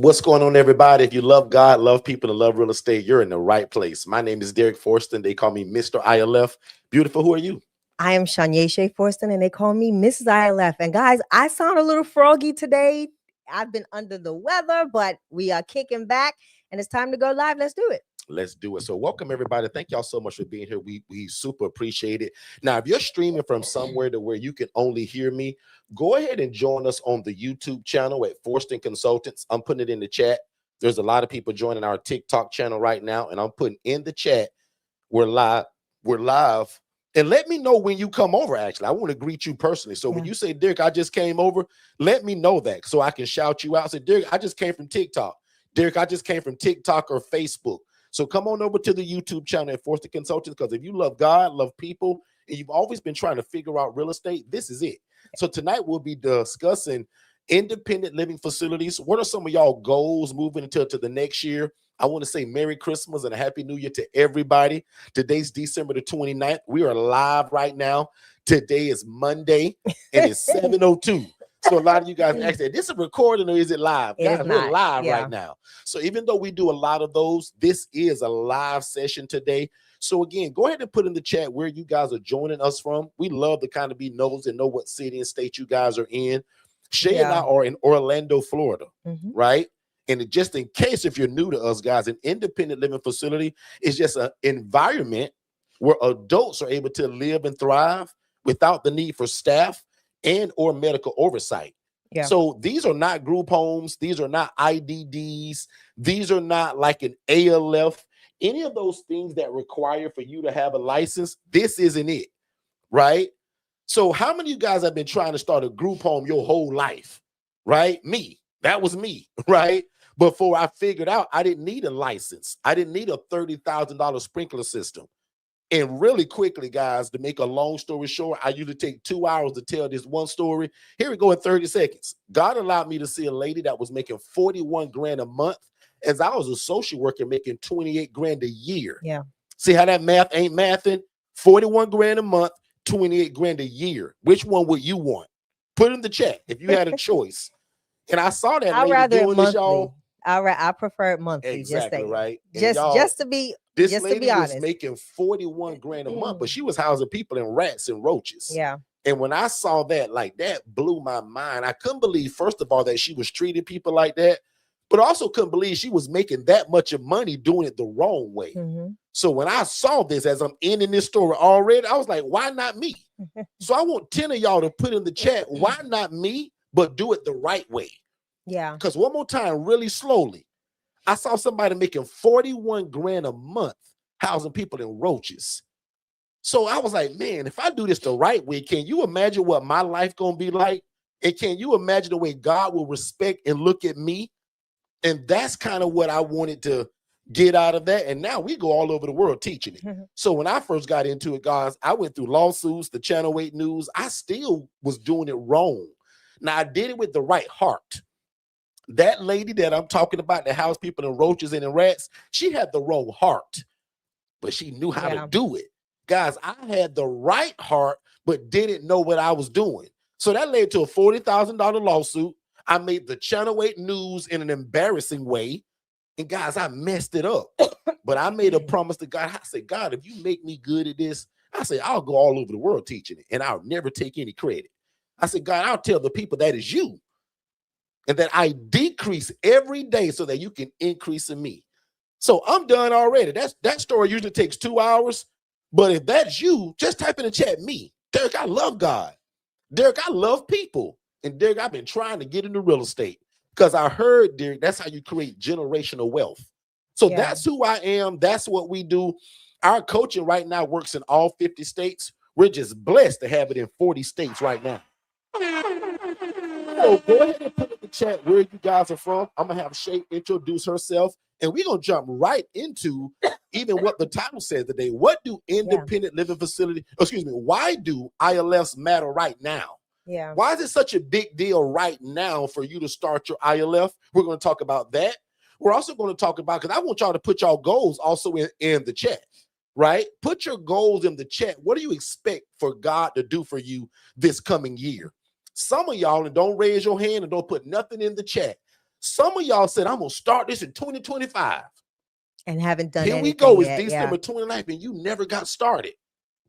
What's going on, everybody? If you love God, love people, and love real estate, you're in the right place. My name is Forston. They call me Mr. ILF. Beautiful. Who are you? I am Shanyesha Forston, and they call me Mrs. ILF. And guys, I sound a little froggy today. I've been under the weather, but we are kicking back, and it's time to go live. Let's do it. Let's do it. So welcome, everybody. Thank y'all so much for being here. We super appreciate it. Now, if you're streaming from somewhere to where you can only hear me, go ahead and join us on the YouTube channel at Forston Consultants. I'm putting it in the chat. There's a lot of people joining our TikTok channel right now, and I'm putting in the chat. We're live. We're live. And let me know when you come over, actually. I want to greet you personally. So when you say, Derek, I just came over, let me know that so I can shout you out. Say, Derek, I just came from TikTok. Derek, I just came from TikTok or Facebook. So come on over to the YouTube channel at Forston Consultants, because if you love God, love people, and you've always been trying to figure out real estate, this is it. So tonight we'll be discussing independent living facilities. What are some of y'all goals moving into the next year? I want to say Merry Christmas and a Happy New Year to everybody. Today's December the 29th. We are live right now. Today is Monday, and it's 7:02. So a lot of you guys asked, is this a recording or is it live? Guys, we're live right now. So even though we do a lot of those, this is a live session today. So again, go ahead and put in the chat where you guys are joining us from. We love to kind of be nosy and know what city and state you guys are in. Shay and I are in Orlando, Florida, right? And just in case, if you're new to us, guys, an independent living facility is just an environment where adults are able to live and thrive without the need for staff and or medical oversight. So these are not group homes. These are not IDDs. These are not like an ALF. Any of those things that require for you to have a license, this isn't it, right? So how many of you guys have been trying to start a group home your whole life, right? Me. That was me, right? Before I figured out I didn't need a license. I didn't need a $30,000 sprinkler system. And really quickly, guys, to make a long story short, I usually take 2 hours to tell this one story. Here we go in 30 seconds. God allowed me to see a lady that was making 41 grand a month as I was a social worker making 28 grand a year. See how that math ain't mathing? 41 grand a month, 28 grand a year. Which one would you want? Put in the chat if you had a choice. And I saw that I'd lady rather doing this, y'all. I prefer it monthly. Exactly, right. Just to be honest. Was making 41 grand a month, but she was housing people in rats and roaches. And when I saw that, like, that blew my mind. I couldn't believe, first of all, that she was treating people like that, but also couldn't believe she was making that much of money doing it the wrong way. So when I saw this, as I'm ending this story already, I was like, why not me? So I want 10 of y'all to put in the chat, why not me, but do it the right way? Because one more time, really slowly, I saw somebody making 41 grand a month housing people in roaches. So I was like, man, if I do this the right way, can you imagine what my life gonna be like? And can you imagine the way God will respect and look at me? And that's kind of what I wanted to get out of that. And now we go all over the world teaching it. So when I first got into it, guys, I went through lawsuits, the Channel 8 News. I still was doing it wrong. Now, I did it with the right heart. That lady that I'm talking about, that house people in roaches and in rats, she had the wrong heart, but she knew how to do it. Guys, I had the right heart, but didn't know what I was doing. So that led to a $40,000 lawsuit. I made the Channel 8 News in an embarrassing way. And guys, I messed it up. But I made a promise to God. I said, God, if you make me good at this, I said, I'll go all over the world teaching it, and I'll never take any credit. I said, God, I'll tell the people that is you, and that I decrease every day so that you can increase in me. So I'm done already. That story usually takes 2 hours. But if that's you, just type in the chat, me. Derek, I love God. Derek, I love people. And Derek, I've been trying to get into real estate because I heard, Derek, that's how you create generational wealth. So that's who I am. That's what we do. Our coaching right now works in all 50 states. We're just blessed to have it in 40 states right now. So go ahead and put in the chat where you guys are from. I'm going to have Shay introduce herself, and we're going to jump right into even what the title says today. What do independent living facility, why do ILFs matter right now? Why is it such a big deal right now for you to start your ILF? We're going to talk about that. We're also going to talk about, because I want y'all to put y'all goals also in the chat, right? Put your goals in the chat. What do you expect for God to do for you this coming year? Some of y'all, and don't raise your hand and don't put nothing in the chat. Some of y'all said, I'm going to start this in 2025. And haven't done Here anything we go. It's yet. December 29th, and you never got started.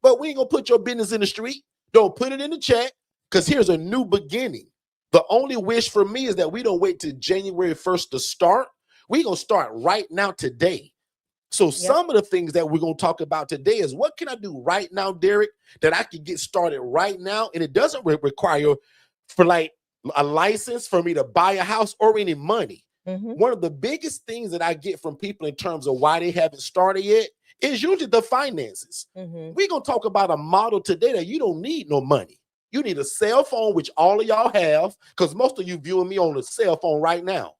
But we ain't going to put your business in the street. Don't put it in the chat, because here's a new beginning. The only wish for me is that we don't wait till January 1st to start. We're going to start right now today. So some of the things that we're going to talk about today is, what can I do right now, Derek, that I can get started right now? And it doesn't require for like a license for me to buy a house or any money. One of the biggest things that I get from people in terms of why they haven't started yet is usually the finances. We're going to talk about a model today that you don't need no money. You need a cell phone, which all of y'all have, because most of you viewing me on a cell phone right now.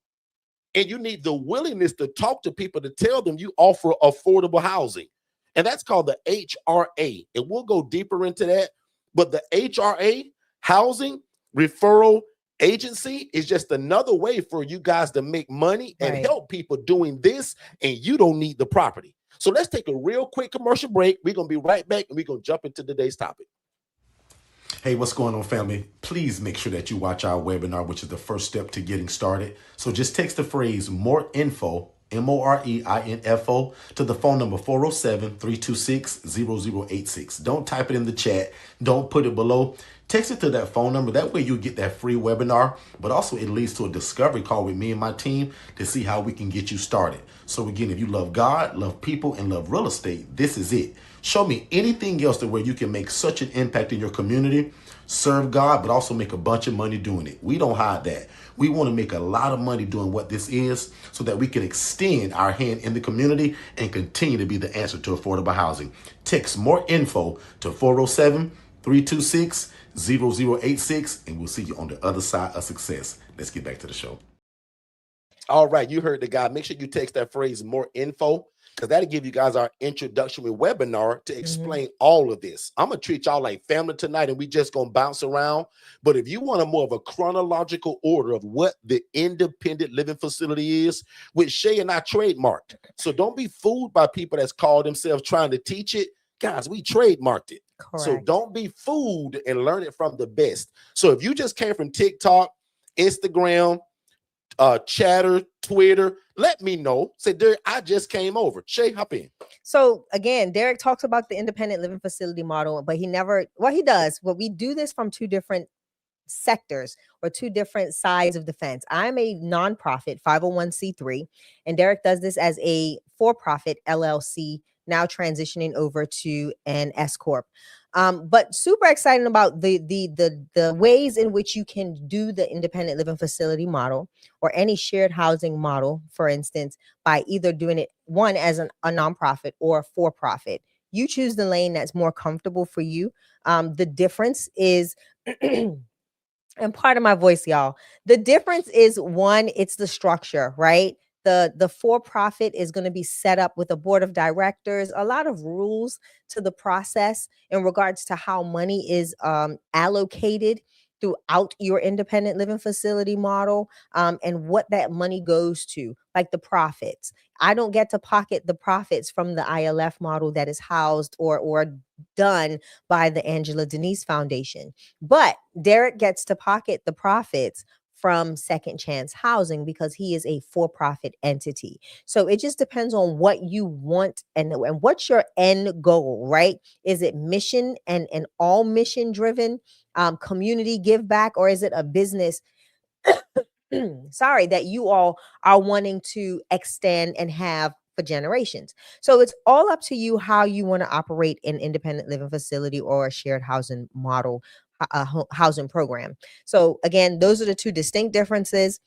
And you need the willingness to talk to people to tell them you offer affordable housing. And that's called the HRA. And we'll go deeper into that. But the HRA, Housing Referral Agency, is just another way for you guys to make money and help people doing this. And you don't need the property. So let's take a real quick commercial break. We're going to be right back, and we're going to jump into today's topic. Hey, what's going on, family? Please make sure that you watch our webinar, which is the first step to getting started. So just text the phrase "more info," MOREINFO, to the phone number 407-326-0086. Don't type it in the chat. Don't put it below. Text it to that phone number. That way you get that free webinar, but also it leads to a discovery call with me and my team to see how we can get you started. So again, if you love God, love people, and love real estate, this is it. Show me anything else where you can make such an impact in your community, serve God, but also make a bunch of money doing it. We don't hide that. We want to make a lot of money doing what this is so that we can extend our hand in the community and continue to be the answer to affordable housing. Text "more info" to 407-326-0086, and we'll see you on the other side of success. Let's get back to the show. All right, you heard the guy. Make sure you text that phrase "more info," because that'll give you guys our introductory webinar to explain all of this. I'm going to treat y'all like family tonight, and we just going to bounce around. But if you want a more of a chronological order of what the independent living facility is, which Shay and I trademarked. So don't be fooled by people that's called themselves trying to teach it. Guys, we trademarked it. Correct. So don't be fooled and learn it from the best. So if you just came from TikTok, Instagram, Chatter, Twitter, let me know. Say, Derek, I just came over. Shay, hop in. So again, Derek talks about the independent living facility model, but he never, well, he does. Well, we do this from two different sectors or two different sides of the fence. I'm a nonprofit 501c3, and Derek does this as a for-profit LLC, now transitioning over to an S Corp. But super excited about the ways in which you can do the independent living facility model or any shared housing model, for instance, by either doing it one as a nonprofit or for profit. You choose the lane that's more comfortable for you. The difference is, and part of my voice, y'all, the difference is one, it's the structure, right? The for-profit is going to be set up with a board of directors, a lot of rules to the process in regards to how money is allocated throughout your independent living facility model, and what that money goes to, like the profits. I don't get to pocket the profits from the ILF model that is housed or done by the Angela Denise Foundation. But Derek gets to pocket the profits from Second Chance Housing because he is a for-profit entity. So it just depends on what you want and what's your end goal, right? Is it mission and all mission driven, community give back, or is it a business sorry, that you all are wanting to extend and have for generations? So it's all up to you how you want to operate an independent living facility or a shared housing model, housing program. So again, those are the two distinct differences.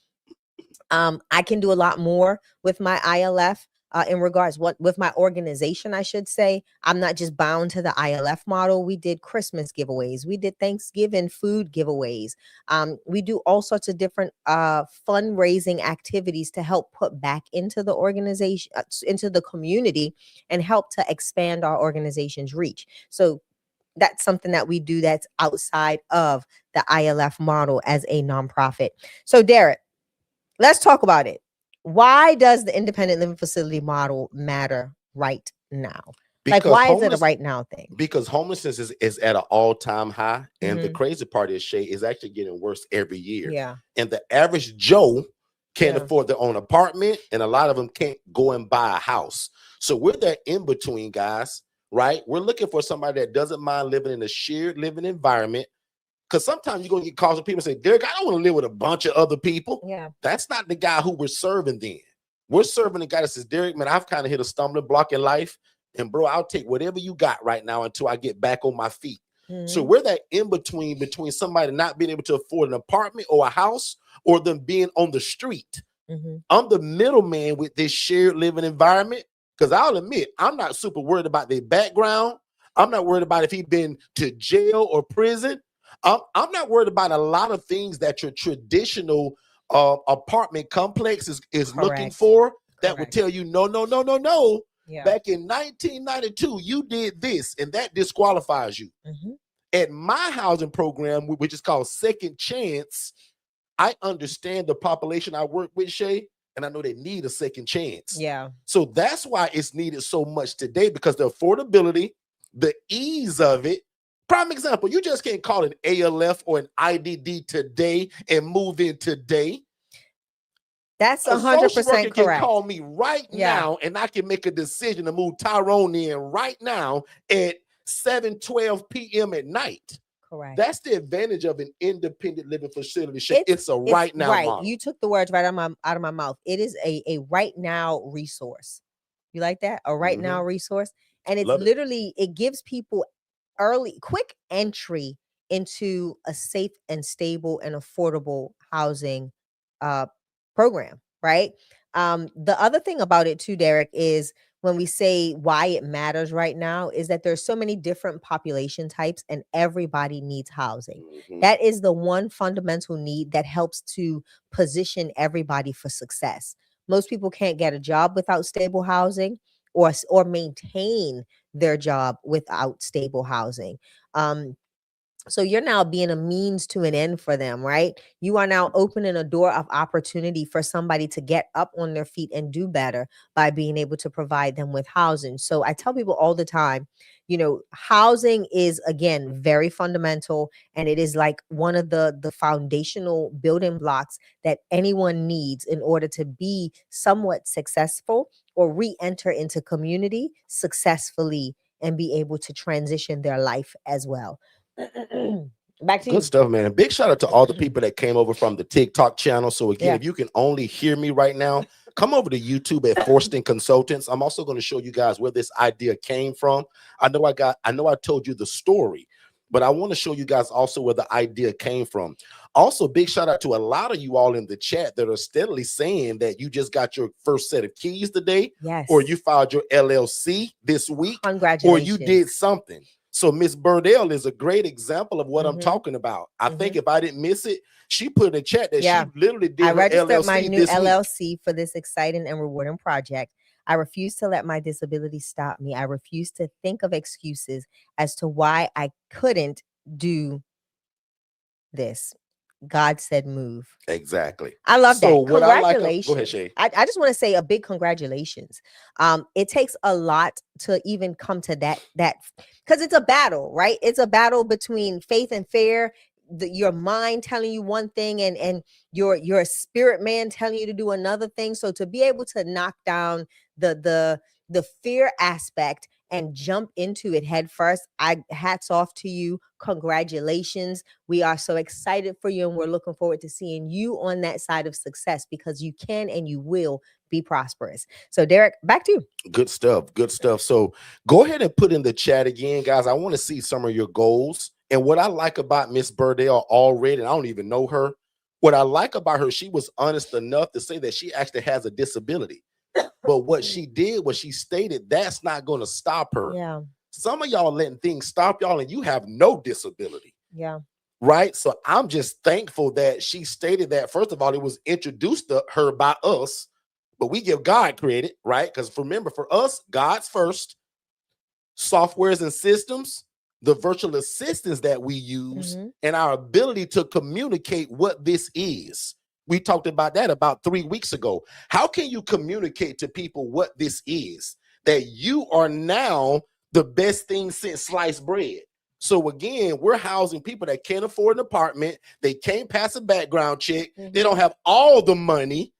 I can do a lot more with my ILF in regards with my organization, I should say. I'm not just bound to the ILF model. We did Christmas giveaways. We did Thanksgiving food giveaways. We do all sorts of different fundraising activities to help put back into the organization, into the community, and help to expand our organization's reach. So that's something that we do that's outside of the ILF model as a nonprofit. So Derek, let's talk about it. Why does the independent living facility model matter right now? Because why is it a right now thing? Because homelessness is at an all-time high. And the crazy part is, Shay, is actually getting worse every year. Yeah. And the average Joe can't Yeah. afford their own apartment, and a lot of them can't go and buy a house. So we're that in between, guys, right? We're looking for somebody that doesn't mind living in a shared living environment. Because sometimes you're going to get calls from people and say, Derek, I don't want to live with a bunch of other people. Yeah. That's not the guy who we're serving then. We're serving the guy that says, Derek, man, I've kind of hit a stumbling block in life. And bro, I'll take whatever you got right now until I get back on my feet. So we're that in between somebody not being able to afford an apartment or a house or them being on the street. I'm the middleman with this shared living environment, because I'll admit I'm not super worried about their background. I'm not worried about if he's been to jail or prison. I'm not worried about a lot of things that your traditional apartment complex is looking for that would tell you no. Yeah. Back in 1992, you did this, and that disqualifies you. At my housing program, which is called Second Chance, I understand the population I work with, Shay, and I know they need a second chance. Yeah. So that's why it's needed so much today, because the affordability, the ease of it. Prime example, you just can't call an ALF or an IDD today and move in today. That's 100% correct. Can call me right now, and I can make a decision to move Tyrone in right now at 7:12 p.m. at night. Correct. That's the advantage of an independent living facility. It's a right now model. You took the words right out of my mouth. It is a right now resource. You like that? A right now resource. And it's literally, it gives people quick entry into a safe and stable and affordable housing program, right? The other thing about it too, Derek, is when we say why it matters right now is that there's so many different population types and everybody needs housing. That is the one fundamental need that helps to position everybody for success. Most people can't get a job without stable housing or maintain their job without stable housing. So you're now being a means to an end for them, right? You are now opening a door of opportunity for somebody to get up on their feet and do better by being able to provide them with housing. So I tell people all the time, housing is, again, very fundamental, and it is like one of the foundational building blocks that anyone needs in order to be somewhat successful or re-enter into community successfully and be able to transition their life as well. Back to you. Good stuff, man. Big shout out to all the people that came over from the TikTok channel. So again, if you can only hear me right now, come over to YouTube at Forston Consultants. I'm also going to show you guys where this idea came from. I know I told you the story, but I want to show you guys also where the idea came from. Also, big shout out to a lot of you all in the chat that are steadily saying that you just got your first set of keys today, or you filed your LLC this week, or you did something. So Miss Burdell is a great example of what I'm talking about. I think if I didn't miss it, she put in the chat that she literally did. I registered LLC my new LLC for this exciting and rewarding project. I refuse to let my disability stop me. I refuse to think of excuses as to why I couldn't do this. God said move. Exactly. I love that. Congratulations. Go ahead, Shay. I just want to say a big congratulations. It takes a lot to even come to that because it's a battle, right? It's a battle between faith and fear. Your mind telling you one thing and your spirit man telling you to do another thing. So to be able to knock down the fear aspect and jump into it head first, hats off to you. Congratulations. We are so excited for you, and we're looking forward to seeing you on that side of success, because you can and you will be prosperous. So Derek, back to you. Good stuff. Good stuff. So go ahead and put in the chat again, guys. I want to see some of your goals. And what I like about Miss Burdell already, and I don't even know her, what I like about her, she was honest enough to say that she actually has a disability. But what she did was she stated that's not going to stop her. Yeah. Some of y'all letting things stop y'all and you have no disability. Yeah. Right. So I'm just thankful that she stated that. First of all, it was introduced to her by us, but we give God credit, right? Because remember, for us, God's first. Softwares and systems, the virtual assistants that we use, and our ability to communicate what this is. We talked about that about 3 weeks ago. How can you communicate to people what this is? That you are now the best thing since sliced bread. So again, we're housing people that can't afford an apartment. They can't pass a background check. They don't have all the money.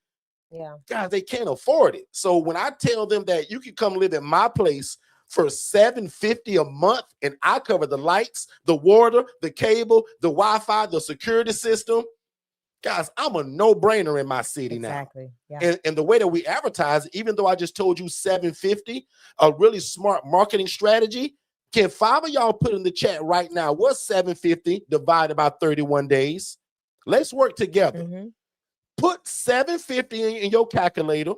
Yeah. Guys, they can't afford it. So when I tell them that you can come live at my place for $750 a month, and I cover the lights, the water, the cable, the Wi-Fi, the security system, guys, I'm a no-brainer in my city Exactly. now. Yeah. And the way that we advertise, even though I just told you $750, a really smart marketing strategy. Can 5 of y'all put in the chat right now what's $750 divided by 31 days? Let's work together. Mm-hmm. Put $750 in your calculator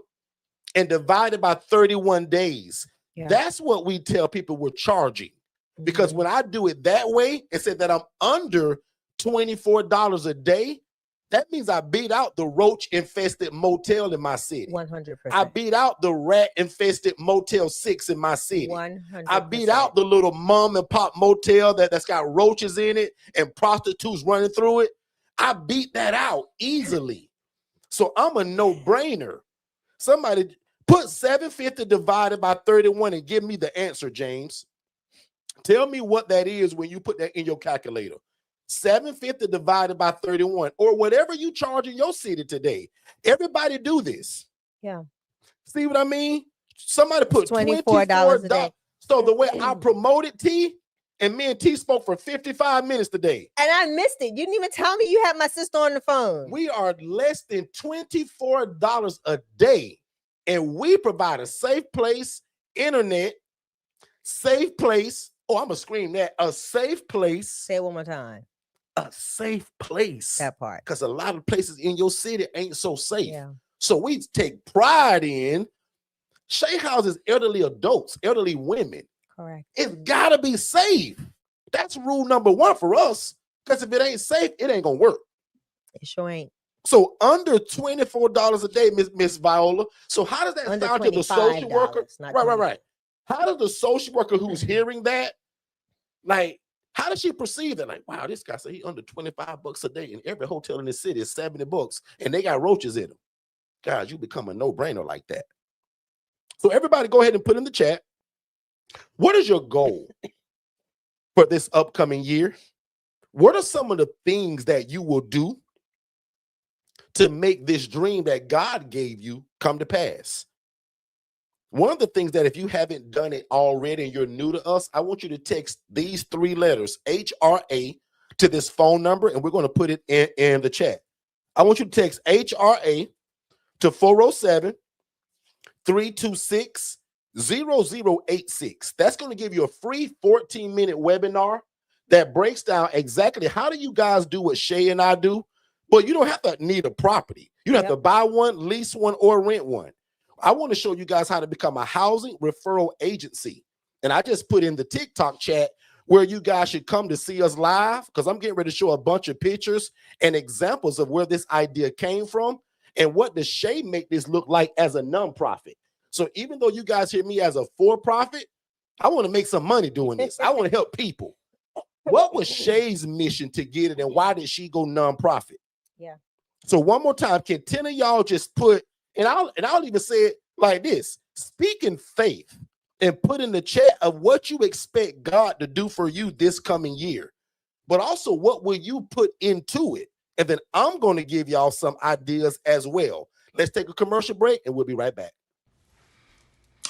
and divide it by 31 days. Yeah. That's what we tell people we're charging. Because when I do it that way and say that I'm under $24 a day, that means I beat out the roach-infested motel in my city. 100%. I beat out the rat-infested Motel 6 in my city. 100%. I beat out the little mom-and-pop motel that's got roaches in it and prostitutes running through it. I beat that out easily. So I'm a no-brainer. Somebody put 750 divided by 31 and give me the answer, James. Tell me what that is when you put that in your calculator. 750 divided by 31, or whatever you charge in your city today. Everybody do this. Yeah. See what I mean? Somebody put $24 a day. So the way I promoted T, and me and T spoke for 55 minutes today. And I missed it. You didn't even tell me you had my sister on the phone. We are less than $24 a day, and we provide a safe place, internet, safe place. Oh, I'm gonna scream that. A safe place. Say it one more time. A safe place. That part. Because a lot of places in your city ain't so safe. Yeah. So we take pride in Shea houses elderly adults, elderly women. Correct. It's gotta be safe. That's rule number one for us. Because if it ain't safe, it ain't gonna work. It sure ain't. So under $24 a day, Miss Viola. So how does that sound to the social worker? Right. How does the social worker who's hearing that, like, how does she perceive that? Like, wow, this guy said he under $25 a day, and every hotel in the city is $70, and they got roaches in them. Guys, you become a no-brainer like that. So everybody go ahead and put in the chat, what is your goal for this upcoming year? What are some of the things that you will do to make this dream that God gave you come to pass? One of the things that if you haven't done it already and you're new to us, I want you to text these 3 letters, HRA, to this phone number, and we're going to put it in the chat. I want you to text HRA to 407-326-0086. That's going to give you a free 14-minute webinar that breaks down exactly how do you guys do what Shay and I do, but you don't have to need a property. You don't have to buy one, lease one, or rent one. I want to show you guys how to become a housing referral agency. And I just put in the TikTok chat where you guys should come to see us live, because I'm getting ready to show a bunch of pictures and examples of where this idea came from and what does Shay make this look like as a nonprofit. So even though you guys hear me as a for-profit, I want to make some money doing this. I want to help people. What was Shay's mission to get it, and why did she go nonprofit? Yeah. So one more time, can 10 of y'all just put, and I'll even say it like this: speak in faith and put in the chat of what you expect God to do for you this coming year, but also what will you put into it? And then I'm going to give y'all some ideas as well. Let's take a commercial break and we'll be right back.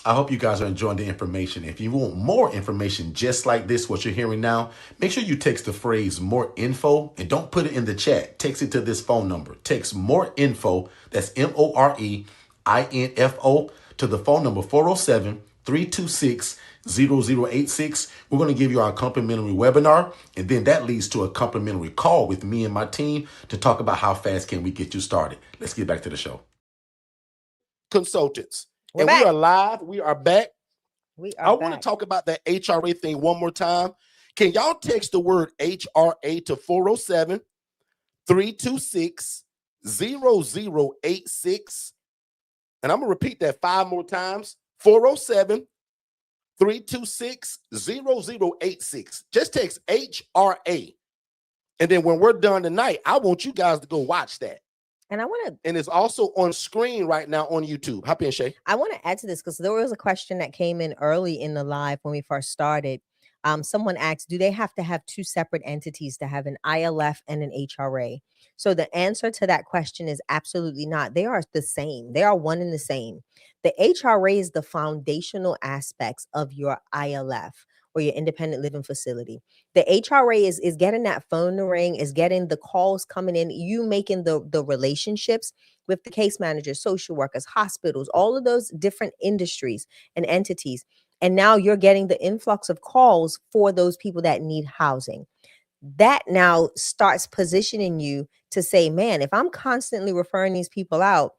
I hope you guys are enjoying the information. If you want more information just like this, what you're hearing now, make sure you text the phrase more info and don't put it in the chat. Text it to this phone number. Text more info. That's MOREINFO to the phone number 407-326-0086. We're going to give you our complimentary webinar, and then that leads to a complimentary call with me and my team to talk about how fast can we get you started. Let's get back to the show. Consultants. We are live. We are back. I want to talk about that HRA thing one more time. Can y'all text the word HRA to 407-326-0086? And I'm going to repeat that 5 more times. 407-326-0086. Just text HRA. And then when we're done tonight, I want you guys to go watch that. And I want to, and it's also on screen right now on YouTube. Happy and Shay. I want to add to this because there was a question that came in early in the live when we first started Someone asked, do they have to have two separate entities to have an ILF and an HRA? So the answer to that question is absolutely not. They are the same. They are one and the same. The HRA is the foundational aspects of your ILF or your independent living facility. The HRA is getting that phone to ring, is getting the calls coming in, you making the relationships with the case managers, social workers, hospitals, all of those different industries and entities. And now you're getting the influx of calls for those people that need housing. That now starts positioning you to say, man, if I'm constantly referring these people out,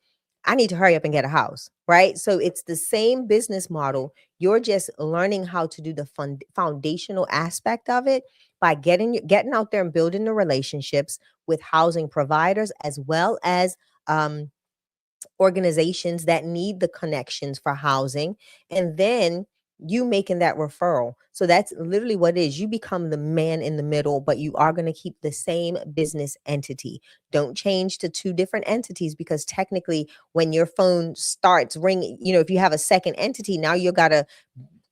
I need to hurry up and get a house, right? So it's the same business model. You're just learning how to do the foundational aspect of it by getting out there and building the relationships with housing providers as well as organizations that need the connections for housing, and then you making that referral. So that's literally what it is. You become the man in the middle, but you are going to keep the same business entity. Don't change to two different entities, because technically when your phone starts ringing, if you have a second entity, now you got to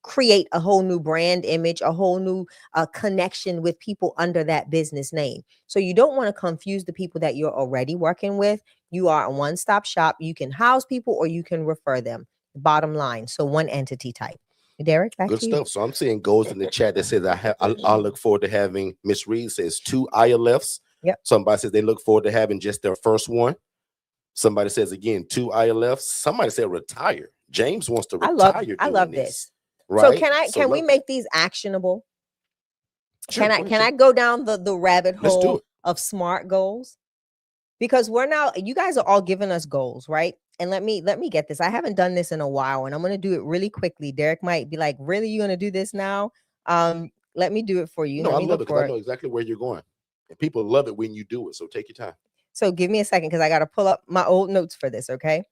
create a whole new brand image, a whole new connection with people under that business name. So you don't want to confuse the people that you're already working with. You are a one-stop shop. You can house people or you can refer them. Bottom line. So one entity type. Derek, back Good to you. stuff. So I'm seeing goals in the chat that says I look forward to having, Miss Reed says 2 ILFs. Yep. Somebody says they look forward to having just their first one. Somebody says again 2 ILFs. Somebody said retire. James wants to retire. I love this. Right. So can we make these actionable? Sure, Can I go down the rabbit Let's do hole it. of SMART goals? Because you guys are all giving us goals, right? And let me get this. I haven't done this in a while, and I'm going to do it really quickly. Derek might be like, really, you going to do this now? Let me do it for you. No, Let I me love it look because for I know exactly where you're going. And people love it when you do it. So take your time. So give me a second, because I got to pull up my old notes for this, okay?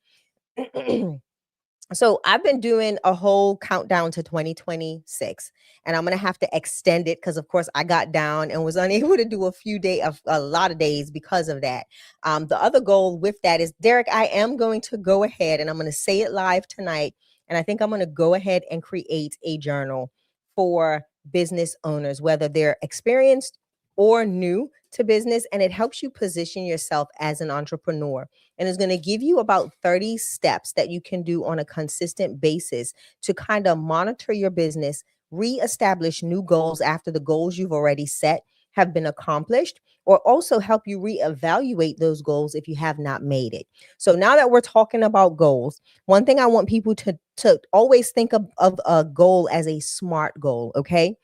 So I've been doing a whole countdown to 2026, and I'm going to have to extend it because, of course, I got down and was unable to do a lot of days because of that. The other goal with that is, Derek, I am going to go ahead and I'm going to say it live tonight. And I think I'm going to go ahead and create a journal for business owners, whether they're experienced or new to business, and it helps you position yourself as an entrepreneur. And it's going to give you about 30 steps that you can do on a consistent basis to kind of monitor your business, reestablish new goals after the goals you've already set have been accomplished, or also help you reevaluate those goals if you have not made it. So now that we're talking about goals, one thing I want people to always think of a goal as a SMART goal, okay?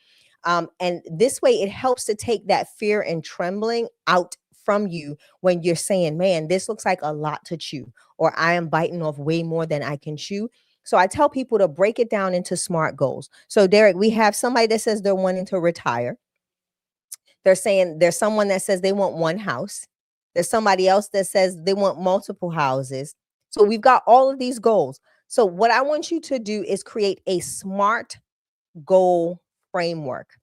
And this way it helps to take that fear and trembling out from you when you're saying, man, this looks like a lot to chew, or I am biting off way more than I can chew. So I tell people to break it down into SMART goals. So Derek, we have somebody that says they're wanting to retire. They're saying there's someone that says they want one house. There's somebody else that says they want multiple houses. So we've got all of these goals. So what I want you to do is create a SMART goal framework.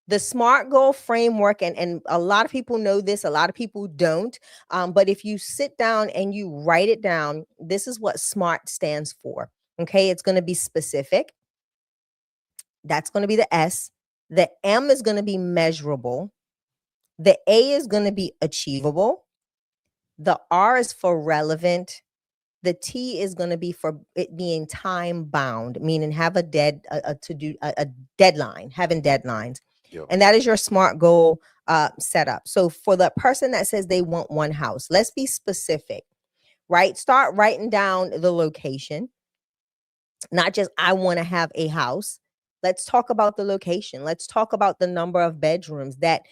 The SMART goal framework, and a lot of people know this, a lot of people don't. But if you sit down and you write it down, this is what SMART stands for. Okay, it's going to be specific. That's going to be the S. The M is going to be measurable. The A is going to be achievable. The R is for relevant. The T is going to be for it being time bound, meaning have a deadline, having deadlines. Yep. And that is your SMART goal setup. So for the person that says they want one house, let's be specific, right? Start writing down the location, not just I want to have a house. Let's talk about the location. Let's talk about the number of bedrooms that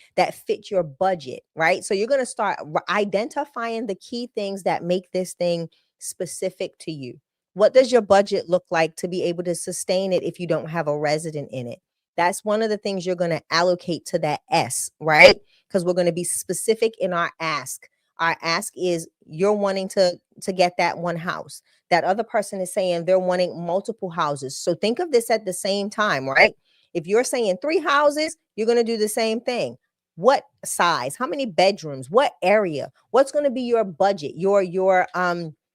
fit your budget, right? So you're going to start identifying the key things that make this thing specific to you. What does your budget look like to be able to sustain it if you don't have a resident in it? That's one of the things you're going to allocate to that S, right? Because we're going to be specific in our ask. Our ask is you're wanting to get that one house. That other person is saying they're wanting multiple houses. So think of this at the same time, right? If you're saying 3 houses, you're going to do the same thing. What size? How many bedrooms? What area? What's going to be your budget? Your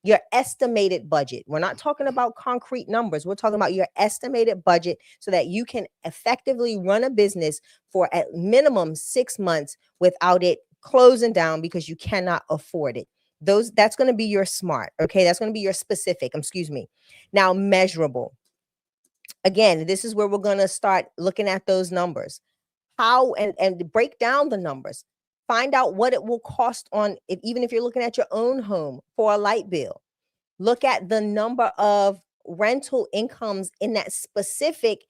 your estimated budget. We're not talking about concrete numbers. We're talking about your estimated budget so that you can effectively run a business for at minimum 6 months without it closing down because you cannot afford it. That's going to be your SMART. Okay. That's going to be your specific, excuse me. Now, measurable. Again, this is where we're going to start looking at those numbers. How and break down the numbers. Find out what it will cost on it, even if you're looking at your own home for a light bill. Look at the number of rental incomes in that specific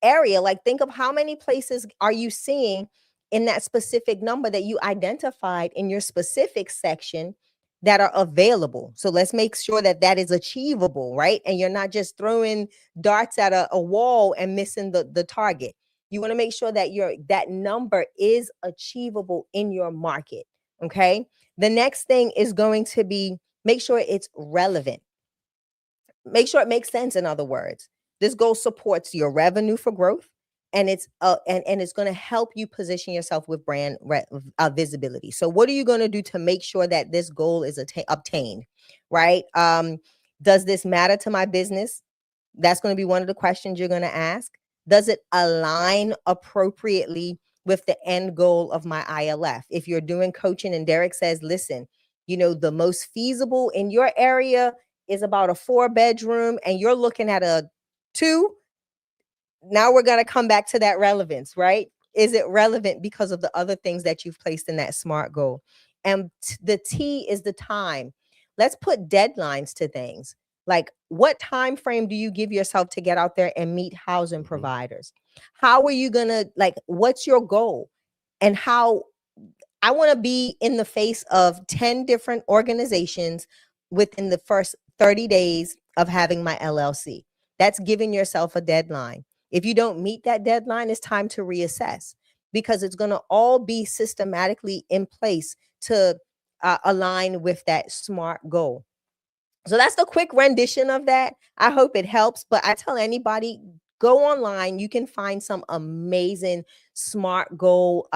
area. Like, think of how many places are you seeing in that specific number that you identified in your specific section that are available. So let's make sure that that is achievable, right? And you're not just throwing darts at a wall and missing the target. You want to make sure that that number is achievable in your market. Okay. The next thing is going to be make sure it's relevant. Make sure it makes sense. In other words, this goal supports your revenue for growth, and it's going to help you position yourself with brand visibility. So what are you going to do to make sure that this goal is obtained, right? Does this matter to my business? That's going to be one of the questions you're going to ask. Does it align appropriately with the end goal of my ILF? If you're doing coaching and Derek says, listen, the most feasible in your area is about a 4-bedroom and you're looking at a 2, now we're going to come back to that relevance, right? Is it relevant because of the other things that you've placed in that SMART goal? And the T is the time. Let's put deadlines to things. Like, what time frame do you give yourself to get out there and meet housing providers? How are you going to, what's your goal? And how I want to be in the face of 10 different organizations within the first 30 days of having my LLC. That's giving yourself a deadline. If you don't meet that deadline, it's time to reassess, because it's going to all be systematically in place to align with that SMART goal. So that's the quick rendition of that. I hope it helps. But I tell anybody, go online. You can find some amazing SMART goal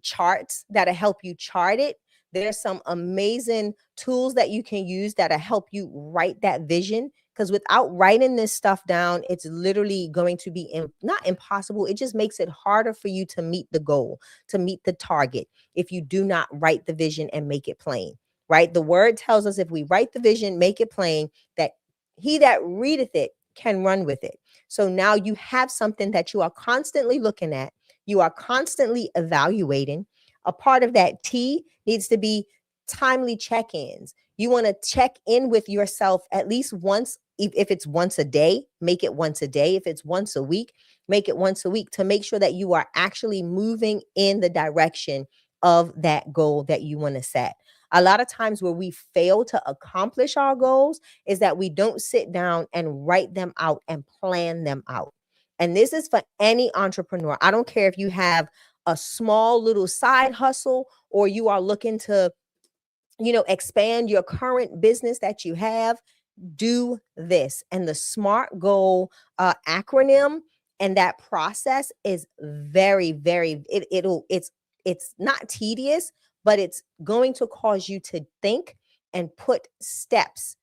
charts that'll help you chart it. There's some amazing tools that you can use that'll help you write that vision. Because without writing this stuff down, it's literally going to be not impossible. It just makes it harder for you to meet the goal, to meet the target, if you do not write the vision and make it plain. Right? The word tells us if we write the vision, make it plain, that he that readeth it can run with it. So now you have something that you are constantly looking at. You are constantly evaluating. A part of that T needs to be timely check-ins. You want to check in with yourself at least once. If it's once a day, make it once a day. If it's once a week, make it once a week, to make sure that you are actually moving in the direction of that goal that you want to set. A lot of times where we fail to accomplish our goals is that we don't sit down and write them out and plan them out. And this is for any entrepreneur. I don't care if you have a small little side hustle or you are looking to, expand your current business that you have. Do this. And the SMART goal acronym and that process is very, very, it's not tedious, but it's going to cause you to think and put steps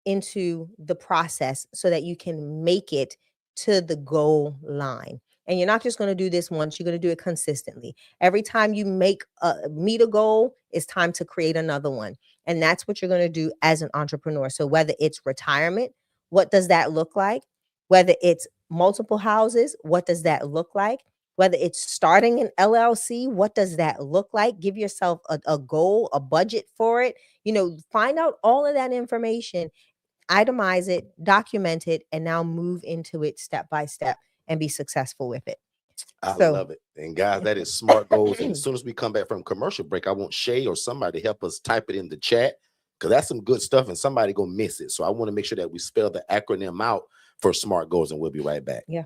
into the process so that you can make it to the goal line. And you're not just going to do this once, you're going to do it consistently. Every time you meet a goal, it's time to create another one. And that's what you're going to do as an entrepreneur. So whether it's retirement, what does that look like? Whether it's multiple houses, what does that look like? Whether it's starting an LLC, what does that look like? Give yourself a goal, a budget for it. Find out all of that information, itemize it, document it, and now move into it step by step and be successful with it. I love it. And guys, that is SMART goals. And as soon as we come back from commercial break, I want Shay or somebody to help us type it in the chat, because that's some good stuff and somebody gonna miss it. So I want to make sure that we spell the acronym out for SMART goals, and we'll be right back. Yeah.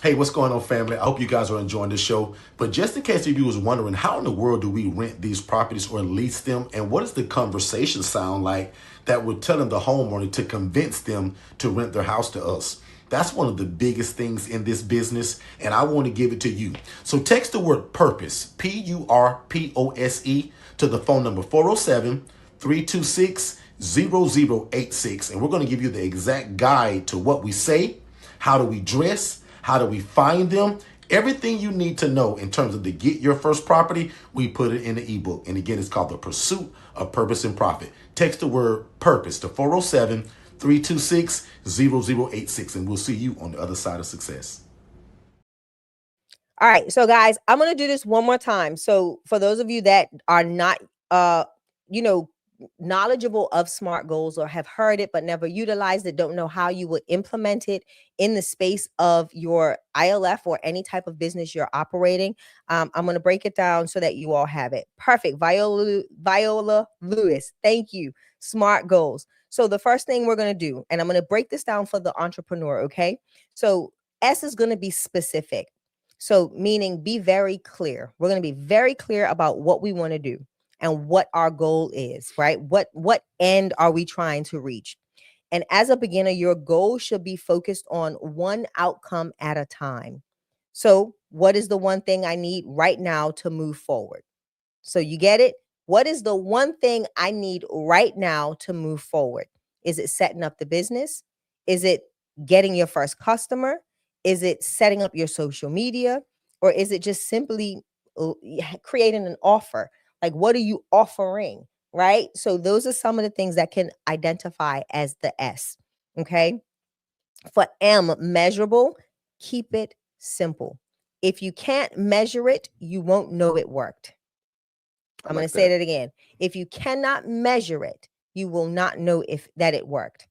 Hey, what's going on, family? I hope you guys are enjoying the show. But just in case you was wondering, how in the world do we rent these properties or lease them? And what does the conversation sound like that we're telling the homeowner to convince them to rent their house to us? That's one of the biggest things in this business, and I want to give it to you. So text the word PURPOSE, PURPOSE, to the phone number 407-326-0000. 0086. And we're going to give you the exact guide to what we say, how do we dress, how do we find them, everything you need to know in terms of to get your first property. We put it in the ebook. And again, it's called The Pursuit of Purpose and Profit. Text the word purpose to 407-326-0086. And we'll see you on the other side of success. All right. So guys, I'm going to do this one more time. So for those of you that are not, knowledgeable of SMART goals or have heard it but never utilized it, don't know how you would implement it in the space of your ILF or any type of business you're operating, I'm going to break it down so that you all have it. Perfect. Viola Lewis, thank you. SMART goals. So the first thing we're going to do, and I'm going to break this down for the entrepreneur, okay? So S is going to be specific. So meaning be very clear. We're going to be very clear about what we want to do and what our goal is, right? What end are we trying to reach? And as a beginner, your goal should be focused on one outcome at a time. So what is the one thing I need right now to move forward? So you get it? What is the one thing I need right now to move forward? Is it setting up the business? Is it getting your first customer? Is it setting up your social media? Or is it just simply creating an offer? Like, what are you offering, right? So those are some of the things that can identify as the S, okay? For M, measurable, keep it simple. If you can't measure it, you won't know it worked. I'm going to say that again. If you cannot measure it, you will not know that it worked.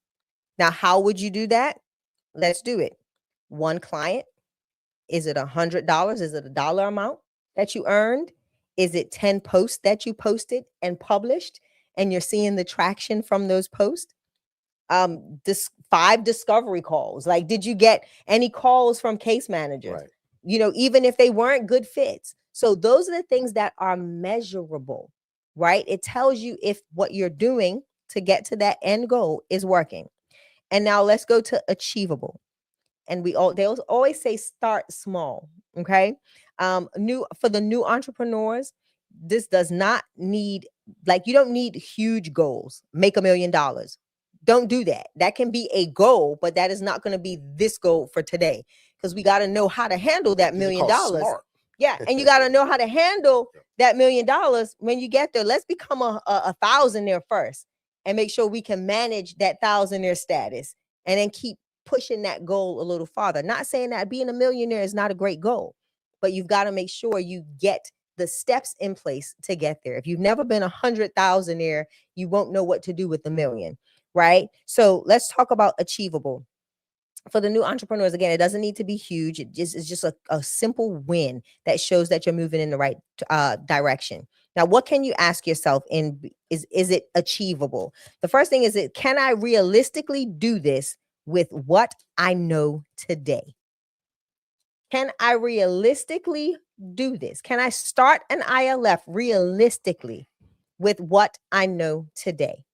Now, how would you do that? Let's do it. One client. Is it $100? Is it a dollar amount that you earned? Is it 10 posts that you posted and published and you're seeing the traction from those posts? 5 discovery calls. Like, did you get any calls from case managers? Right. Even if they weren't good fits. So those are the things that are measurable, right? It tells you if what you're doing to get to that end goal is working. And now let's go to achievable. And they always say start small. Okay. For the new entrepreneurs, this does not need, you don't need huge goals. Make $1 million. Don't do that. That can be a goal, but that is not going to be this goal for today, because we got to know how to handle that $1 million. Yeah. And you got to know how to handle that $1 million when you get there. Let's become a thousandaire first and make sure we can manage that thousandaire status and then keep pushing that goal a little farther. Not saying that being a millionaire is not a great goal, but you've got to make sure you get the steps in place to get there. If you've never been 100,000aire, you won't know what to do with the million, right? So let's talk about achievable. For the new entrepreneurs, again, it doesn't need to be huge. It's just a simple win that shows that you're moving in the right direction. Now, what can you ask yourself is it achievable? The first thing is, can I realistically do this with what I know today? Can I realistically do this? Can I start an ILF realistically with what I know today?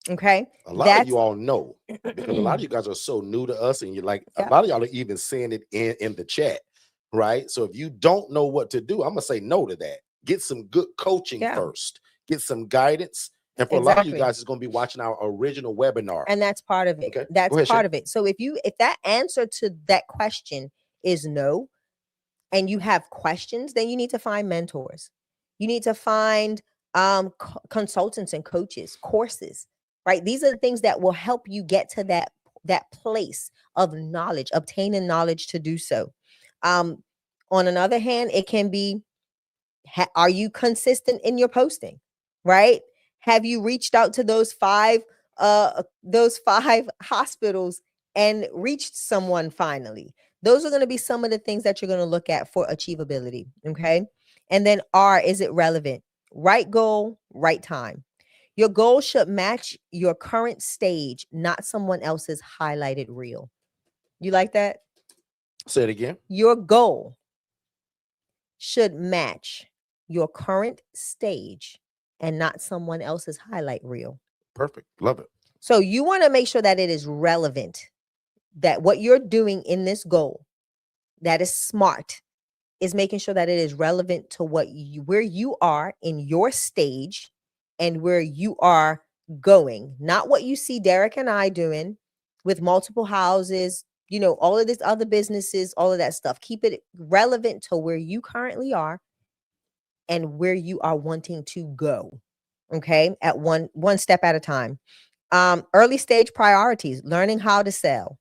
Okay. A lot of you all know, because a lot of you guys are so new to us, and you're like, a lot of y'all are even saying it in the chat, right? So if you don't know what to do, I'm gonna say no to that. Get some good coaching first. Get some guidance. And for a lot of you guys, it's going to be watching our original webinar. And that's part of it. Okay. That's part of it. So if that answer to that question is no, and you have questions, then you need to find mentors. You need to find consultants and coaches, courses, right? These are the things that will help you get to that place of knowledge, obtaining knowledge to do so. On another hand, it can be, are you consistent in your posting, right? Have you reached out to those five hospitals and reached someone finally? Those are going to be some of the things that you're going to look at for achievability. Okay. And then R, is it relevant? Right goal, right time. Your goal should match your current stage, not someone else's highlighted reel. You like that? Say it again. Your goal should match your current stage and not someone else's highlight reel. Perfect. Love it. So you want to make sure that it is relevant, that what you're doing in this goal that is smart is making sure that it is relevant to where you are in your stage and where you are going, not what you see Derek and I doing with multiple houses, you know, all of this other businesses, all of that stuff. Keep it relevant to where you currently are and where you are wanting to go. Okay, at one step at a time. Early stage priorities: learning how to sell,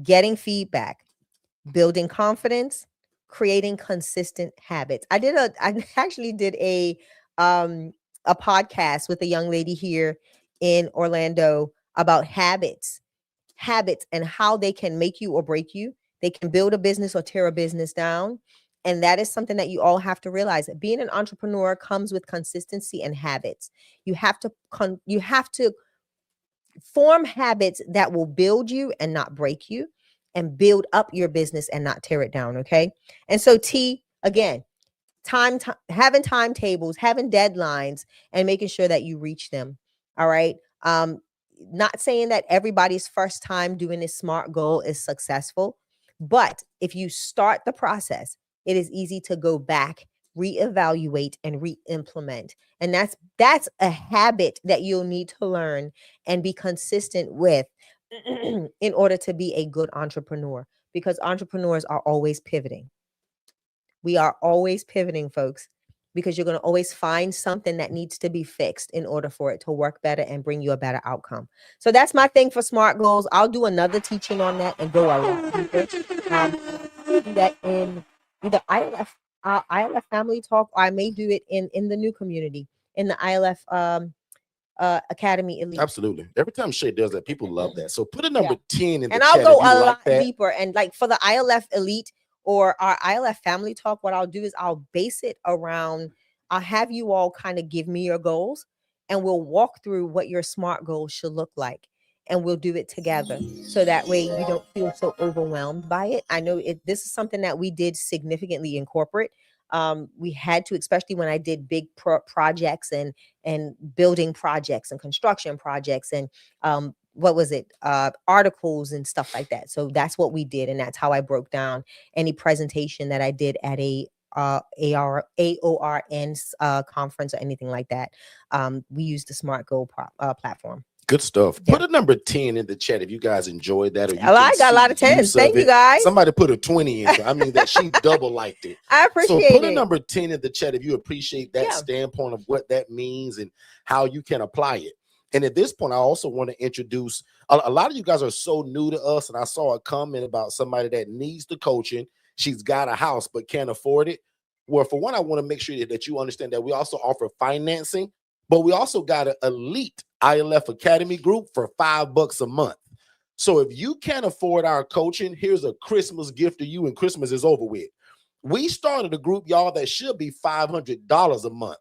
getting feedback, building confidence, creating consistent habits. I actually did a podcast with a young lady here in Orlando about habits and how they can make you or break you. They can build a business or tear a business down. And that is something that you all have to realize. Being an entrepreneur comes with consistency and habits. You have to form habits that will build you and not break you, and build up your business and not tear it down. Okay. And so T, again, having timetables, having deadlines, and making sure that you reach them. All right. Not saying that everybody's first time doing this SMART goal is successful, but if you start the process, it is easy to go back, reevaluate, and re-implement. And that's a habit that you'll need to learn and be consistent with in order to be a good entrepreneur, because entrepreneurs are always pivoting. We are always pivoting, folks, because you're going to always find something that needs to be fixed in order for it to work better and bring you a better outcome. So that's my thing for SMART goals. I'll do another teaching on that and go a lot deeper. I'll do that in either ILF Family Talk, or I may do it in the new community, in the ILF Academy Elite. Absolutely. Every time Shay does that, people love that. So put a number 10 in the and chat. I'll go if you a like lot that. deeper. And like for the ILF Elite or our ILF Family Talk, what I'll do is I'll base it around, I'll have you all kind of give me your goals, and we'll walk through what your SMART goals should look like. And we'll do it together, so that way you don't feel so overwhelmed by it. I know this is something that we did significantly in corporate. We had to, especially when I did big projects and building projects and construction projects and what was it, articles and stuff like that. So that's what we did, and that's how I broke down any presentation that I did at a AORN conference or anything like that. We used the SMART Goal platform. Good stuff. Yeah. Put a number 10 in the chat if you guys enjoyed that. Or you I got a lot of 10s. Thank you, guys. Somebody put a 20 in. I mean, that she double liked it. I appreciate it. So put a number 10 in the chat if you appreciate that standpoint of what that means and how you can apply it. And at this point, I also want to introduce a lot of you guys are so new to us. And I saw a comment about somebody that needs the coaching. She's got a house but can't afford it. Well, for one, I want to make sure that you understand that we also offer financing, but we also got an elite ILF Academy group for $5 a month. So if you can't afford our coaching, here's a Christmas gift to you, and Christmas is over with. We started a group, y'all, that should be $500 a month,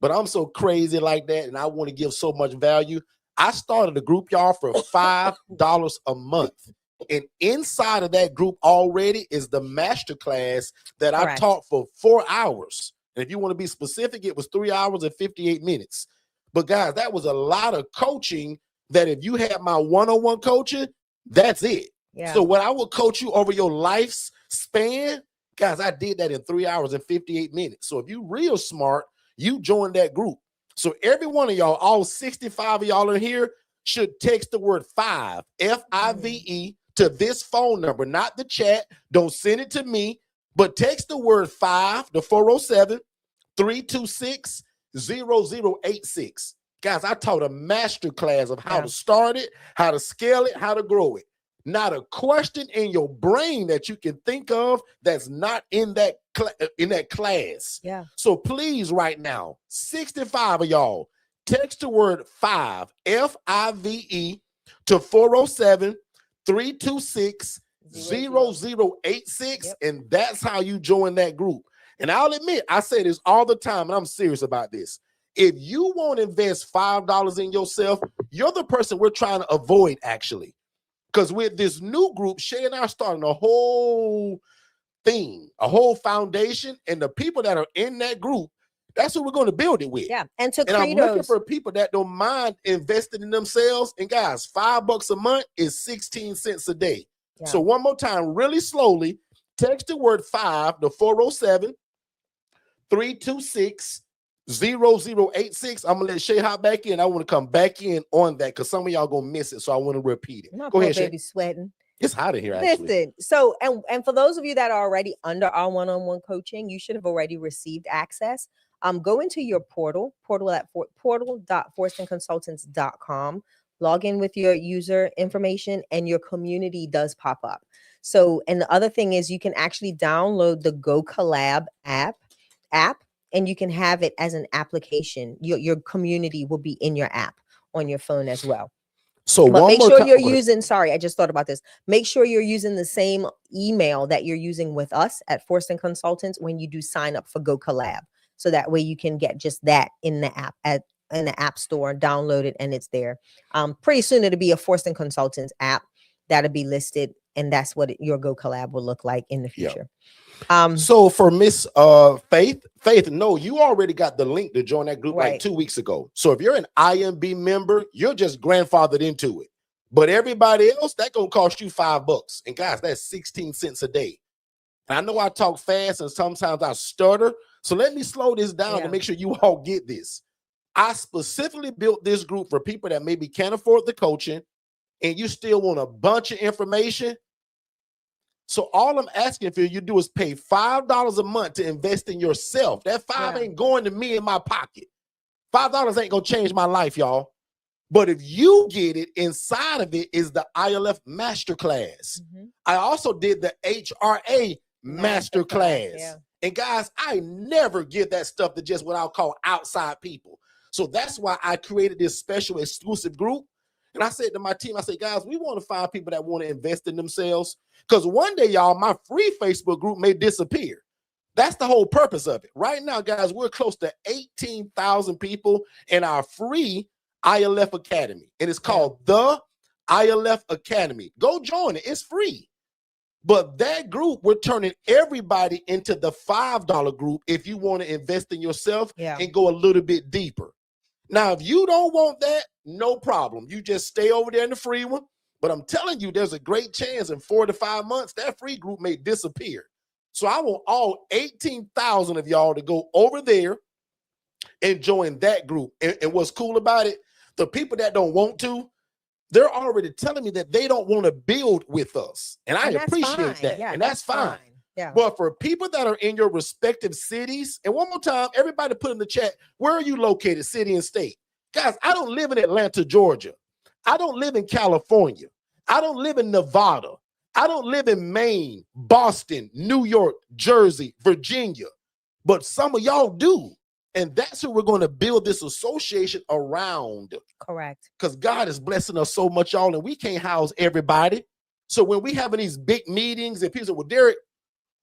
but I'm so crazy like that, and I want to give so much value. I started a group, y'all, for $5 a month. And inside of that group already is the masterclass that I taught for 4 hours. And if you want to be specific, it was 3 hours and 58 minutes. But guys, that was a lot of coaching that if you had my one-on-one coaching, that's it. Yeah. So what I will coach you over your life's span, guys, I did that in 3 hours and 58 minutes. So if you real smart, you join that group. So every one of y'all, all 65 of y'all in here, should text the word 5, F-I-V-E, to this phone number, not the chat. Don't send it to me, but text the word 5 to 407-326-0086. Guys, I taught a master class of how to start it, how to scale it, how to grow it. Not a question in your brain that you can think of that's not in that class. Yeah. So please, right now, 65 of y'all, text the word 5, F-I-V-E, to 407-326-0086, and that's how you join that group. And I'll admit, I say this all the time, and I'm serious about this. If you won't invest $5 in yourself, you're the person we're trying to avoid, actually. Because with this new group, Shay and I are starting a whole thing, a whole foundation, and the people that are in that group, that's what we're going to build it with. Yeah, and I'm looking for people that don't mind investing in themselves. And guys, $5 a month is 16 cents a day. Yeah. So one more time, really slowly, text the word 5 to 407-326-0086. 0086. I'm gonna let Shay hop back in. I want to come back in on that because some of y'all gonna miss it, so I want to repeat it. My Go poor ahead, baby Shay. sweating. It's hot in here, actually. Listen, so and for those of you that are already under our one-on-one coaching, you should have already received access. Go into your portal at portal.forstonconsultants.com. Log in with your user information, and your community does pop up. So, and the other thing is, you can actually download the Go Collab app, and you can have it as an application. Your community will be in your app on your phone as well. So but make sure you're okay. using, sorry, I just thought about this. Make sure you're using the same email that you're using with us at Forston Consultants when you do sign up for Go Collab. So that way you can get just that in the app, in the app store, download it, and it's there. Pretty soon it'll be a Forston Consultants app that'll be listed, and that's what your Go Collab will look like in the future. So for Miss Faith, no, you already got the link to join that group like 2 weeks ago. So if you're an IMB member, you're just grandfathered into it. But everybody else, that's gonna cost you $5. And guys, that's 16 cents a day. And I know I talk fast and sometimes I stutter. So let me slow this down to make sure you all get this. I specifically built this group for people that maybe can't afford the coaching and you still want a bunch of information. So all I'm asking for you to do is pay $5 a month to invest in yourself. That $5 ain't going to me in my pocket. $5 ain't gonna change my life, y'all. But if you get it, inside of it is the ILF masterclass. I also did the HRA masterclass. And guys, I never give that stuff to just what I'll call outside people. So that's why I created this special exclusive group. And I said to my team, I said, guys, we want to find people that want to invest in themselves. Because one day, y'all, my free Facebook group may disappear. That's the whole purpose of it. Right now, guys, we're close to 18,000 people in our free ILF Academy. And it's called the ILF Academy. Go join it. It's free. But that group, we're turning everybody into the $5 group if you want to invest in yourself and go a little bit deeper. Now, if you don't want that, no problem. You just stay over there in the free one. But I'm telling you, there's a great chance in 4 to 5 months, that free group may disappear. So I want all 18,000 of y'all to go over there and join that group. And what's cool about it, the people that don't want to, they're already telling me that they don't want to build with us. And I appreciate that. And that's fine. But for people that are in your respective cities, and one more time, everybody put in the chat, where are you located, city and state? Guys, I don't live in Atlanta, Georgia. I don't live in California. I don't live in Nevada. I don't live in Maine, Boston, New York, Jersey, Virginia. But some of y'all do. And that's who we're going to build this association around. Correct. Because God is blessing us so much, y'all, and we can't house everybody. So when we having these big meetings and people say, well, Derek,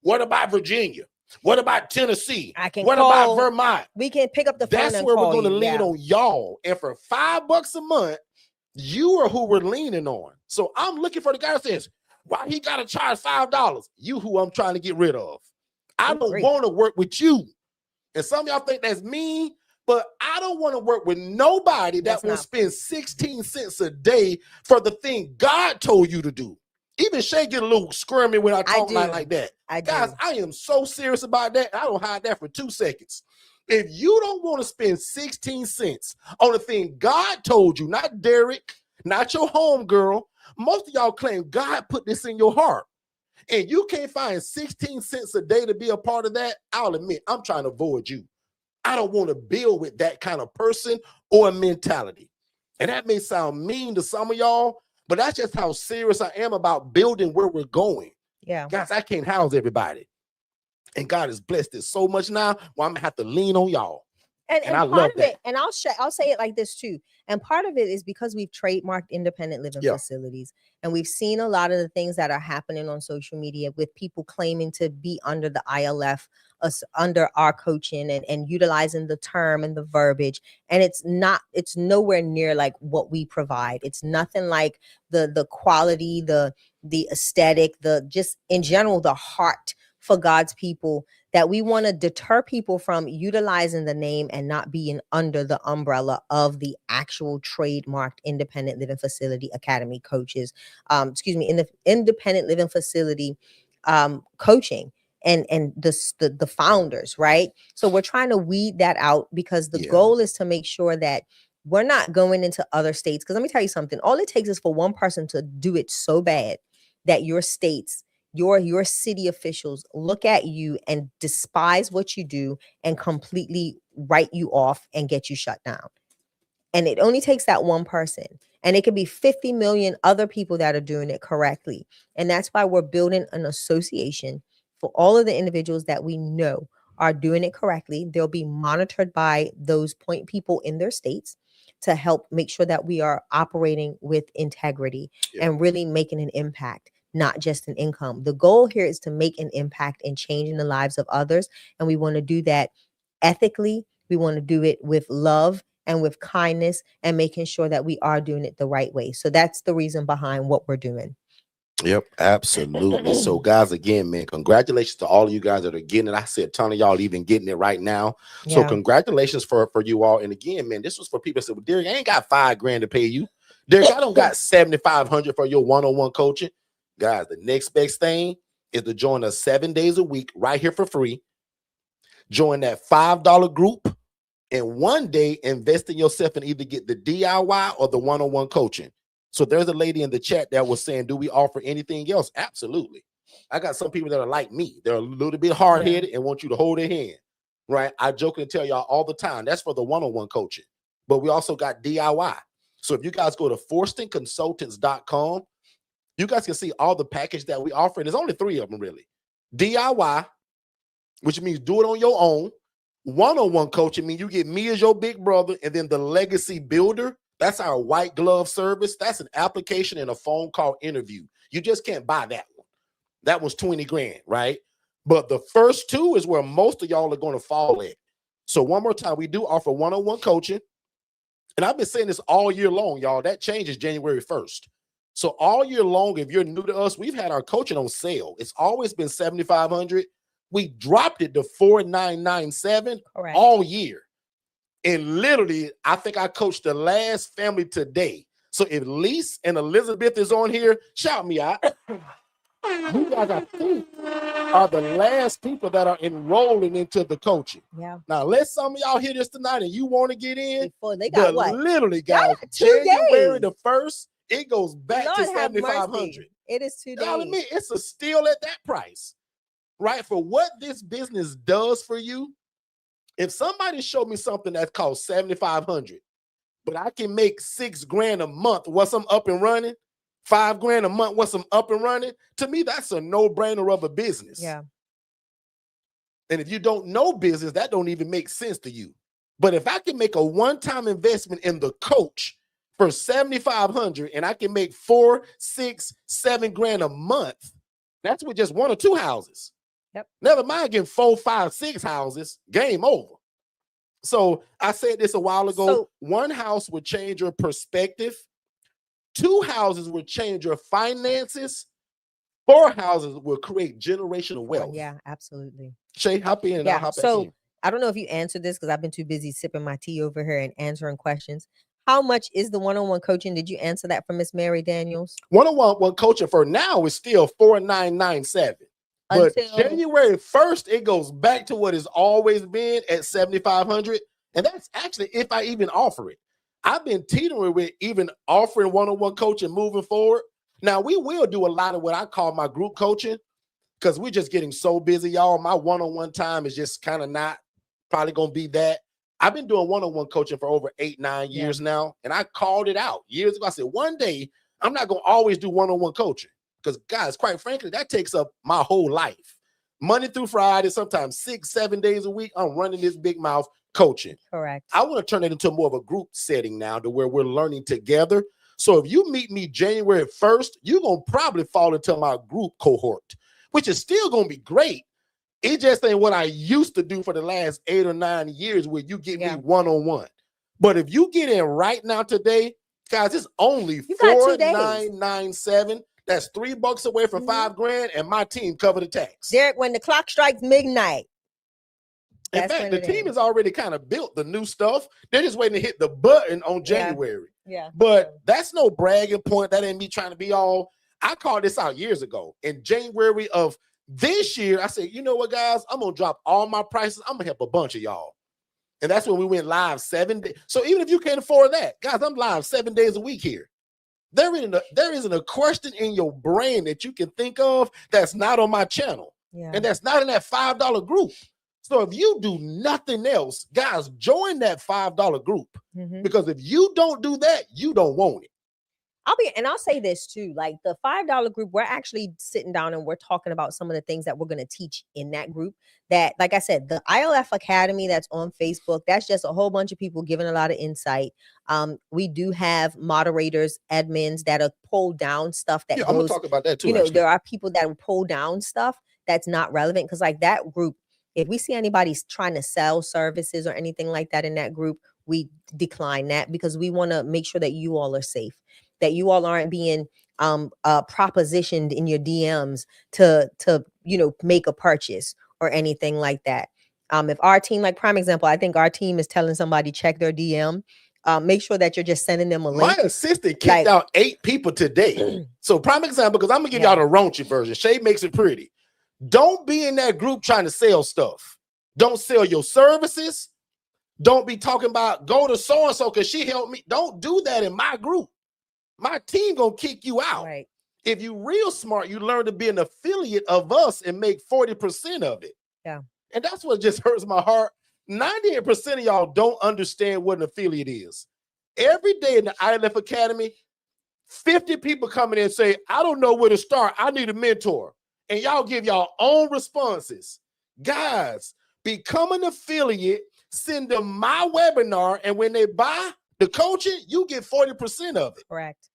what about Virginia? What about Tennessee? What about Vermont? We can pick up the phone. That's where we're going to lean on y'all. And for $5 a month, you are who we're leaning on. So I'm looking for the guy that says, why he got to charge $5? You who I'm trying to get rid of. I don't want to work with you. And some of y'all think that's mean, but I don't want to work with nobody that will spend 16 cents a day for the thing God told you to do. Even Shay get a little squirmy when I talk like that. Guys, I am so serious about that. I don't hide that for 2 seconds. If you don't want to spend 16 cents on the thing God told you, not Derek, not your homegirl, most of y'all claim God put this in your heart. And you can't find 16 cents a day to be a part of that, I'll admit, I'm trying to avoid you. I don't want to build with that kind of person or mentality. And that may sound mean to some of y'all, but that's just how serious I am about building where we're going. Yeah. Guys, I can't house everybody. And God has blessed it so much now, well, I'm going to have to lean on y'all. And I love that. And I'll say it like this too. And part of it is because we've trademarked independent living facilities, and we've seen a lot of the things that are happening on social media with people claiming to be under the ILF, under our coaching, and utilizing the term and the verbiage. And it's nowhere near like what we provide. It's nothing like the quality, the aesthetic, the just in general, the heart for God's people, that we want to deter people from utilizing the name and not being under the umbrella of the actual trademarked independent living facility academy coaches, in the independent living facility coaching. and the founders, right? So we're trying to weed that out, because the Yeah. goal is to make sure that we're not going into other states. Because let me tell you something, all it takes is for one person to do it so bad that your states, your city officials look at you and despise what you do and completely write you off and get you shut down. And it only takes that one person. And it could be 50 million other people that are doing it correctly. And that's why we're building an association for all of the individuals that we know are doing it correctly. They'll be monitored by those point people in their states to help make sure that we are operating with integrity and really making an impact, not just an income. The goal here is to make an impact in changing the lives of others. And we want to do that ethically. We want to do it with love and with kindness, and making sure that we are doing it the right way. So that's the reason behind what we're doing. Yep, absolutely. So guys, again, man, congratulations to all of you guys that are getting it. I see a ton of y'all even getting it right now. So Yeah. congratulations for you all. And again, man, this was for people that said, well, Derek, I ain't got $5,000 to pay you. Derek, I don't got $7,500 for your one-on-one coaching. Guys, the next best thing is to join us 7 days a week right here for free. Join that $5 group, and one day invest in yourself and either get the DIY or the one-on-one coaching. So there's a lady in the chat that was saying, do we offer anything else? Absolutely. I got some people that are like me. They're a little bit hard-headed and want you to hold their hand, right? I joke and tell y'all all the time, that's for the one-on-one coaching. But we also got DIY. So if you guys go to forstonconsultants.com, you guys can see all the package that we offer. And there's only 3 of them, really. DIY, which means do it on your own. One-on-one coaching means you get me as your big brother, and then the legacy builder, that's our white glove service. That's an application and a phone call interview. You just can't buy that one. That was $20,000, right? But the first 2 is where most of y'all are going to fall at. So one more time, we do offer one-on-one coaching. And I've been saying this all year long, y'all. That changes January 1st. So all year long, if you're new to us, we've had our coaching on sale. It's always been $7,500. We dropped it to $4,997 all year. And literally, I think I coached the last family today. So if Lise and Elizabeth is on here, shout me out. You guys, I think, are the last people that are enrolling into the coaching. Yeah. Now, let some of y'all hear this tonight and you want to get in. Before they got what? Literally, guys, got 2 January days. the 1st, it goes back Lord to have $7,500. mercy. It is 2 days. Y'all admit, it's a steal at that price, right? For what this business does for you. If somebody showed me something that costs $7,500, but I can make $6,000 a month once I'm up and running, $5,000 a month once I'm up and running, to me, that's a no-brainer of a business. Yeah. And if you don't know business, that don't even make sense to you. But if I can make a one-time investment in the coach for $7,500 and I can make $4,000, $6,000, $7,000 a month, that's with just 1 or 2 houses. Yep. Never mind getting 4, 5, 6 houses, game over. So I said this a while ago. So, 1 house would change your perspective. 2 houses would change your finances. 4 houses will create generational wealth. yeah, absolutely. Shay, hop in and I'll hop back in. I don't know if you answered this because I've been too busy sipping my tea over here and answering questions. How much is the one-on-one coaching? Did you answer that for Miss Mary Daniels? One-on-one coaching for now is still $4,997. But January 1st, it goes back to what it's always been at $7,500. And that's actually if I even offer it. I've been teetering with even offering one-on-one coaching moving forward. Now, we will do a lot of what I call my group coaching because we're just getting so busy, y'all. My one-on-one time is just kind of not probably going to be that. I've been doing one-on-one coaching for over 8, 9 years now, and I called it out years ago. I said, one day, I'm not going to always do one-on-one coaching because, guys, quite frankly, that takes up my whole life. Monday through Friday, sometimes 6, 7 days a week, I'm running this big mouth coaching. Correct. I want to turn it into more of a group setting now to where we're learning together. So if you meet me January 1st, you're going to probably fall into my group cohort, which is still going to be great. It just ain't what I used to do for the last 8 or 9 years where you get me one-on-one. But if you get in right now today, guys, it's only $4,997. That's $3 away from $5,000, and my team cover the tax. Derek, when the clock strikes midnight. In fact, the team is already kind of built the new stuff. They're just waiting to hit the button on January. Yeah. But that's no bragging point. That ain't me trying to be all. I called this out years ago. In January of This year, I said, you know what, guys? I'm going to drop all my prices. I'm going to help a bunch of y'all. And that's when we went live 7 days. So even if you can't afford that, guys, I'm live 7 days a week here. There isn't a question in your brain that you can think of that's not on my channel. Yeah. And that's not in that $5 group. So if you do nothing else, guys, join that $5 group. Because if you don't do that, you don't want it. I'll say this too, like the $5 group, we're actually sitting down and we're talking about some of the things that we're going to teach in that group. That, like I said, the ILF Academy that's on Facebook, that's just a whole bunch of people giving a lot of insight. We do have moderators, admins that are pull down stuff that I'm gonna talk about that too. You know, there are people that will pull down stuff that's not relevant, because like that group, if we see anybody trying to sell services or anything like that in that group, we decline that, because we want to make sure that you all are safe, that you all aren't being propositioned in your DMs to make a purchase or anything like that. If our team, like prime example, I think our team is telling somebody check their DM, make sure that you're just sending them a link. My assistant kicked out 8 people today. So prime example, because I'm gonna give y'all the raunchy version. Shay makes it pretty. Don't be in that group trying to sell stuff. Don't sell your services. Don't be talking about go to so-and-so because she helped me. Don't do that in my group. My team gonna kick you out. Right. If you real smart, you learn to be an affiliate of us and make 40% of it. Yeah. And that's what just hurts my heart. 98% of y'all don't understand what an affiliate is. Every day in the ILF Academy, 50 people coming in and say, I don't know where to start. I need a mentor. And y'all give y'all own responses. Guys, become an affiliate, send them my webinar, and when they buy the coaching, you get 40% of it. Correct.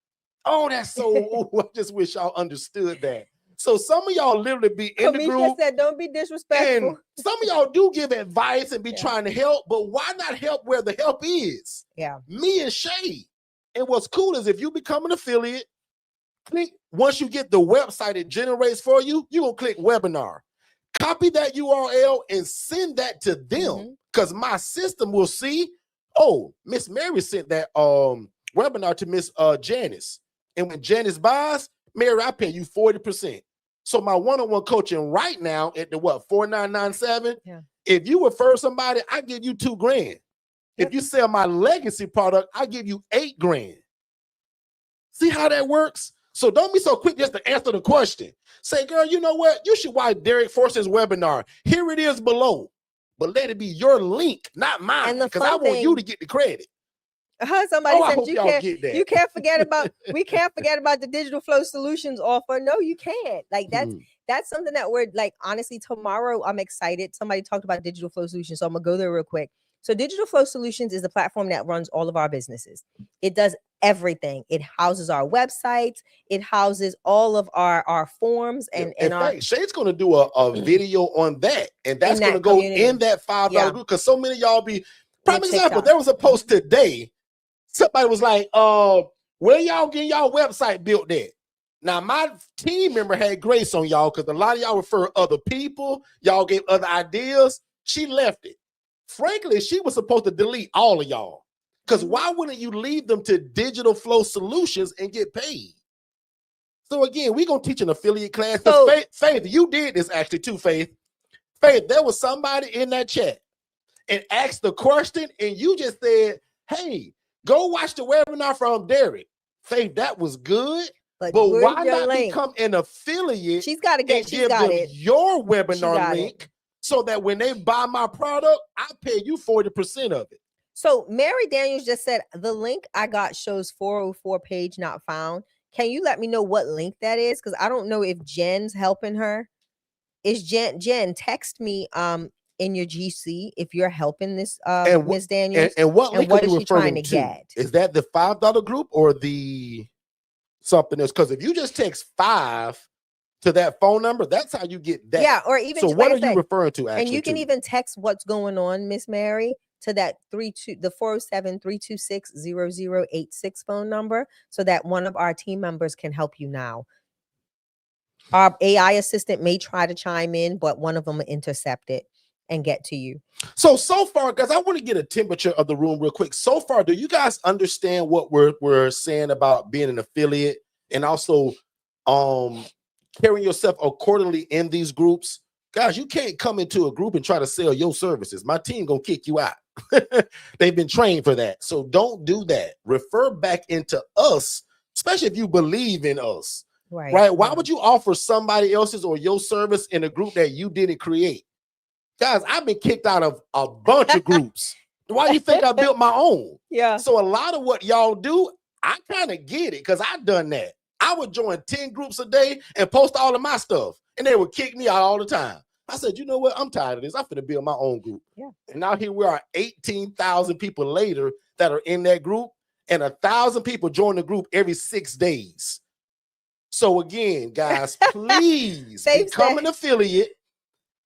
Oh, that's so, I just wish y'all understood that. So some of y'all literally be in the group. Said, don't be disrespectful. And some of y'all do give advice and be trying to help, but why not help where the help is? Yeah. Me and Shay. And what's cool is if you become an affiliate, click, once you get the website it generates for you, you're going to click webinar. Copy that URL and send that to them, because my system will see, oh, Miss Mary sent that webinar to Miss Janice. And when Janice buys, Mary, I pay you 40%. So my one-on-one coaching right now at the what, 4997? Yeah. If you refer somebody, I give you $2,000. Yep. If you sell my legacy product, I give you $8,000. See how that works? So don't be so quick just to answer the question. Say, girl, you know what? You should watch Derek Forston's webinar. Here it is below. But let it be your link, not mine, because I want you to get the credit. Somebody said you can't forget about we can't forget about the Digital Flow Solutions offer. No, you can't. Like that's something that we're like, honestly, tomorrow I'm excited. Somebody talked about Digital Flow Solutions, so I'm gonna go there real quick. So Digital Flow Solutions is the platform that runs all of our businesses. It does everything. It houses our websites, it houses all of our forms and our Shay's gonna do a video on that, and that's gonna go in that $5 group, because so many of y'all be prime example. There was a post today. Somebody was like, where y'all getting y'all website built at? Now, my team member had grace on y'all because a lot of y'all refer other people. Y'all gave other ideas. She left it. Frankly, she was supposed to delete all of y'all, because why wouldn't you leave them to Digital Flow Solutions and get paid? So again, we're going to teach an affiliate class. So, Faith, you did this actually too, Faith. Faith, there was somebody in that chat and asked the question, and you just said, hey, go watch the webinar from Derek. Faith, that was good. But why not become an affiliate? She's got to get your webinar link so that when they buy my product, I pay you 40% of it. So Mary Daniels just said the link I got shows 404 page not found. Can you let me know what link that is? Because I don't know if Jen's helping her. Is Jen, text me in your GC if you're helping this Ms. Daniels. And what link are you referring to? Get? Is that the $5 group or the something else? Because if you just text 5 to that phone number, that's how you get that. Yeah, or even so what are you referring to actually? And you can even text what's going on, Miss Mary, to that 407-326-0086 phone number, so that one of our team members can help you now. Our AI assistant may try to chime in, but one of them will intercept it and get to you. So far, guys, I want to get a temperature of the room real quick. So far, do you guys understand what we're saying about being an affiliate? And also, carrying yourself accordingly in these groups, guys, you can't come into a group and try to sell your services. My team gonna kick you out. They've been trained for that. So don't do that. Refer back into us, especially if you believe in us. Right? Why would you offer somebody else's or your service in a group that you didn't create? Guys, I've been kicked out of a bunch of groups. Why do you think I built my own? Yeah. So a lot of what y'all do, I kind of get it because I've done that. I would join 10 groups a day and post all of my stuff, and they would kick me out all the time. I said, you know what? I'm tired of this. I'm going to build my own group. Yeah. And now here we are 18,000 people later that are in that group, and 1,000 people join the group every 6 days. So again, guys, please become an affiliate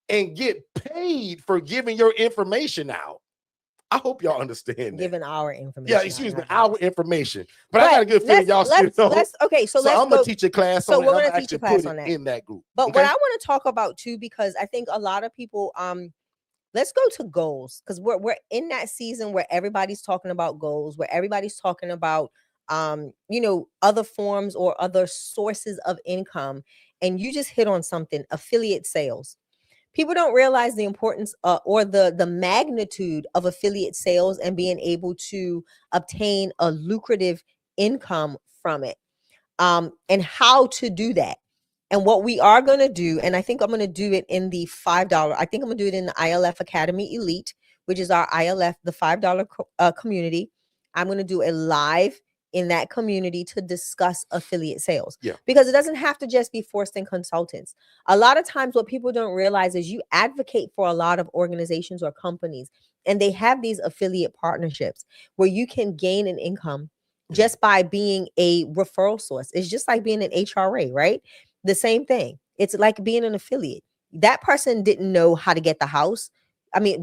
and get paid for giving your information out. I hope y'all understand that. Giving our information. Yeah, excuse me, our information. But I got a good feeling y'all still know. Okay, so I'm going to teach a class on that. So we're going to teach a class on that. In that group. But what I want to talk about too, because I think a lot of people, let's go to goals, because we're in that season where everybody's talking about goals, where everybody's talking about, other forms or other sources of income. And you just hit on something, affiliate sales. People don't realize the importance or the magnitude of affiliate sales and being able to obtain a lucrative income from it, and how to do that. And what we are going to do, and I think I'm going to do it in the $5. I think I'm going to do it in the ILF Academy Elite, which is our ILF, the $5 community. I'm going to do a live in that community to discuss affiliate sales. Yeah. Because it doesn't have to just be Forston Consultants. A lot of times what people don't realize is you advocate for a lot of organizations or companies, and they have these affiliate partnerships where you can gain an income just by being a referral source. It's just like being an HRA, right? The same thing. It's like being an affiliate. That person didn't know how to get the house.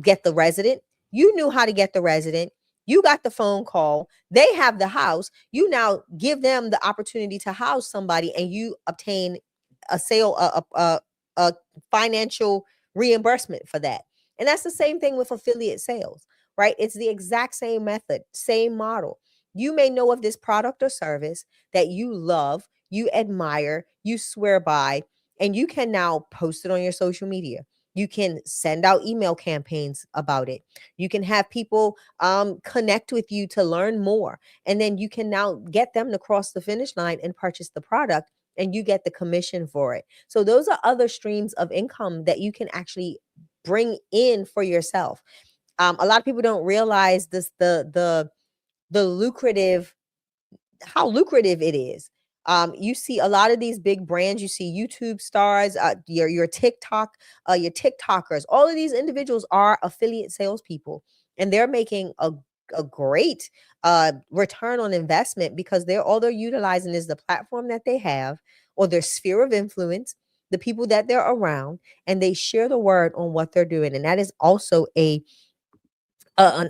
Get the resident. You knew how to get the resident. You got the phone call. They have the house. You now give them the opportunity to house somebody, and you obtain a sale, a financial reimbursement for that. And that's the same thing with affiliate sales, right? It's the exact same method, same model. You may know of this product or service that you love, you admire, you swear by, and you can now post it on your social media. You can send out email campaigns about it. You can have people connect with you to learn more. And then you can now get them to cross the finish line and purchase the product, and you get the commission for it. So those are other streams of income that you can actually bring in for yourself. A lot of people don't realize this, the lucrative, how lucrative it is. You see a lot of these big brands, you see YouTube stars, your TikTok, your TikTokers, all of these individuals are affiliate salespeople, and they're making a great return on investment because all they're utilizing is the platform that they have or their sphere of influence, the people that they're around, and they share the word on what they're doing. And that is also an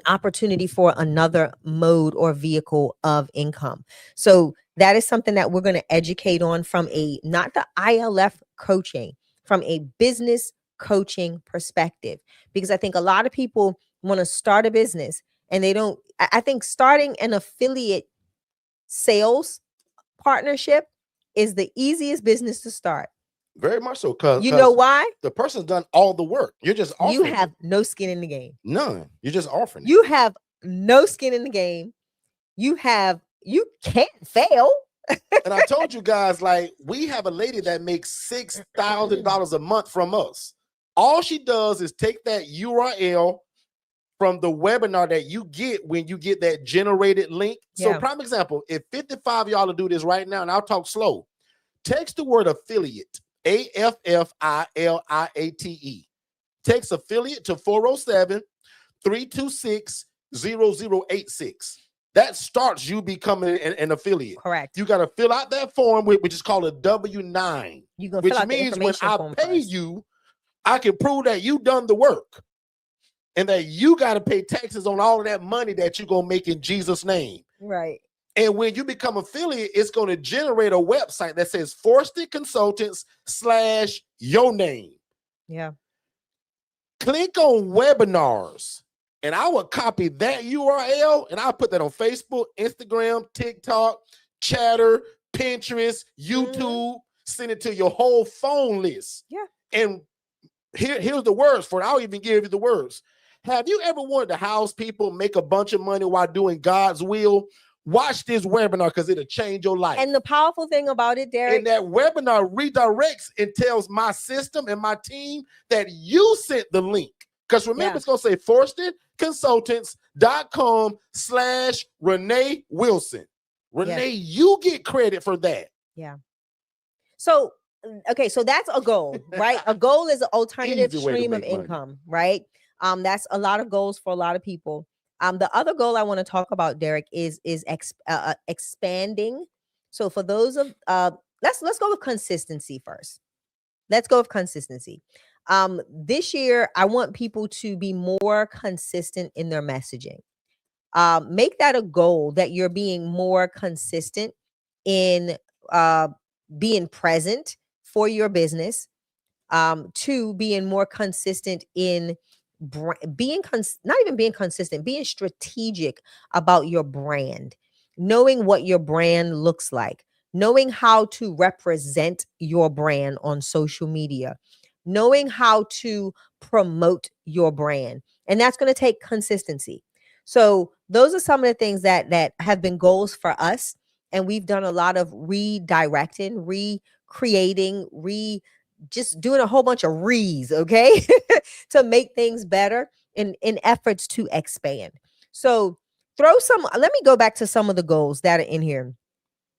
opportunity for another mode or vehicle of income. So that is something that we're going to educate on from not the ILF coaching, from a business coaching perspective, because I think a lot of people want to start a business and they don't. I think starting an affiliate sales partnership is the easiest business to start. Very much so. Because you know why? The person's done all the work. You're just offering. You have no skin in the game. None. You're just offering. You have no skin in the game. You can't fail. And I told you guys, like, we have a lady that makes $6,000 a month from us. All she does is take that URL from the webinar that you get when you get that generated link. So prime example, if 55 of y'all will do this right now, and I'll talk slow, text the word affiliate, AFFILIATE. Text affiliate to 407-326-0086. That starts you becoming an affiliate. Correct. You got to fill out that form, which is called a W-9, which means when I pay you, I can prove that you done the work and that you got to pay taxes on all of that money that you're going to make in Jesus' name. Right. And when you become affiliate, it's going to generate a website that says Forston Consultants / your name. Yeah. Click on webinars, and I will copy that URL and I'll put that on Facebook, Instagram, TikTok, Chatter, Pinterest, YouTube. send it to your whole phone list. Yeah. And here's the words for it. I'll even give you the words. Have you ever wanted to house people, make a bunch of money while doing God's will? Watch this webinar because it'll change your life. And the powerful thing about it, Derek, and that webinar redirects and tells my system and my team that you sent the link. Because remember, it's going to say forstonconsultants.com/Renee Wilson. Renee, you get credit for that. Yeah. So, okay, so that's a goal, right? A goal is an alternative stream of income, right? That's a lot of goals for a lot of people. The other goal I want to talk about, Derek, is expanding. So for those of let's go with consistency first. Let's go with consistency. This year, I want people to be more consistent in their messaging. Make that a goal that you're being more consistent in being present for your business. To being more consistent in not even being consistent, being strategic about your brand, knowing what your brand looks like, knowing how to represent your brand on social media, knowing how to promote your brand. And that's going to take consistency. So those are some of the things that have been goals for us. And we've done a lot of redirecting, recreating, just doing a whole bunch of okay, to make things better in efforts to expand. So let me go back to some of the goals that are in here,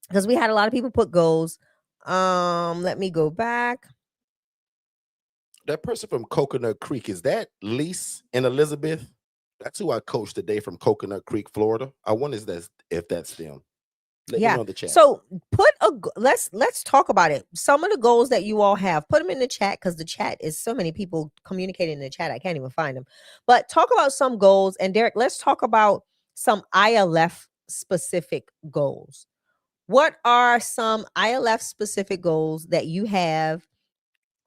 because we had a lot of people put goals. Let me go back. That person from Coconut Creek, is that Lise and Elizabeth? That's who I coached today from Coconut Creek, Florida. I wonder if that's them. Let me know in the chat. So let's talk about it. Some of the goals that you all have, put them in the chat, because the chat is so many people communicating in the chat. I can't even find them. But talk about some goals. And Derek, let's talk about some ILF specific goals. What are some ILF specific goals that you have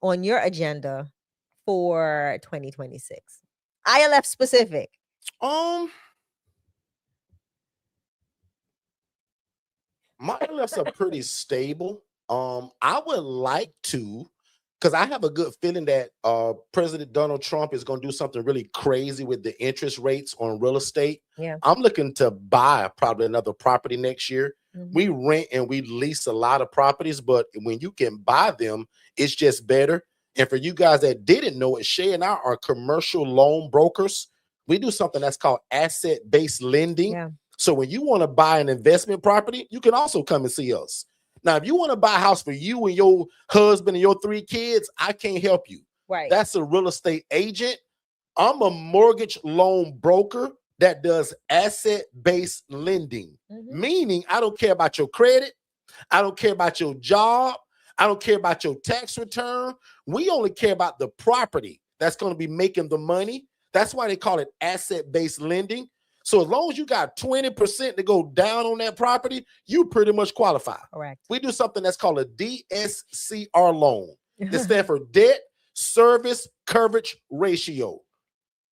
on your agenda for 2026? ILF specific. My ILFs are pretty stable. I would like to, because I have a good feeling that President Donald Trump is going to do something really crazy with the interest rates on real estate. Yeah. I'm looking to buy probably another property next year. Mm-hmm. We rent and we lease a lot of properties, but when you can buy them, it's just better. And for you guys that didn't know it, Shay and I are commercial loan brokers. We do something that's called asset-based lending. Yeah. So when you want to buy an investment property, you can also come and see us. Now, if you want to buy a house for you and your husband and your 3 kids, I can't help you. Right. That's a real estate agent. I'm a mortgage loan broker that does asset-based lending, meaning I don't care about your credit. I don't care about your job. I don't care about your tax return. We only care about the property that's going to be making the money. That's why they call it asset-based lending. So as long as you got 20% to go down on that property, you pretty much qualify. Correct. We do something that's called a DSCR loan. That stands for debt service coverage ratio.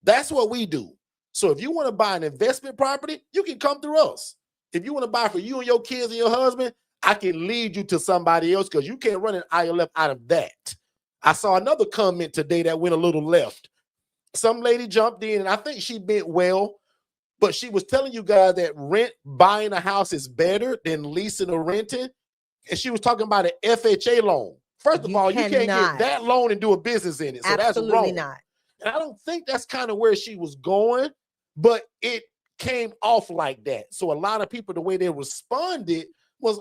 That's what we do. So if you want to buy an investment property, you can come through us. If you want to buy for you and your kids and your husband, I can lead you to somebody else, because you can't run an ILF out of that. I saw another comment today that went a little left. Some lady jumped in, and I think she meant well, but she was telling you guys that buying a house is better than leasing or renting. And she was talking about an FHA loan. First of all, you can't get that loan and do a business in it. So absolutely that's wrong. Not. And I don't think that's kind of where she was going, but it came off like that. So a lot of people, the way they responded was,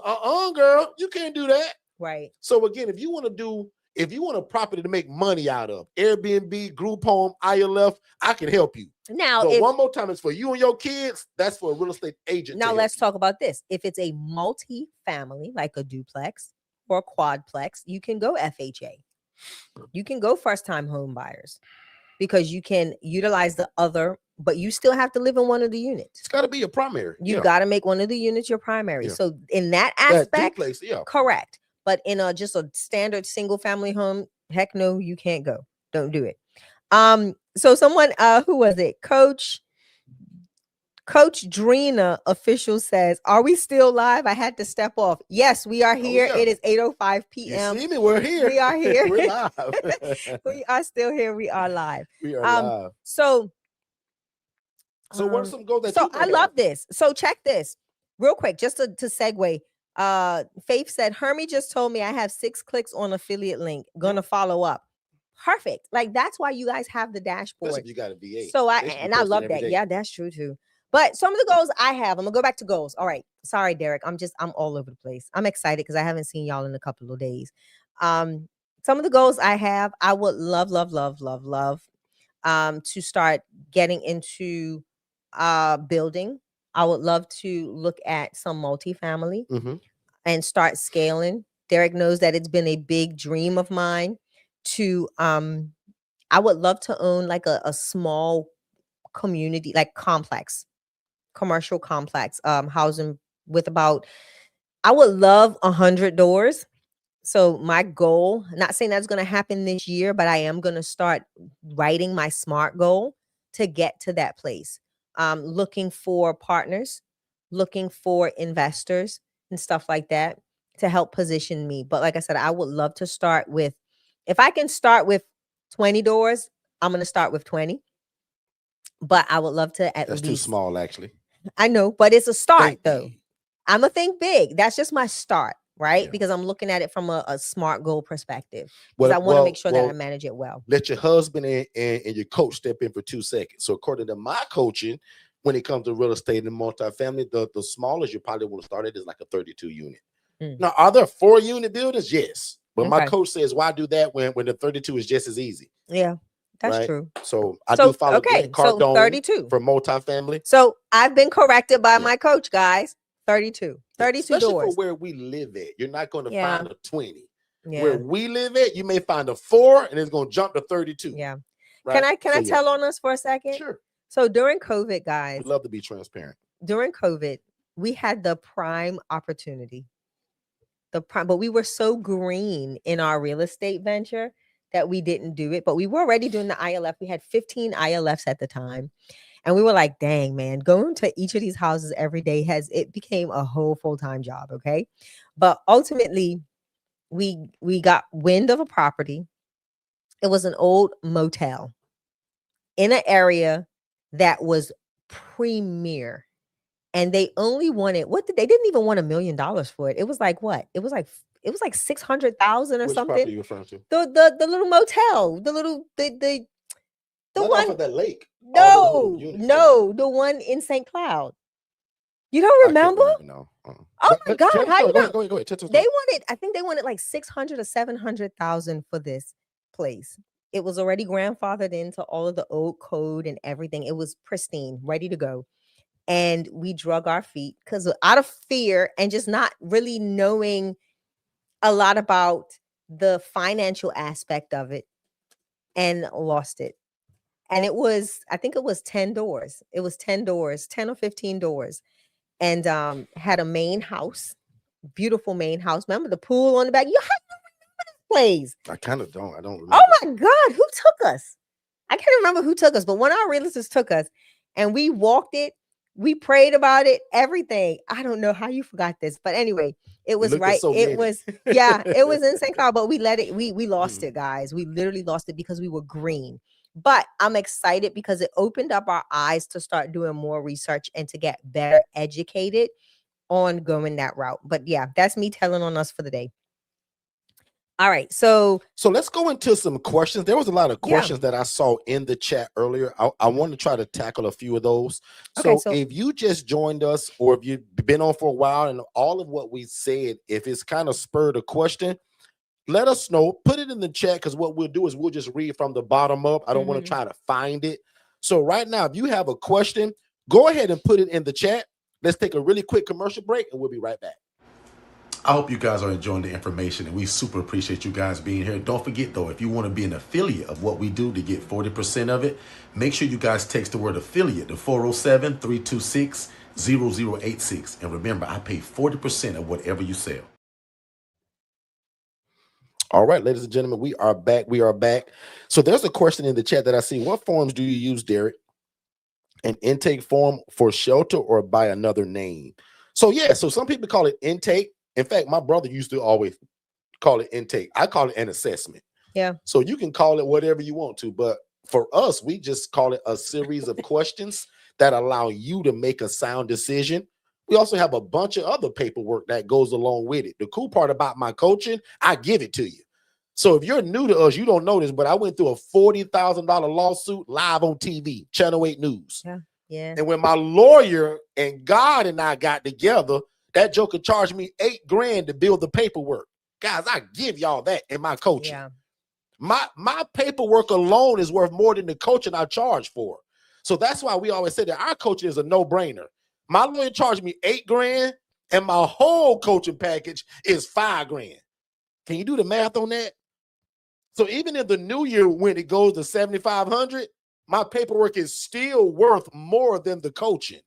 girl, you can't do that. Right. So again, if you want a property to make money out of, Airbnb, group home, ILF, I can help you. Now, but one more time, it's for you and your kids. That's for a real estate agent. Now let's talk about this. If it's a multi-family, like a duplex or a quadplex, you can go FHA. You can go first-time home buyers, because you can utilize the other, but you still have to live in one of the units. It's got to be your primary. You got to make one of the units your primary. Yeah. So in that aspect, duplex, correct. But in just a standard single-family home, heck no, you can't go. Don't do it. So someone, who was it? Coach Coach Drina official says, "Are we still live? I had to step off." Yes, we are here. yeah. It is 8:05 You p.m. see me? We're here. We are here. We're live. We are still here. We are live. We are live. So what are some goals that so you may I love have? this. So check this real quick, just to segue. Faith said, Hermie just told me I have 6 clicks on affiliate link. Gonna follow up. Perfect. Like, that's why you guys have the dashboard. Especially if you got a VA. So They should be I posting love every that. day. Yeah, that's true too. But some of the goals I have, I'm gonna go back to goals. All right. Sorry, Derek. I'm all over the place. I'm excited because I haven't seen y'all in a couple of days. Some of the goals I have, I would love to start getting into building. I would love to look at some multifamily and start scaling. Derek knows that it's been a big dream of mine to I would love to own like a small community, like commercial complex, housing with about, I would love 100 doors. So my goal, not saying that's going to happen this year, but I am going to start writing my SMART goal to get to that place. Looking for partners, looking for investors and stuff like that to help position me. But like I said, I would love to start with, if I can start with 20 doors, I'm going to start with 20. But I would love to That's too small, actually. I know, but it's a start though. I'm going to think big. That's just my start. Right? Yeah. Because I'm looking at it from a SMART goal perspective. Because I want to make sure that I manage it well. Let your husband and your coach step in for 2 seconds. So according to my coaching, when it comes to real estate and multifamily, the smallest you probably want to start at is like a 32 unit. Now, are there 4-unit buildings? Yes. But my coach says, why do that when the 32 is just as easy? Yeah, that's true. So I do follow Grant Cardone so 32 for multifamily. So I've been corrected by my coach, guys. 32 Especially doors. for where we live at. You're not going to find a 20. Yeah. Where we live at, you may find a 4 and it's going to jump to 32. Yeah. Right? Can I tell on us for a second? Sure. So during COVID, guys, I'd love to be transparent. During COVID, we had the prime opportunity. But we were so green in our real estate venture that we didn't do it. But we were already doing the ILF. We had 15 ILFs at the time. And we were like, dang, man, going to each of these houses every day it became a whole full-time job. Okay. But ultimately, we got wind of a property. It was an old motel in an area that was premier. And they only wanted, they didn't even want $1 million for it. It was like what? It was like 600,000 or Which something. property you referring to? The little motel, the one off of that lake. No, the one in St. Cloud. You don't remember? No. Oh my God! How you know? Go ahead. I think they wanted like 600 or 700,000 for this place. It was already grandfathered into all of the old code and everything. It was pristine, ready to go. And we drug our feet because out of fear and just not really knowing a lot about the financial aspect of it, and lost it. And I think it was 10 doors. It was 10 doors, 10 or 15 doors. And had a main house, beautiful main house. Remember the pool on the back? How do you remember this place? I kind of don't. I don't remember. Oh my God, who took us? I can't remember who took us, but one of our realtors took us and we walked it. We prayed about it, everything. I don't know how you forgot this, but anyway, it was right. It was in St. Cloud, but we lost it, guys. We literally lost it because we were green. But I'm excited because it opened up our eyes to start doing more research and to get better educated on going that route. But yeah, that's me telling on us for the day. All right. So let's go into some questions. There was a lot of questions that I saw in the chat earlier. I want to try to tackle a few of those. So if you just joined us or if you've been on for a while and all of what we said, if it's kind of spurred a question, let us know. Put it in the chat because what we'll do is we'll just read from the bottom up. I don't want to try to find it. So right now, if you have a question, go ahead and put it in the chat. Let's take a really quick commercial break and we'll be right back. I hope you guys are enjoying the information and we super appreciate you guys being here. Don't forget though, if you want to be an affiliate of what we do to get 40% of it, make sure you guys text the word affiliate to 407-326-0086. And remember, I pay 40% of whatever you sell. All right, ladies and gentlemen, we are back. So there's a question in the chat that I see. What forms do you use, Derek, An intake form for shelter or by another name. So yeah, so some people call it intake. In fact, my brother used to always call it intake. I call it an assessment. Yeah. So you can call it whatever you want to, but for us, we just call it a series of questions that allow you to make a sound decision. We also have a bunch of other paperwork that goes along with it. The cool part about my coaching, I give it to you. So if you're new to us, you don't know this, but I went through a $40,000 lawsuit live on TV, Channel 8 News. Yeah. Yeah. And when my lawyer and God and I got together, that joker charged me $8,000 to build the paperwork. Guys, I give y'all that in my coaching. Yeah. My paperwork alone is worth more than the coaching I charge for. So that's why we always say that our coaching is a no-brainer. My lawyer charged me $8,000, and my whole coaching package is $5,000. Can you do the math on that? So even in the new year, when it goes to $7,500, my paperwork is still worth more than the coaching.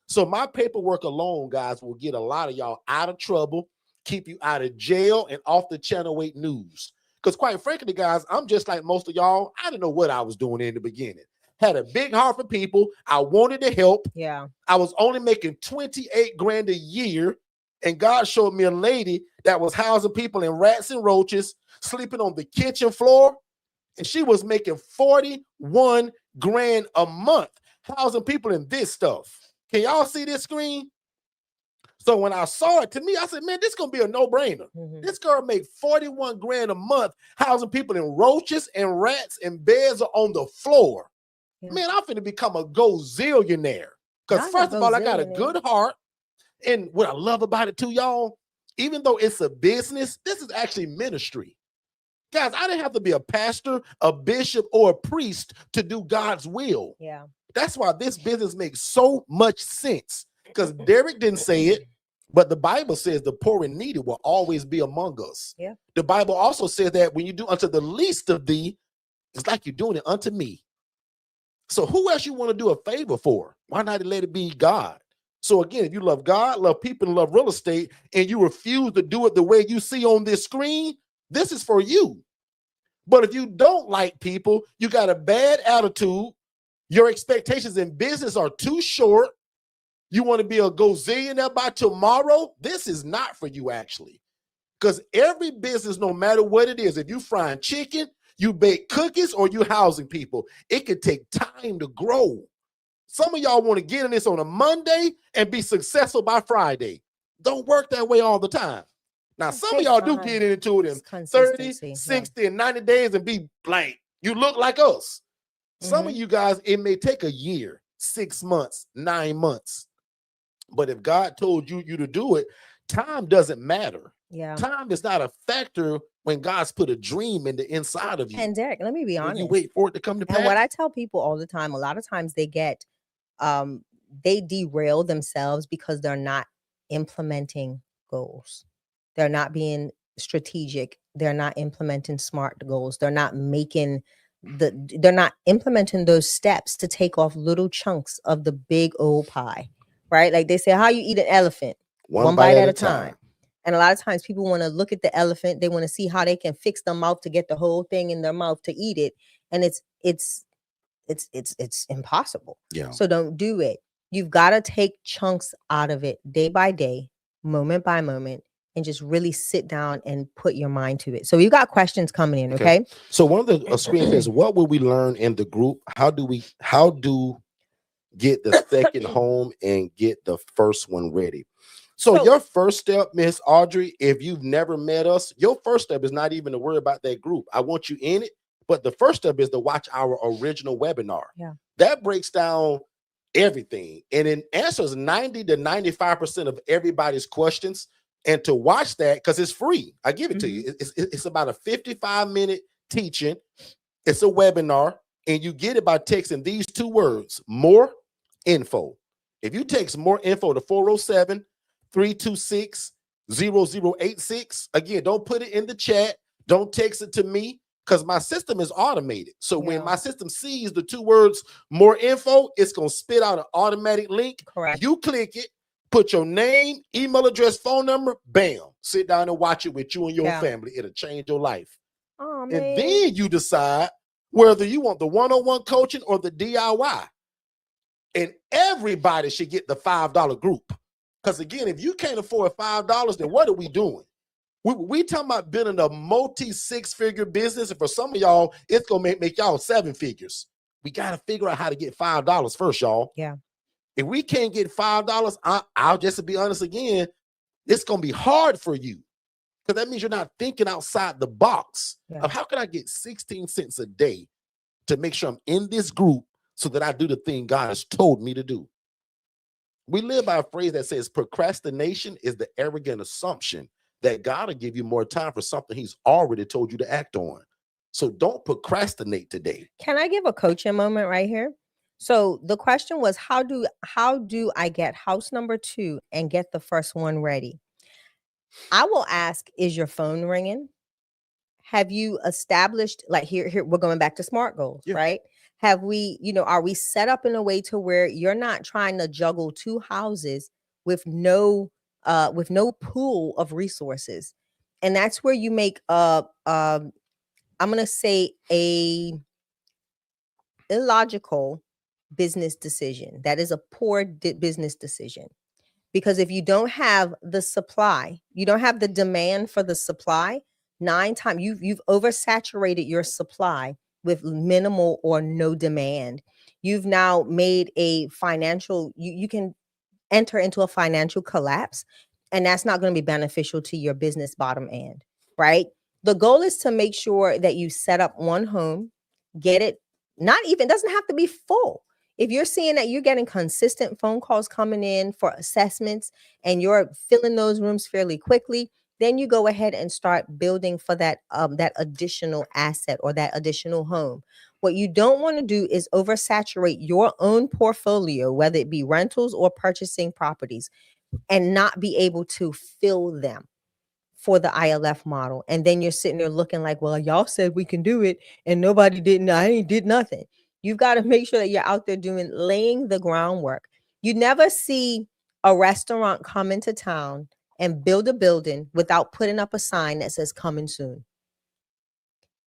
So my paperwork alone, guys, will get a lot of y'all out of trouble, keep you out of jail and off the Channel 8 News. Because quite frankly, guys, I'm just like most of y'all. I didn't know what I was doing in the beginning. Had a big heart for people. I wanted to help. Yeah. I was only making $28,000 a year. And God showed me a lady that was housing people in rats and roaches, sleeping on the kitchen floor. And she was making $41,000 a month, housing people in this stuff. Can y'all see this screen? So when I saw it, to me, I said, man, this is going to be a no-brainer. Mhm. This girl make $41,000 a month housing people in roaches and rats, and beds are on the floor. Yeah. Man, I'm finna become a gozillionaire. Because Not a first of all, I got a gozillionaire. good heart. And what I love about it too, y'all, even though it's a business, this is actually ministry. Guys, I didn't have to be a pastor, a bishop, or a priest to do God's will. Yeah. That's why this business makes so much sense. Because Derek didn't say it, but the Bible says the poor and needy will always be among us. Yeah. The Bible also says that when you do unto the least of thee, it's like you're doing it unto me. So who else you want to do a favor for? Why not let it be God? So again, if you love God, love people, and love real estate, and you refuse to do it the way you see on this screen, this is for you. But if you don't like people, you got a bad attitude, your expectations in business are too short, you want to be a gazillionaire by tomorrow, this is not for you actually. Because every business, no matter what it is, if you frying chicken, you bake cookies, or you housing people, it can take time to grow. Some of y'all want to get in this on a Monday and be successful by Friday. Don't work that way all the time. Now, some of y'all do get into it in 30, 60, and 90 days and be like, you look like us. Some of you guys, it may take a year, 6 months, 9 months. But if God told you to do it, time doesn't matter. Yeah. Time is not a factor when God's put a dream in the inside of you. And Derek, let me be honest. You wait for it to come to pass. And what I tell people all the time, a lot of times they get, they derail themselves because they're not implementing goals. They're not being strategic. They're not implementing smart goals. They're not making they're not implementing those steps to take off little chunks of the big old pie, right? Like they say, how you eat an elephant? One bite at a time. And a lot of times people want to look at the elephant. They want to see how they can fix their mouth to get the whole thing in their mouth to eat it. And it's impossible. Yeah. So don't do it. You've got to take chunks out of it day by day, moment by moment, and just really sit down and put your mind to it. So you got questions coming in, okay? So one of the screen is, what will we learn in the group? How do get the second home and get the first one ready? So your first step, Miss Audrey, if you've never met us, your first step is not even to worry about that group. I want you in it, but the first step is to watch our original webinar. Yeah. That breaks down everything, and it answers 90 to 95% of everybody's questions. And to watch that, because it's free, I give it to you. It's about a 55-minute teaching. It's a webinar, and you get it by texting these 2 words: more info. If you text more info to 407-326-0086, again, don't put it in the chat. Don't text it to me, because my system is automated. So when my system sees the 2 words more info, it's going to spit out an automatic link. Correct. You click it. Put your name, email address, phone number, bam. Sit down and watch it with you and your family. It'll change your life. Oh, man. And then you decide whether you want the one-on-one coaching or the DIY. And everybody should get the $5 group. Because again, if you can't afford $5, then what are we doing? We talking about building a multi-6-figure business. And for some of y'all, it's going to make y'all 7 figures. We got to figure out how to get $5 first, y'all. Yeah. If we can't get $5, I'll just be honest again, it's going to be hard for you. Because that means you're not thinking outside the box of how can I get 16 cents a day to make sure I'm in this group so that I do the thing God has told me to do. We live by a phrase that says procrastination is the arrogant assumption that God will give you more time for something he's already told you to act on. So don't procrastinate today. Can I give a coaching moment right here? So the question was, how do I get house number 2 and get the first one ready? I will ask, is your phone ringing? Have you established, like here we're going back to SMART goals, right? Have we, are we set up in a way to where you're not trying to juggle 2 houses with no pool of resources? And that's where you make I'm going to say a illogical business decision. That is a poor business decision. Because if you don't have the supply, you don't have the demand for the supply, 9 times you've oversaturated your supply with minimal or no demand. You've now made a financial, you can enter into a financial collapse, and that's not going to be beneficial to your business bottom end, right? The goal is to make sure that you set up one home, get it, doesn't have to be full. If you're seeing that you're getting consistent phone calls coming in for assessments and you're filling those rooms fairly quickly, then you go ahead and start building for that additional asset or that additional home. What you don't want to do is oversaturate your own portfolio, whether it be rentals or purchasing properties, and not be able to fill them for the ILF model. And then you're sitting there looking like, well, y'all said we can do it and nobody didn't. I ain't did nothing. You've got to make sure that you're out there laying the groundwork. You never see a restaurant come into town and build a building without putting up a sign that says coming soon.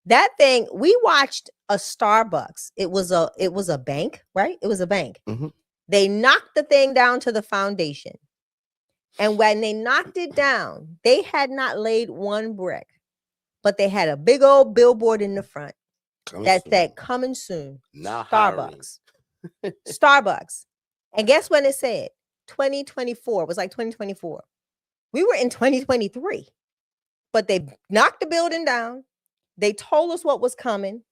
That thing, we watched a Starbucks. It was a bank, right? It was a bank. Mm-hmm. They knocked the thing down to the foundation. And when they knocked it down, they had not laid one brick, but they had a big old billboard in the front. That said coming soon. Now Starbucks. Starbucks. And guess when it said? 2024. It was like 2024. We were in 2023. But they knocked the building down. They told us what was coming.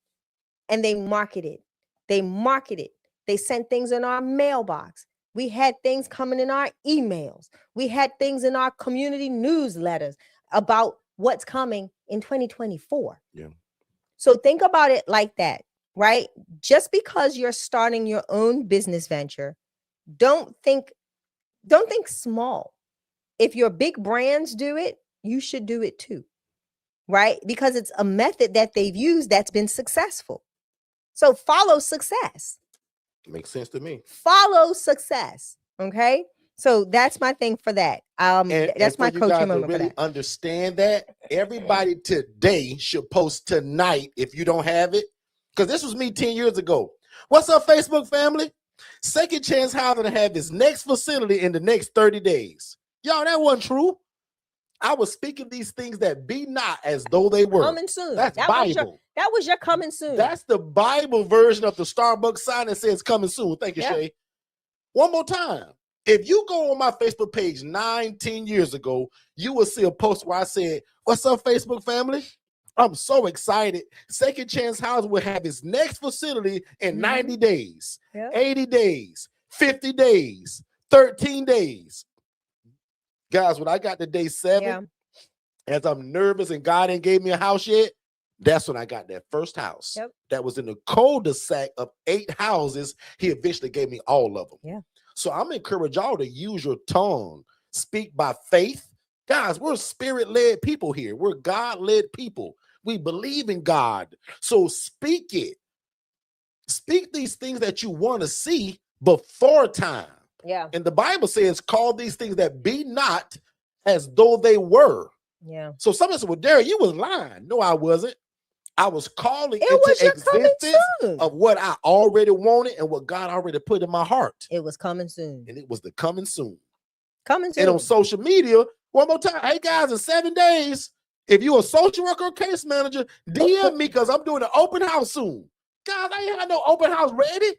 And they marketed. They sent things in our mailbox. We had things coming in our emails. We had things in our community newsletters about what's coming in 2024. Yeah. So think about it like that, right? Just because you're starting your own business venture, don't think small. If your big brands do it, you should do it too, right? Because it's a method that they've used that's been successful. So follow success. Makes sense to me. Follow success, okay? So that's my thing for that. That's my coaching moment really for that. Understand that everybody today should post tonight if you don't have it, because this was me 10 years ago. What's up, Facebook family? Second Chance Housing to have its next facility in the next 30 days. Y'all, that wasn't true. I was speaking these things that be not as though they were. Coming soon. That's Bible. That was your coming soon. That's the Bible version of the Starbucks sign that says coming soon. Thank you, Shay. One more time. If you go on my Facebook page 9-10 years ago, you will see a post where I said, what's up, Facebook family? I'm so excited. Second Chance Housing will have its next facility in 90 days, 80 days, 50 days, 13 days. Guys, when I got to day 7, as I'm nervous and God ain't gave me a house yet, that's when I got that first house. That was in the cul-de-sac of 8 houses. He eventually gave me all of them. So I'm encourage y'all to use your tongue, speak by faith. Guys, we're spirit-led people here. We're God-led people. We believe in God. So speak it. Speak these things that you want to see before time. And the Bible says, call these things that be not as though they were. So someone said, well, Derek, you was lying. No, I wasn't. I was calling It into was your coming existence soon. of what I already wanted and what God already put in my heart. It was coming soon. And it was the coming soon. Coming soon. And on social media, one more time, hey guys, in 7 days, if you're a social worker or case manager, DM me because I'm doing an open house soon. Guys, I ain't had no open house ready.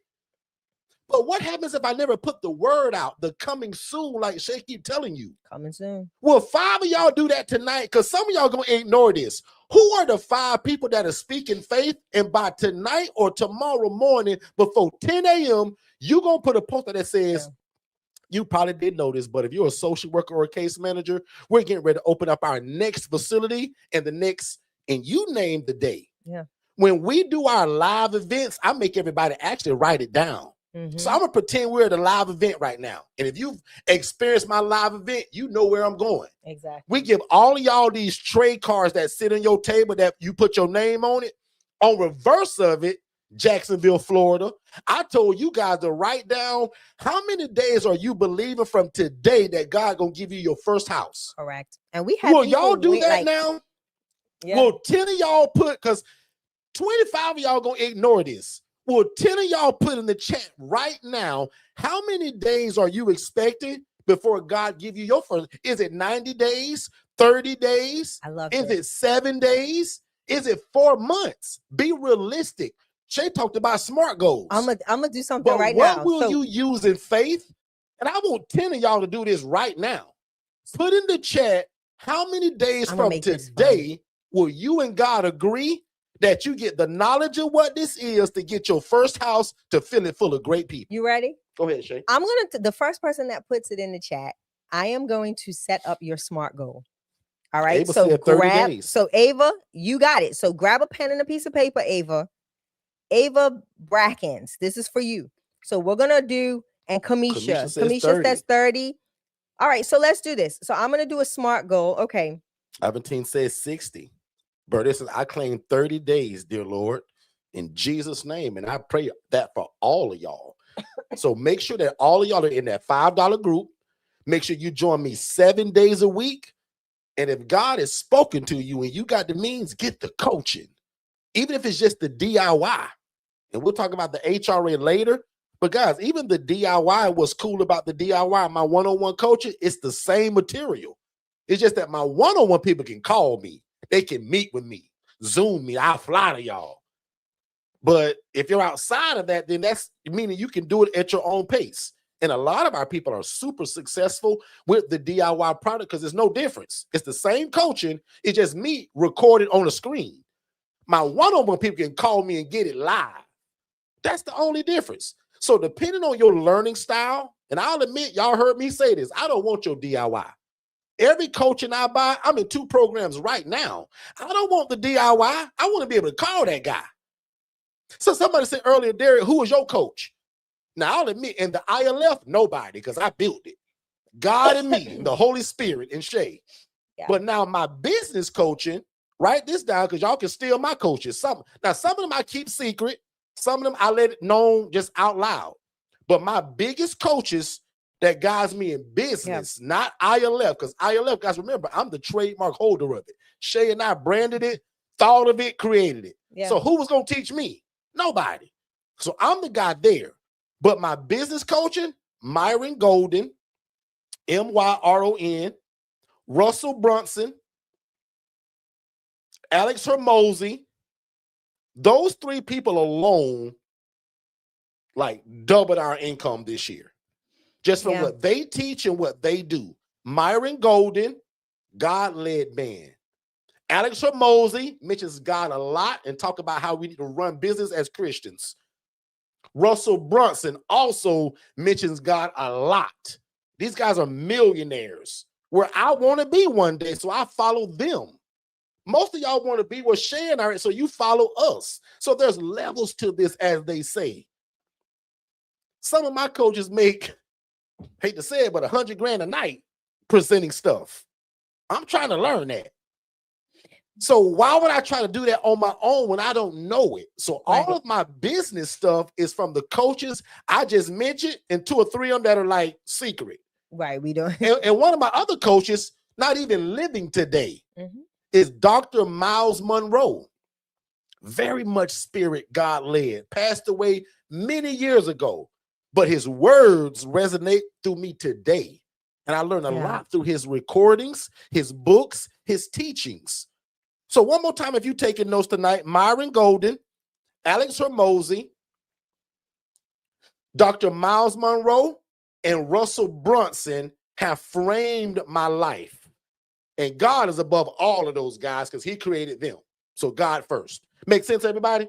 But what happens if I never put the word out, the coming soon, like Shay keep telling you? Coming soon. Will 5 of y'all do that tonight? Because some of y'all going to ignore this. Who are the 5 people that are speaking faith? And by tonight or tomorrow morning, before 10 a.m., you're going to put a poster that says, you probably didn't know this, but if you're a social worker or a case manager, we're getting ready to open up our next facility and and you name the day. Yeah. When we do our live events, I make everybody actually write it down. Mm-hmm. So I'm going to pretend we're at a live event right now. And if you've experienced my live event, you know where I'm going. Exactly. We give all of y'all these trade cards that sit on your table that you put your name on it. On reverse of it, Jacksonville, Florida, I told you guys to write down how many days are you believing from today that God going to give you your first house. Correct. And we have Will y'all do that now? Yeah. Will 10 of y'all put, because 25 of y'all going to ignore this. Will 10 of y'all put in the chat right now, how many days are you expecting before God give you your first? Is it 90 days, 30 days? I love Is it. it 7 days? Is it 4 months? Be realistic. Shay talked about SMART goals. I'm gonna do something But right what now. will you use in faith? And I want 10 of y'all to do this right now. Put in the chat, how many days from today will you and God agree that you get the knowledge of what this is to get your first house to fill it full of great people? You ready? Go ahead, Shay. I'm going to, the first person that puts it in the chat, I am going to set up your SMART goal. All right. Ava so said 30 grab, days. so Ava, you got it. So grab a pen and a piece of paper, Ava. Ava Brackens, this is for you. So we're going to do, and Kamisha says 30. All right. So let's do this. So I'm going to do a SMART goal. Okay. Aventine says 60. But listen, I claim 30 days, dear Lord, in Jesus' name. And I pray that for all of y'all. So make sure that all of y'all are in that $5 group. Make sure you join me 7 days a week. And if God has spoken to you and you got the means, get the coaching. Even if it's just the DIY. And we'll talk about the HRA later. But guys, even the DIY, what's cool about the DIY, my one-on-one coaching, it's the same material. It's just that my one-on-one people can call me. They can meet with me, Zoom me. I'll fly to y'all. But if you're outside of that, then that's meaning you can do it at your own pace. And a lot of our people are super successful with the DIY product because there's no difference. It's the same coaching. It's just me recorded on a screen. My one-on-one people can call me and get it live. That's the only difference. So depending on your learning style, and I'll admit, y'all heard me say this, I don't want your DIY. Every coaching I buy, I'm in 2 programs right now. I don't want the DIY. I want to be able to call that guy. So somebody said earlier, Derek, who is your coach? Now, I'll admit, in the ILF, nobody, because I built it. God and me, and the Holy Spirit and Shay. Yeah. But now my business coaching, write this down because y'all can steal my coaches. Some of them I keep secret. Some of them I let it known just out loud. But my biggest coaches that guides me in business, not ILF, because ILF, guys, remember, I'm the trademark holder of it. Shay and I branded it, thought of it, created it. Yeah. So who was going to teach me? Nobody. So I'm the guy there. But my business coaching, Myron Golden, Myron, Russell Brunson, Alex Hermosi, those 3 people alone, like, doubled our income this year. Just from what they teach and what they do. Myron Golden, God-led man. Alex Hermosi mentions God a lot and talk about how we need to run business as Christians. Russell Brunson also mentions God a lot. These guys are millionaires where I want to be one day, so I follow them. Most of y'all want to be where Shay and I are, so you follow us. So there's levels to this, as they say. Some of my coaches make, hate to say it, but $100 grand a night presenting stuff. I'm trying to learn that. So why would I try to do that on my own when I don't know it? So all of my business stuff is from the coaches I just mentioned and 2 or 3 of them that are like secret. Right, we don't. And one of my other coaches, not even living today, is Dr. Miles Monroe. very much spirit, God led, passed away many years ago, but his words resonate through me today. And I learned a lot through his recordings, his books, his teachings. So one more time, if you're taking notes tonight, Myron Golden, Alex Hormozy, Dr. Miles Monroe, and Russell Brunson have framed my life. And God is above all of those guys because he created them. So God first. Make sense, everybody?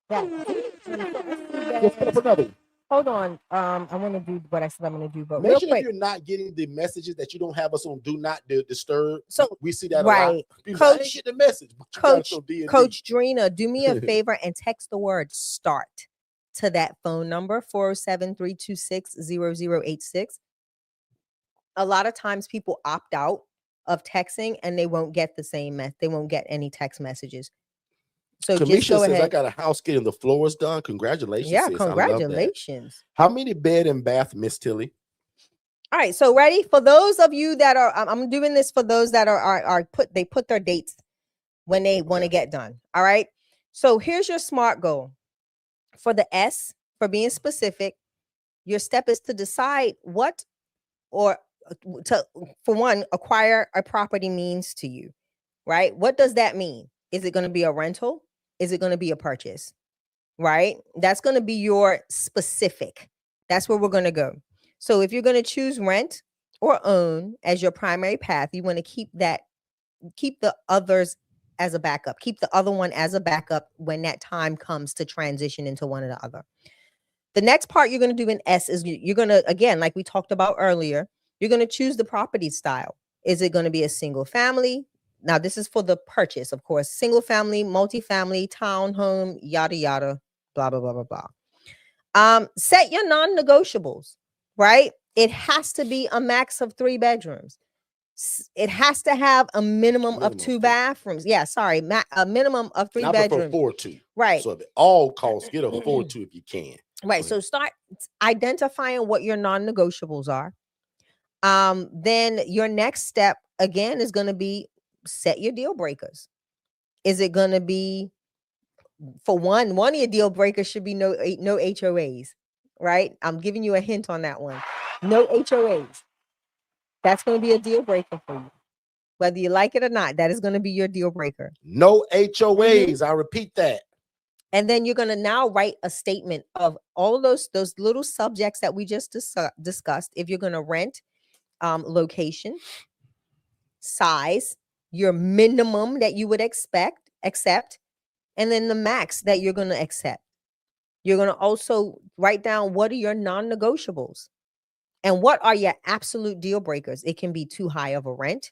Yeah. Let's put up another one. Hold on. I want to do what I said I'm going to do, but Make real sure quick. if you're not getting the messages that you don't have us on Do Not Disturb. So we see that right. a lot. People say, I didn't get the message. But Coach Drina, do me a favor and text the word START to that phone number, 407-326-0086. A lot of times people opt out of texting and they won't get the same they won't get any text messages. So Kamisha just go says, ahead. I got a house getting the floors done. Congratulations. Yeah, sis. congratulations. How many bed and bath, Miss Tilly? All right, so ready for those of you that are, I'm doing this for those that are put their dates when they want to get done. All right, so here's your SMART goal. For the S, for being specific, your step is to decide what for one, acquire a property means to you, right? What does that mean? Is it going to be a rental? Is it going to be a purchase? Right? That's going to be your specific. That's where we're going to go. So if you're going to choose rent or own as your primary path, you want to keep the others as a backup. Keep the other one as a backup when that time comes to transition into one or the other. The next part you're going to do in S is you're going to, again, like we talked about earlier, you're going to choose the property style. Is it going to be a single family? Now, this is for the purchase, of course. Single family, multifamily, townhome, yada, yada, blah, blah, blah, blah, blah. Set your non-negotiables, right? It has to be a max of 3 bedrooms. It has to have a minimum of 2 bathrooms. Yeah, sorry, a minimum of 3 bedrooms. 4 2. Right. So at all costs, get a 4 2 if you can. Right. So start identifying what your non-negotiables are. Then your next step again is going to be set your deal breakers. Is it going to be, for one of your deal breakers should be no HOAs, right? I'm giving you a hint on that one. No HOAs. That's going to be a deal breaker for you. Whether you like it or not, that is going to be your deal breaker. No HOAs. I repeat that. And then you're going to now write a statement of all of those little subjects that we just discussed. If you're going to rent, location, size, your minimum that you would accept, and then the max that you're going to accept. You're going to also write down what are your non-negotiables and what are your absolute deal breakers. It can be too high of a rent.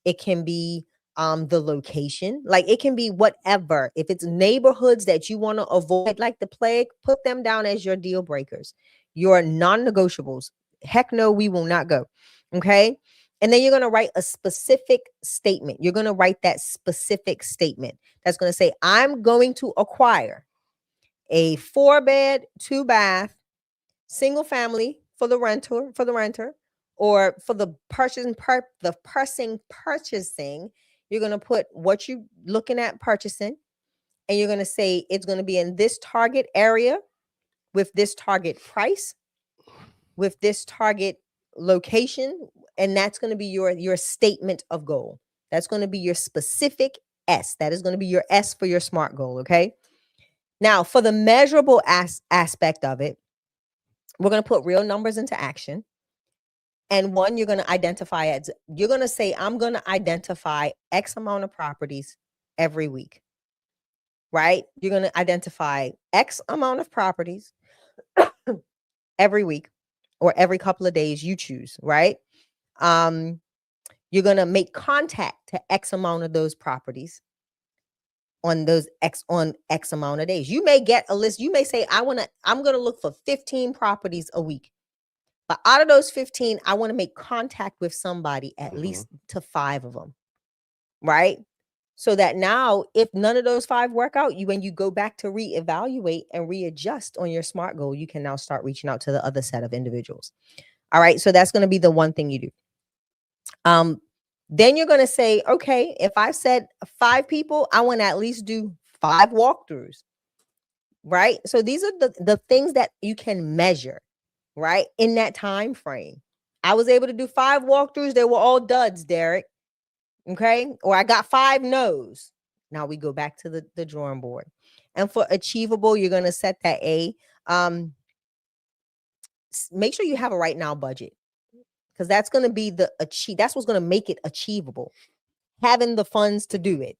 It can be the location, like it can be whatever. If it's neighborhoods that you want to avoid like the plague, put them down as your deal breakers, your non-negotiables. Heck no, we will not go. Okay. And then you're going to write a specific statement. You're going to write that specific statement that's going to say, I'm going to acquire a 4-bed, 2-bath, single family for the renter, or for the purchasing, you're going to put what you're looking at purchasing, and you're going to say it's going to be in this target area with this target price, with this target location, and that's going to be your statement of goal. That's going to be your specific S. That is going to be your S for your SMART goal, okay? Now, for the measurable aspect of it, we're going to put real numbers into action. And one, you're going to identify as, you're going to say, I'm going to identify X amount of properties every week, right? You're going to identify X amount of properties every week or every couple of days, you choose, right? You're going to make contact to X amount of those properties on X amount of days. You may get a list. You may say, I'm going to look for 15 properties a week. But out of those 15, I want to make contact with somebody at least to 5 of them, right? So that now, if none of those 5 work out, when you go back to reevaluate and readjust on your SMART goal, you can now start reaching out to the other set of individuals. All right, so that's going to be the one thing you do. Then you're going to say, okay, if I said 5 people, I want to at least do 5 walkthroughs, right? So these are the things that you can measure, right, in that time frame. I was able to do 5 walkthroughs. They were all duds, Derek. Okay. Or I got 5 no's. Now we go back to the drawing board. And for achievable, you're going to set that A. Make sure you have a right now budget, because that's going to be that's what's going to make it achievable. Having the funds to do it,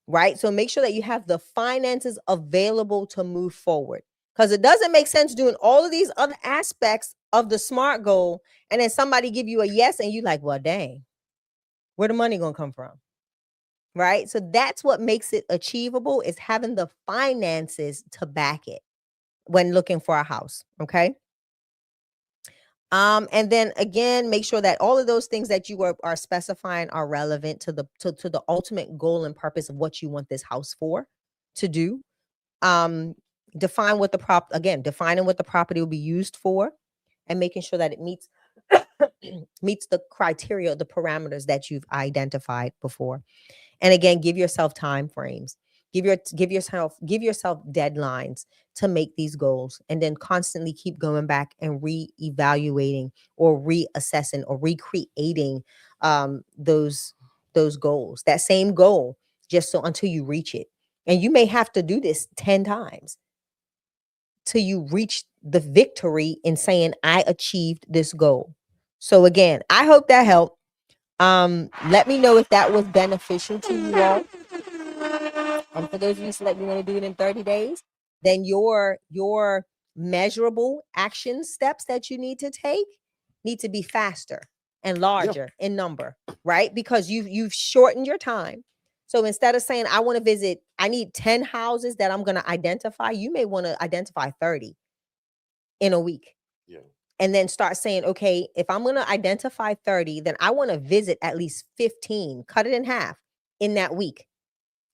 right? So make sure that you have the finances available to move forward, because it doesn't make sense doing all of these other aspects of the SMART goal and then somebody give you a yes and you like, well, dang, where the money going to come from? Right? So that's what makes it achievable, is having the finances to back it when looking for a house. Okay. And then again, make sure that all of those things that you are specifying are relevant to the ultimate goal and purpose of what you want this house to do. Defining what the property will be used for, and making sure that it meets the criteria, the parameters that you've identified before. And again, give yourself time frames. Give yourself deadlines to make these goals, and then constantly keep going back and reevaluating or reassessing or recreating those goals, that same goal, just so until you reach it. And you may have to do this 10 times till you reach the victory in saying, I achieved this goal. So again, I hope that helped. Let me know if that was beneficial to you all. And for those of you who select you want to do it in 30 days, then your measurable action steps that you need to take need to be faster and larger in number, right? Because you've shortened your time. So instead of saying, I need 10 houses that I'm going to identify, you may want to identify 30 in a week. Yeah. And then start saying, okay, if I'm going to identify 30, then I want to visit at least 15, cut it in half in that week.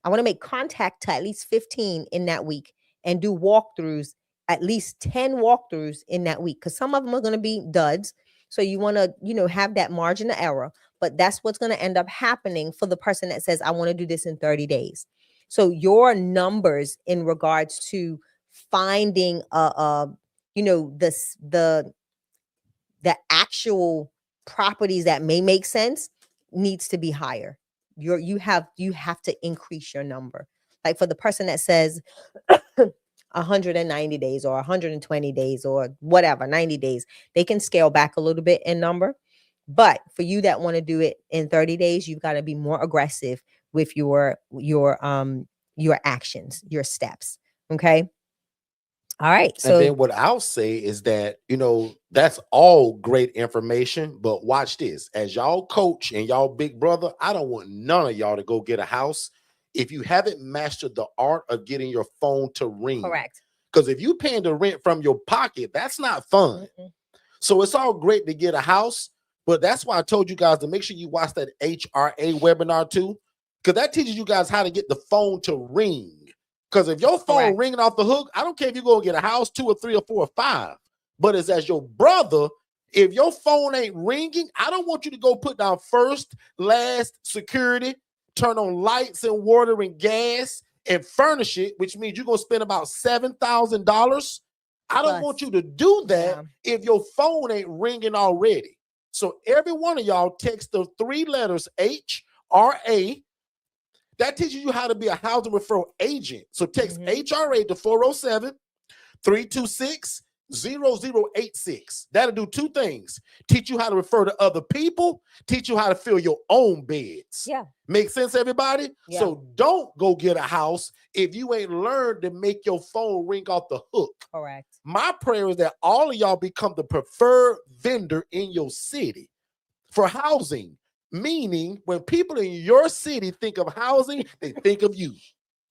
I want to make contact to at least 15 in that week, and do walkthroughs, at least 10 walkthroughs in that week. Because some of them are going to be duds. So you want to, have that margin of error. But that's what's going to end up happening for the person that says, I want to do this in 30 days. So your numbers in regards to finding the actual properties that may make sense needs to be higher. You have to increase your number. Like for the person that says 190 days or 120 days or whatever, 90 days, they can scale back a little bit in number. But for you that want to do it in 30 days, you've got to be more aggressive with your actions, your steps. Okay. All right. So and then what I'll say is that, that's all great information, but watch this. As y'all coach and y'all big brother, I don't want none of y'all to go get a house if you haven't mastered the art of getting your phone to ring. Correct. Because if you paying the rent from your pocket, that's not fun. So it's all great to get a house, but that's why I told you guys to make sure you watch that HRA webinar too, because that teaches you guys how to get the phone to ring. Because if your phone ringing off the hook, I don't care if you're going to get a house, 2 or 3 or 4 or 5. But as your brother, if your phone ain't ringing, I don't want you to go put down first, last, security, turn on lights and water and gas and furnish it, which means you're going to spend about $7,000. I don't want you to do that if your phone ain't ringing already. So every one of y'all text the 3 letters HRA. That teaches you how to be a housing referral agent. So text HRA to 407-326-0086. That'll do 2 things. Teach you how to refer to other people. Teach you how to fill your own beds. Yeah. Make sense, everybody? Yeah. So don't go get a house if you ain't learned to make your phone ring off the hook. Correct. My prayer is that all of y'all become the preferred vendor in your city for housing. Meaning, when people in your city think of housing, they think of you.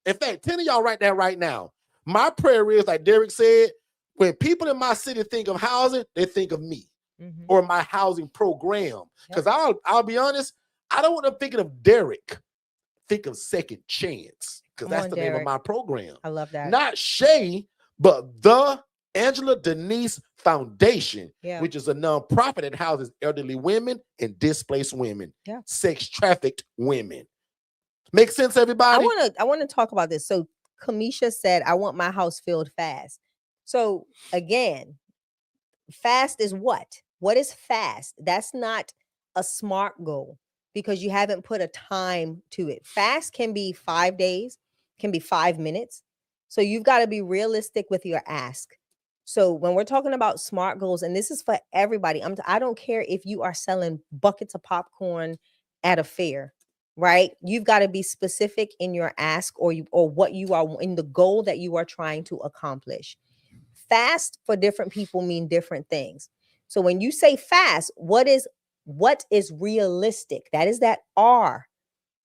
In fact, 10 of y'all write that right now. My prayer is, like Derek said, when people in my city think of housing, they think of me or my housing program. Because I'll be honest, I don't want them thinking of Derek. Think of Second Chance, because that's the name of my program. I love that. Not Shay, but the Angela Denise Foundation, which is a nonprofit that houses elderly women and displaced women, sex trafficked women. Make sense, everybody? I want to talk about this. So Kamisha said, I want my house filled fast. So again, fast is what? What is fast? That's not a SMART goal because you haven't put a time to it. Fast can be 5 days, can be 5 minutes. So you've got to be realistic with your ask. So when we're talking about SMART goals, and this is for everybody, I don't care if you are selling buckets of popcorn at a fair, right? You've got to be specific in your ask or what you are in the goal that you are trying to accomplish. Fast for different people mean different things. So when you say fast, what is realistic? That is that R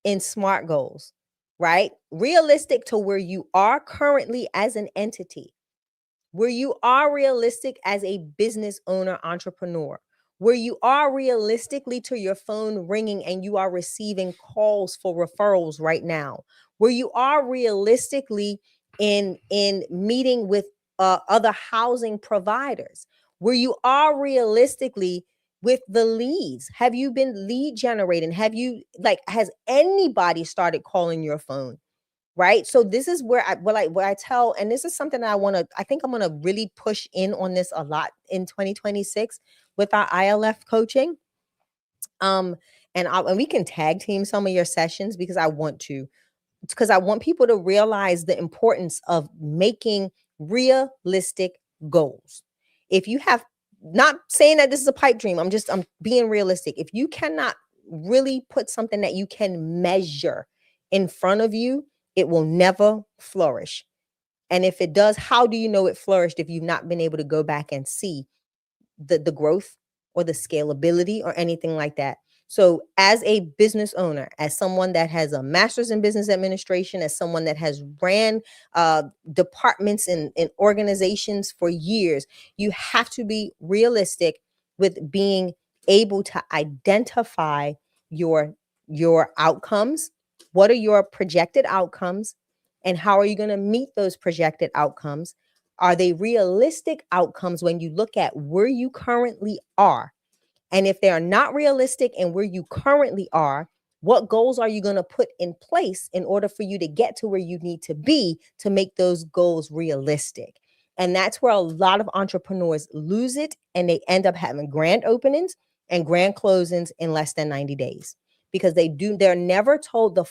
in SMART goals, right? Realistic to where you are currently as an entity, where you are realistic as a business owner, entrepreneur, where you are realistically to your phone ringing and you are receiving calls for referrals right now, where you are realistically in meeting with other housing providers, where you are realistically with the leads. Have you been lead generating? Has anybody started calling your phone? Right. So this is where I tell, and this is something that I think I'm going to really push in on this a lot in 2026 with our ILF coaching. And we can tag team some of your sessions because I want people to realize the importance of making realistic goals. If you have, not saying that this is a pipe dream, I'm being realistic. If you cannot really put something that you can measure in front of you, it will never flourish. And if it does, how do you know it flourished if you've not been able to go back and see the growth or the scalability or anything like that? So as a business owner, as someone that has a master's in business administration, as someone that has ran departments in organizations for years, you have to be realistic with being able to identify your outcomes. What are your projected outcomes? And how are you going to meet those projected outcomes? Are they realistic outcomes when you look at where you currently are? And if they are not realistic and where you currently are, what goals are you going to put in place in order for you to get to where you need to be to make those goals realistic? And that's where a lot of entrepreneurs lose it, and they end up having grand openings and grand closings in less than 90 days because they're never told the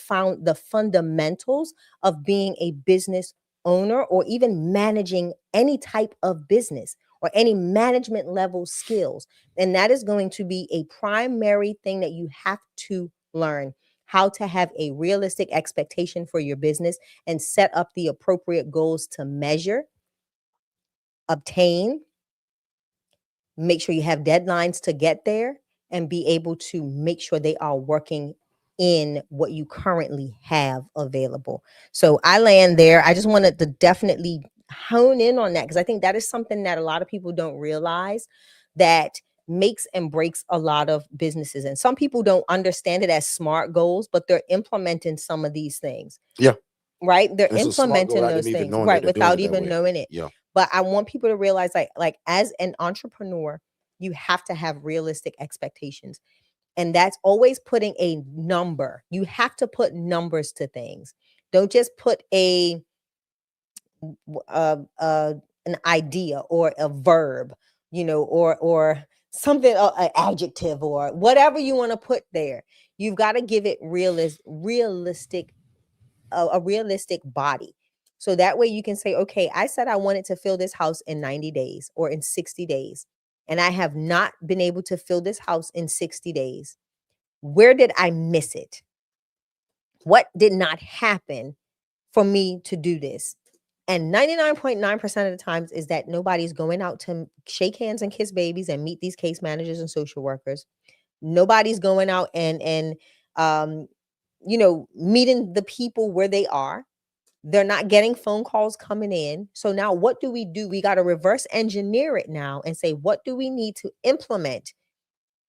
fundamentals of being a business owner or even managing any type of business or any management level skills. And that is going to be a primary thing that you have to learn, how to have a realistic expectation for your business and set up the appropriate goals to measure, obtain, make sure you have deadlines to get there, and be able to make sure they are working in what you currently have available. So I land there. I just wanted to definitely hone in on that because I think that is something that a lot of people don't realize that makes and breaks a lot of businesses. And some people don't understand it as SMART goals, but they're implementing some of these things. Yeah. Right. They're It's a SMART goal implementing without those them even things, knowing right, that they're without doing it that even way. knowing it. Yeah. But I want people to realize like as an entrepreneur, you have to have realistic expectations. And that's always putting a number. You have to put numbers to things. Don't just put an idea or a verb, or something, an adjective or whatever you want to put there. You've got to give it realistic, a realistic body. So that way you can say, okay, I said I wanted to fill this house in 90 days or in 60 days. And I have not been able to fill this house in 60 days. Where did I miss it? What did not happen for me to do this? And 99.9% of the times is that nobody's going out to shake hands and kiss babies and meet these case managers and social workers. Nobody's going out and meeting the people where they are. They're not getting phone calls coming in. So now what do? We got to reverse engineer it now and say, what do we need to implement?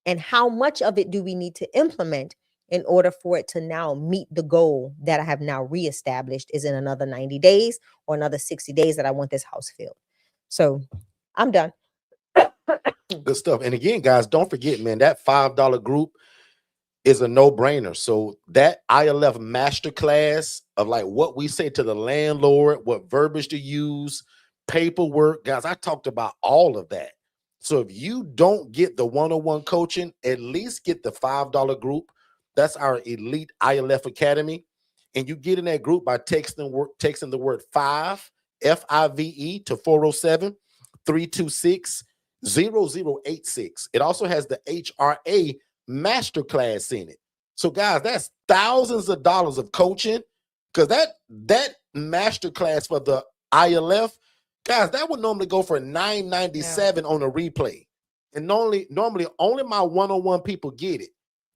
And how much of it do we need to implement in order for it to now meet the goal that I have now reestablished is in another 90 days or another 60 days that I want this house filled. So I'm done. Good stuff. And again, guys, don't forget, man, that $5 group, is a no-brainer. So that ILF masterclass of like what we say to the landlord, what verbiage to use, paperwork, guys, I talked about all of that. So if you don't get the one-on-one coaching, at least get the $5 group. That's our Elite ILF Academy. And you get in that group by texting the word 5, F-I-V-E, to 407-326-0086. It also has the HRA masterclass in it. So guys, that's thousands of dollars of coaching, because that masterclass for the ILF, guys, that would normally go for $997 on a replay. And normally only my one-on-one people get it.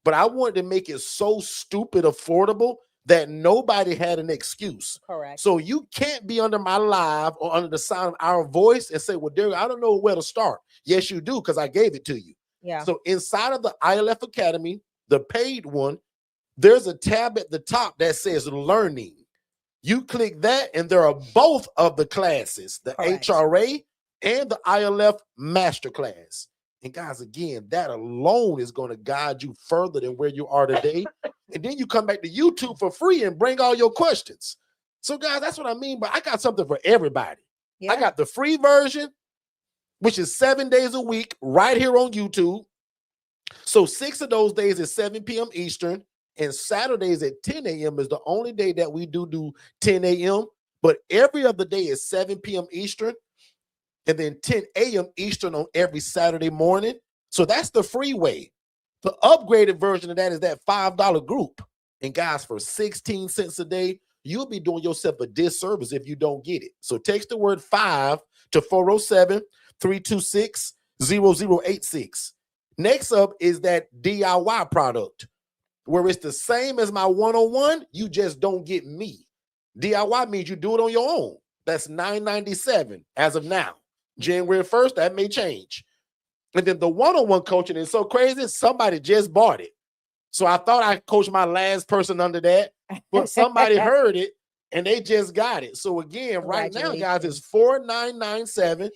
But I wanted to make it so stupid affordable that nobody had an excuse. Correct. So you can't be under my live or under the sound of our voice and say, well, Derek, I don't know where to start. Yes, you do, because I gave it to you. Yeah. So inside of the ILF Academy, the paid one, there's a tab at the top that says learning. You click that, and there are both of the classes, the Correct. HRA and the ILF masterclass. And guys, again, that alone is going to guide you further than where you are today. And then you come back to YouTube for free and bring all your questions. So guys, that's what I mean. But I got something for everybody. Yeah. I got the free version, which is 7 days a week right here on YouTube. So 6 of those days is 7 p.m. Eastern, and Saturdays at 10 a.m. is the only day that we do 10 a.m. But every other day is 7 p.m. Eastern, and then 10 a.m. Eastern on every Saturday morning. So that's the free way. The upgraded version of that is that $5 group. And guys, for 16 cents a day, you'll be doing yourself a disservice if you don't get it. So text the word 5 to 407-326-0086. Next up is that DIY product, where it's the same as my one-on-one, you just don't get me. DIY means you do it on your own. That's $997 as of now. January 1st, that may change. And then the one-on-one coaching is so crazy, somebody just bought it. So I thought I coached my last person under that, but somebody heard it and they just got it. So again, right now, guys, it's $4,997.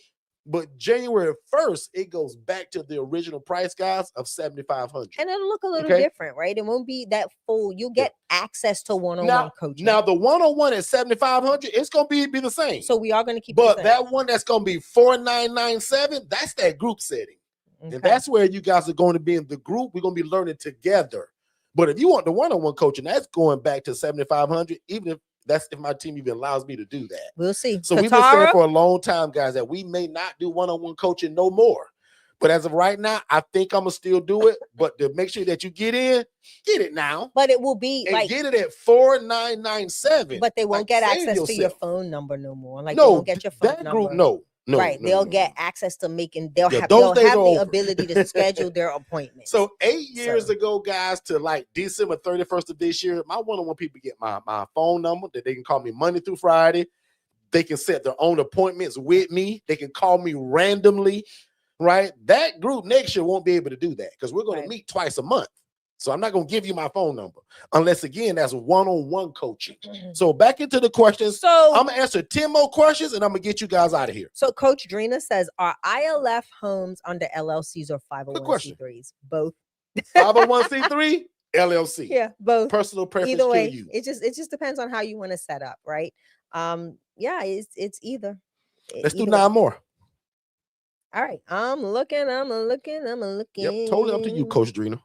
But January 1st, it goes back to the original price, guys, of $7,500. And it'll look a little different, right? It won't be that full. You'll get access to one-on-one coaching. Now, the one-on-one at $7,500, it's going to be the same. So we are going to keep But that one that's going to be $4,997, that's that group setting. Okay. And that's where you guys are going to be in the group. We're going to be learning together. But if you want the one-on-one coaching, that's going back to $7,500, even if my team even allows me to do that. We'll see. So we've been saying for a long time, guys, that we may not do one-on-one coaching no more. But as of right now, I think I'm gonna still do it. But to make sure that you get it now. But it will be and get it at $4,997. But they won't get access to your phone number no more. Like no, they won't get your phone that number. Group, no. They'll get access to making. They'll have the ability to schedule their appointments. So 8 years ago, guys, to like December 31st of this year, my one-on-one people get my phone number that they can call me Monday through Friday. They can set their own appointments with me. They can call me randomly, right? That group next year won't be able to do that because we're going to meet twice a month. So I'm not going to give you my phone number unless, again, that's one-on-one coaching. So back into the questions. So I'm going to answer 10 more questions, and I'm going to get you guys out of here. So Coach Drina says, are ILF homes under LLCs or 501c3s? Both. 501c3, LLC. Yeah, both. Personal preference. Either way, it just depends on how you want to set up, right? Yeah, it's either. Let's do 9 more. All right. I'm looking. Yep, totally up to you, Coach Drina.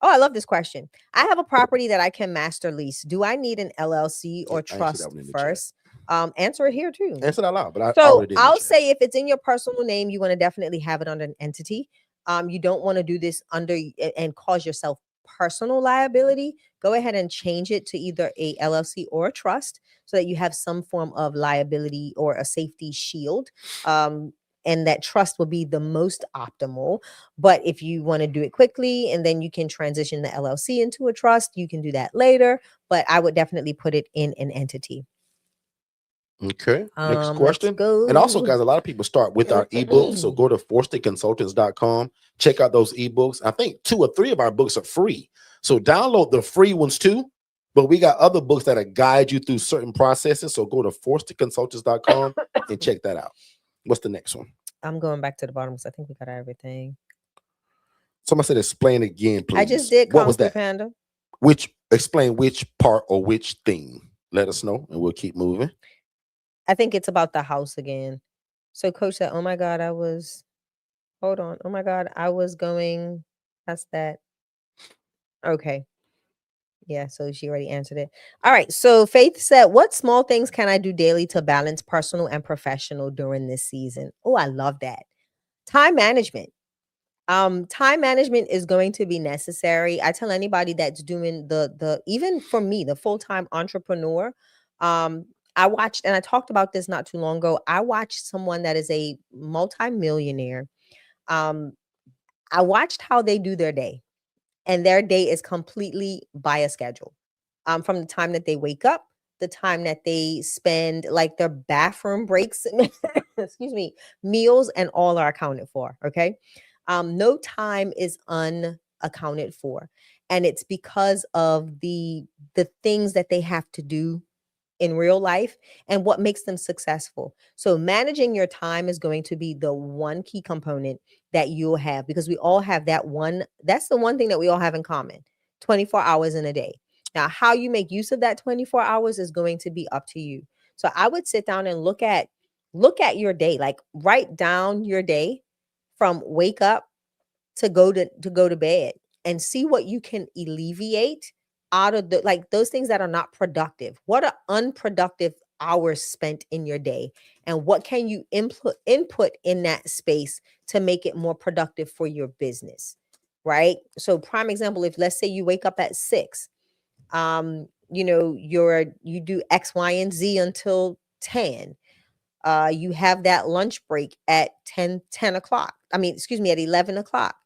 Oh, I love this question. I have a property that I can master lease. Do I need an LLC or trust first? Answer it here too. Answer that loud. But I'll say if it's in your personal name, you want to definitely have it under an entity. You don't want to do this under and cause yourself personal liability. Go ahead and change it to either a LLC or a trust so that you have some form of liability or a safety shield. And that trust will be the most optimal. But if you want to do it quickly and then you can transition the LLC into a trust, you can do that later. But I would definitely put it in an entity. Okay. Next question. And also, guys, a lot of people start with our ebooks. So go to forstonconsultants.com. Check out those ebooks. I think 2 or 3 of our books are free. So download the free ones too. But we got other books that'll guide you through certain processes. So go to forstonconsultants.com and check that out. What's the next one? I'm going back to the bottom because I think we got everything. Somebody said explain again, please. I just did. What was that? Panda. Explain which part or which thing. Let us know, and we'll keep moving. I think it's about the house again. So coach said, oh my God, hold on. Oh my God, I was going past that. Okay. Yeah, so she already answered it. All right. So Faith said, what small things can I do daily to balance personal and professional during this season? Oh, I love that. Time management. Time management is going to be necessary. I tell anybody that's doing the even for me, the full-time entrepreneur, I watched, and I talked about this not too long ago. I watched someone that is a multimillionaire. I watched how they do their day, and their day is completely by a schedule. From the time that they wake up, the time that they spend, like their bathroom breaks, excuse me, meals, and all are accounted for. Okay. No time is unaccounted for. And it's because of the things that they have to do in real life and what makes them successful. So managing your time is going to be the one key component that you'll have, because we all have that's the one thing that we all have in common, 24 hours in a day. Now, how you make use of that 24 hours is going to be up to you. So I would sit down and look at your day, like write down your day from wake up to go to bed, and see what you can alleviate out of those things that are not productive. What are unproductive hours spent in your day, and what can you input in that space to make it more productive for your business, right? So prime example, if let's say you wake up at 6, you do X, Y, and Z until 10. You have that lunch break at 10 o'clock. I mean, excuse me, at 11 o'clock.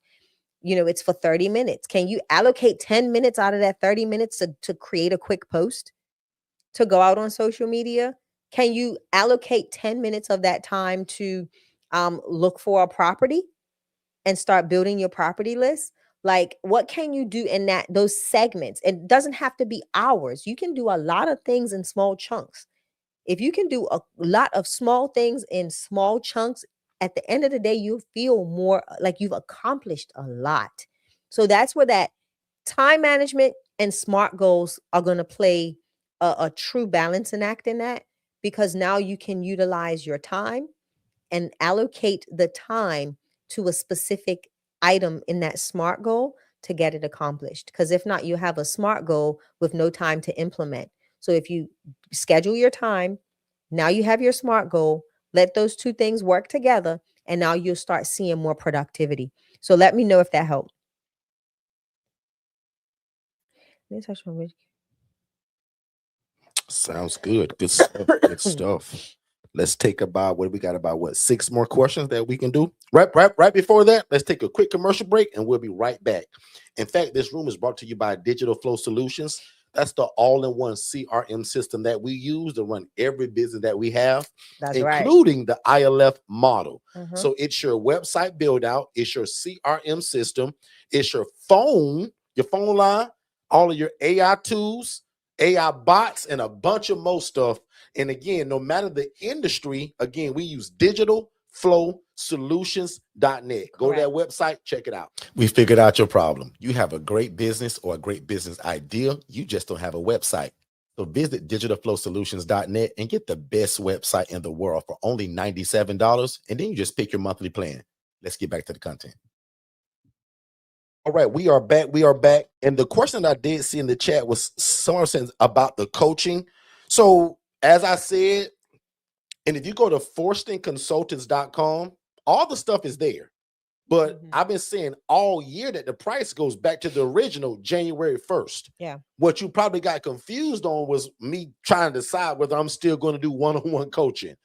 It's for 30 minutes. Can you allocate 10 minutes out of that 30 minutes to create a quick post, to go out on social media? Can you allocate 10 minutes of that time to look for a property and start building your property list? Like, what can you do in those segments? It doesn't have to be hours. You can do a lot of things in small chunks. If you can do a lot of small things in small chunks, at the end of the day, you'll feel more like you've accomplished a lot. So that's where that time management and SMART goals are going to play a true balancing act in that, because now you can utilize your time and allocate the time to a specific item in that SMART goal to get it accomplished. Because if not, you have a SMART goal with no time to implement. So if you schedule your time, now you have your SMART goal, let those two things work together, and now you'll start seeing more productivity. So let me know if that helped. Sounds good. Good stuff. Good stuff. Let's take about 6 more questions that we can do. Right before that, let's take a quick commercial break and we'll be right back. In fact, this room is brought to you by Digital Flow Solutions. That's the all-in-one CRM system that we use to run every business that we have, including the ILF model. So it's your website build out, it's your CRM system, it's your phone line, all of your AI tools, AI bots, and a bunch of more stuff. And again, no matter the industry, again, we use digitalflowsolutions.net. Go to that website, check it out. We figured out your problem. You have a great business or a great business idea. You just don't have a website. So visit digitalflowsolutions.net and get the best website in the world for only $97. And then you just pick your monthly plan. Let's get back to the content. All right, we are back. And the question that I did see in the chat was someone saying about the coaching. So as I said, and if you go to forstonconsultants.com, all the stuff is there. But I've been saying all year that the price goes back to the original January 1st. Yeah. What you probably got confused on was me trying to decide whether I'm still going to do one-on-one coaching.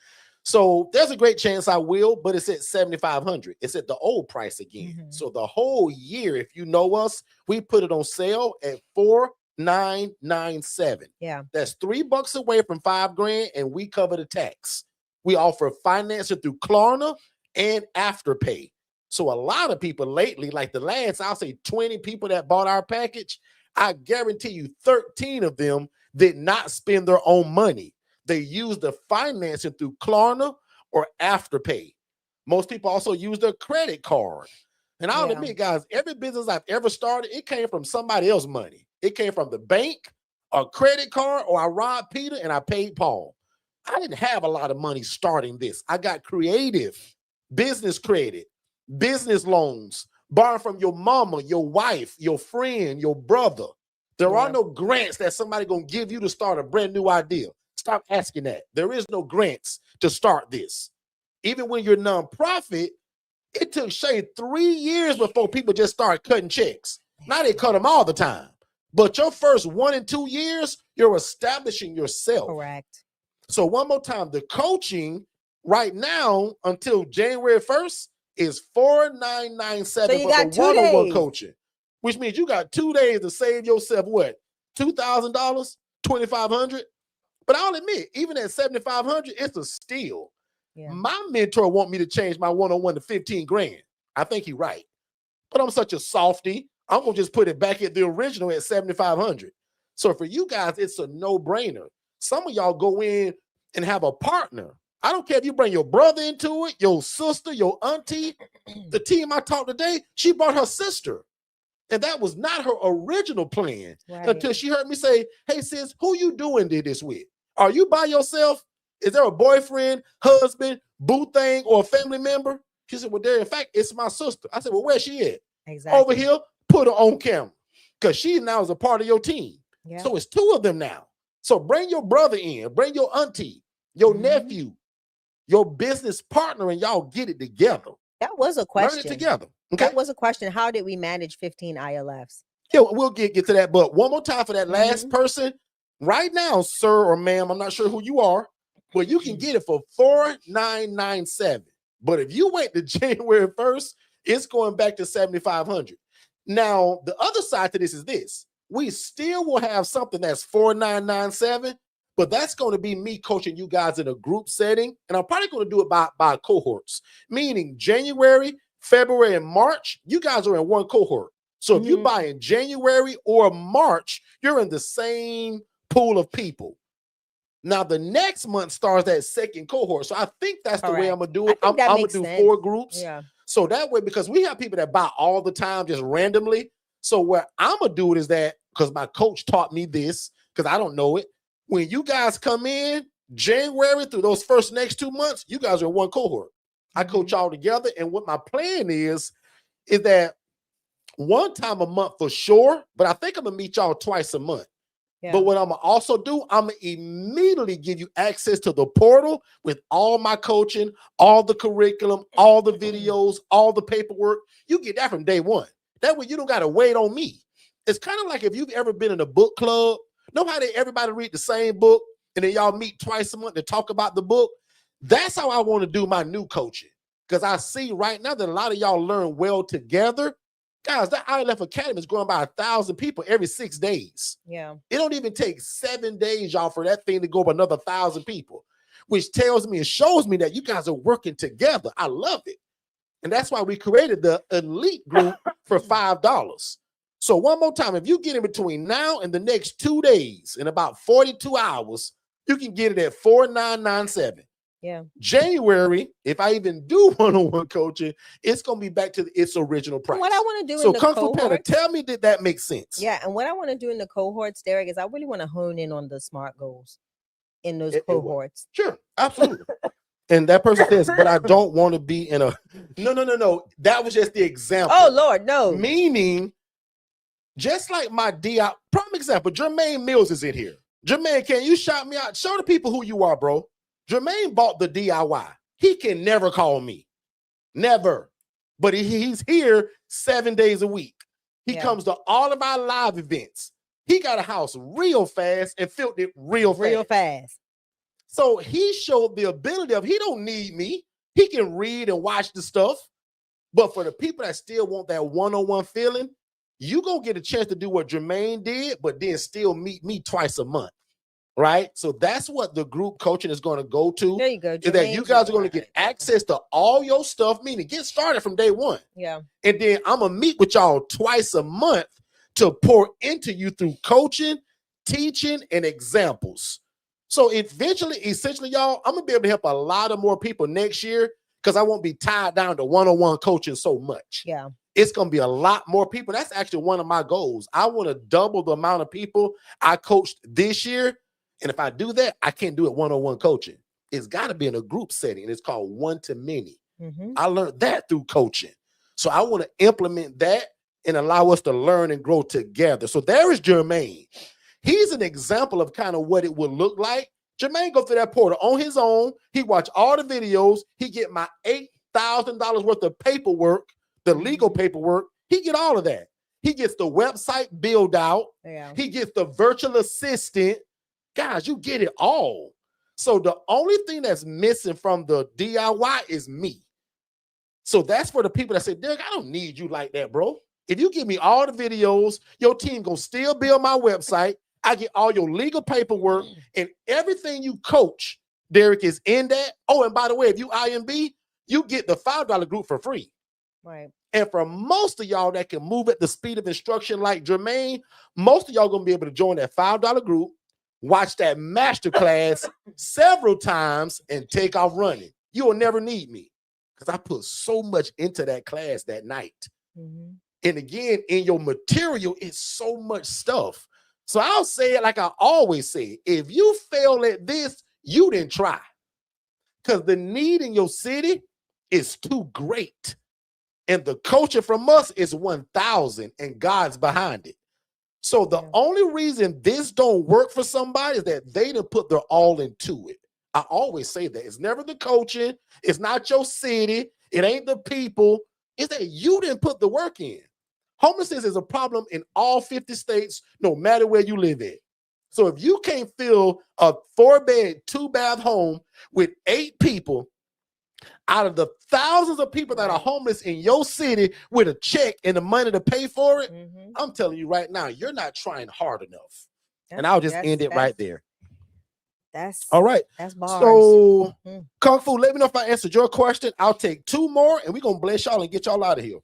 So there's a great chance I will, but it's at $7,500. It's at the old price again. So the whole year, if you know us, we put it on sale at $4,997. Yeah. That's $3 away from $5,000, and we cover the tax. We offer financing through Klarna and Afterpay. So a lot of people lately, like the last, I'll say 20 people that bought our package, I guarantee you 13 of them did not spend their own money. They use the financing through Klarna or Afterpay. Most people also use their credit card. And I'll admit, guys, every business I've ever started, it came from somebody else's money. It came from the bank, a credit card, or I robbed Peter and I paid Paul. I didn't have a lot of money starting this. I got creative, business credit, business loans, borrowing from your mama, your wife, your friend, your brother. There are no grants that somebody going to give you to start a brand new idea. Stop asking that. There is no grants to start this. Even when you're nonprofit, it took Shay 3 years before people just started cutting checks. Now they cut them all the time. But your first 1 and 2 years, you're establishing yourself. Correct. So one more time, the coaching right now until January 1st is $4,997 so you for got the 2 one-on-one days. coaching, which means you got 2 days to save yourself what? $2,000, $2,500. But I'll admit, even at $7,500, it's a steal. Yeah. My mentor want me to change my one-on-one to 15 grand. I think he's right. But I'm such a softy. I'm going to just put it back at the original at 7,500. So for you guys, it's a no-brainer. Some of y'all go in and have a partner. I don't care if you bring your brother into it, your sister, your auntie. The team I talked today, she brought her sister. And that was not her original plan until she heard me say, hey, sis, who you doing this with? Are you by yourself? Is there a boyfriend, husband, boo thing, or a family member? She said, well, there, in fact, it's my sister. I said, well, where's she at? Exactly. Over here, put her on camera because she now is a part of your team. Yeah. So it's 2 of them now. So bring your brother in, bring your auntie, your nephew, your business partner, and y'all get it together. That was a question. Learn it together. Okay? That was a question. How did we manage 15 ILFs? Yeah, we'll get to that. But one more time for that last person. Right now, sir or ma'am, I'm not sure who you are, but you can get it for $4,997. But if you wait to January 1st, it's going back to $7,500. Now, the other side to this is this. We still will have something that's $4,997, but that's going to be me coaching you guys in a group setting. And I'm probably going to do it by cohorts, meaning January, February, and March, you guys are in one cohort. So if you buy in January or March, you're in the same pool of people. Now, the next month starts that second cohort. So I think that's the way I'm going to do it. I'm going to do 4 groups. Yeah. So that way, because we have people that buy all the time, just randomly. So what I'm going to do it is that, because my coach taught me this, because I don't know it. When you guys come in January through those first next 2 months, you guys are in one cohort. I coach all together. And what my plan is that one time a month for sure, but I think I'm going to meet y'all twice a month. Yeah. But what I'm going to also do, I'm going to immediately give you access to the portal with all my coaching, all the curriculum, all the videos, all the paperwork. You get that from day one. That way you don't got to wait on me. It's kind of like if you've ever been in a book club, know how everybody read the same book and then y'all meet twice a month to talk about the book? That's how I want to do my new coaching, because I see right now that a lot of y'all learn well together. Guys, that ILF Academy is growing by 1,000 people every 6 days. Yeah. It don't even take 7 days, y'all, for that thing to go up another 1,000 people, which tells me and shows me that you guys are working together. I love it. And that's why we created the elite group for $5. So one more time, if you get in between now and the next 2 days, in about 42 hours, you can get it at $4,997. Yeah. January, if I even do one-on-one coaching, it's going to be back to its original price. And what I want to do in the Kung Fu cohorts, Panda, tell me that makes sense. Yeah, and what I want to do in the cohorts, Derek, is I really want to hone in on the SMART goals in those cohorts. Sure, absolutely. And that person says, but I don't want to be in a... No. That was just the example. Oh, Lord, no. Meaning, just like my DI... Prime example, Jermaine Mills is in here. Jermaine, can you shout me out? Show the people who you are, bro. Jermaine bought the DIY. He can never call me. Never. But he's here 7 days a week. He comes to all of our live events. He got a house real fast and filled it real fast. So he showed the ability of, he don't need me. He can read and watch the stuff. But for the people that still want that one-on-one feeling, you gonna get a chance to do what Jermaine did, but then still meet me twice a month. Right? So that's what the group coaching is going to go to. There you go. Is that you guys are going to get access to all your stuff, meaning get started from day one. Yeah. And then I'm going to meet with y'all twice a month to pour into you through coaching, teaching, and examples. So essentially, y'all, I'm going to be able to help a lot of more people next year because I won't be tied down to one-on-one coaching so much. Yeah. it's going to be a lot more people. That's actually one of my goals. I want to double the amount of people I coached this year. And if I do that, I can't do it one-on-one coaching. It's got to be in a group setting. It's called one-to-many. I learned that through coaching. So I want to implement that and allow us to learn and grow together. So there is Jermaine. He's an example of kind of what it would look like. Jermaine go through that portal on his own. He watch all the videos. He get my $8,000 worth of paperwork, the legal paperwork. He get all of that. He gets the website build out. Yeah. He gets the virtual assistant. Guys, you get it all. So the only thing that's missing from the DIY is me. So that's for the people that say, Derek, I don't need you like that, bro. If you give me all the videos, your team gonna still build my website. I get all your legal paperwork and everything you coach, Derek, is in that. Oh, and by the way, if you IMB, you get the $5 group for free. Right. And for most of y'all that can move at the speed of instruction like Jermaine, most of y'all gonna be able to join that $5 group, watch that masterclass several times, and take off running. You will never need me because I put so much into that class that night. And again, in your material, it's so much stuff. So I'll say it like I always say, if you fail at this, you didn't try. Because the need in your city is too great. And the coaching from us is 1,000 and God's behind it. So the only reason this don't work for somebody is that they didn't put their all into it. I always say that. It's never the coaching. It's not your city. It ain't the people. It's that you didn't put the work in. Homelessness is a problem in all 50 states, no matter where you live at. So if you can't fill a 4-bed, 2-bath home with 8 people out of the thousands of people that are homeless in your city with a check and the money to pay for it, I'm telling you right now, you're not trying hard enough. And I'll just end it right there. That's all right. That's bars. So, Kung Fu, let me know if I answered your question. I'll take 2 more and we're going to bless y'all and get y'all out of here.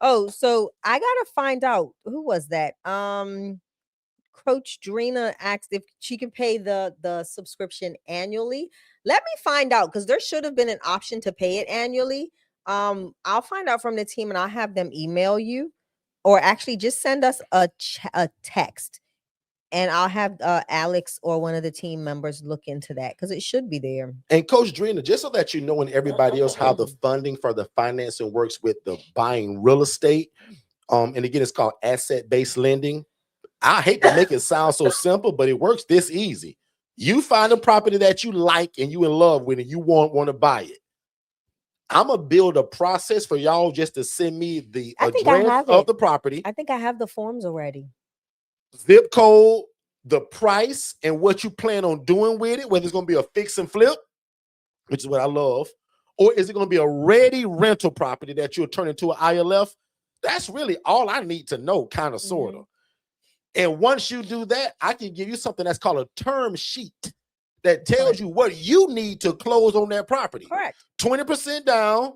Oh, so I gotta find out who was that. Coach Drina asked if she can pay the subscription annually. Let me find out because there should have been an option to pay it annually. I'll find out from the team and I'll have them email you, or actually just send us a text, and I'll have Alex or one of the team members look into that because it should be there. And Coach Drina, just so that you know and everybody else how the funding for the financing works with the buying real estate. And again, it's called asset-based lending. I hate to make it sound so simple, but it works this easy. You find a property that you like and you in love with and you want to buy it. I'm going to build a process for y'all just to send me the address of the property. I think I have the forms already. Zip code, the price, and what you plan on doing with it, whether it's going to be a fix and flip, which is what I love, or is it going to be a ready rental property that you'll turn into an ILF? That's really all I need to know, kind of, sort of. And once you do that, I can give you something that's called a term sheet that tells you what you need to close on that property. Correct. 20% down,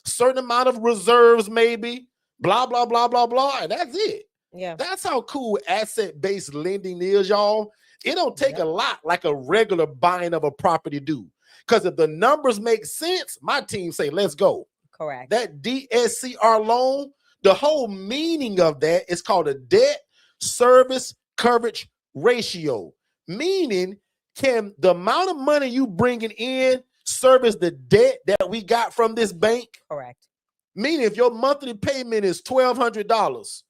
certain amount of reserves, maybe, blah, blah, blah, blah, blah, and that's it. Yeah. That's how cool asset-based lending is, y'all. It don't take a lot like a regular buying of a property do. Because if the numbers make sense, my team say, let's go. Correct. That DSCR loan, the whole meaning of that is called a debt service coverage ratio, meaning can the amount of money you bringing in service the debt that we got from this bank? Correct. Meaning if your monthly payment is $1,200,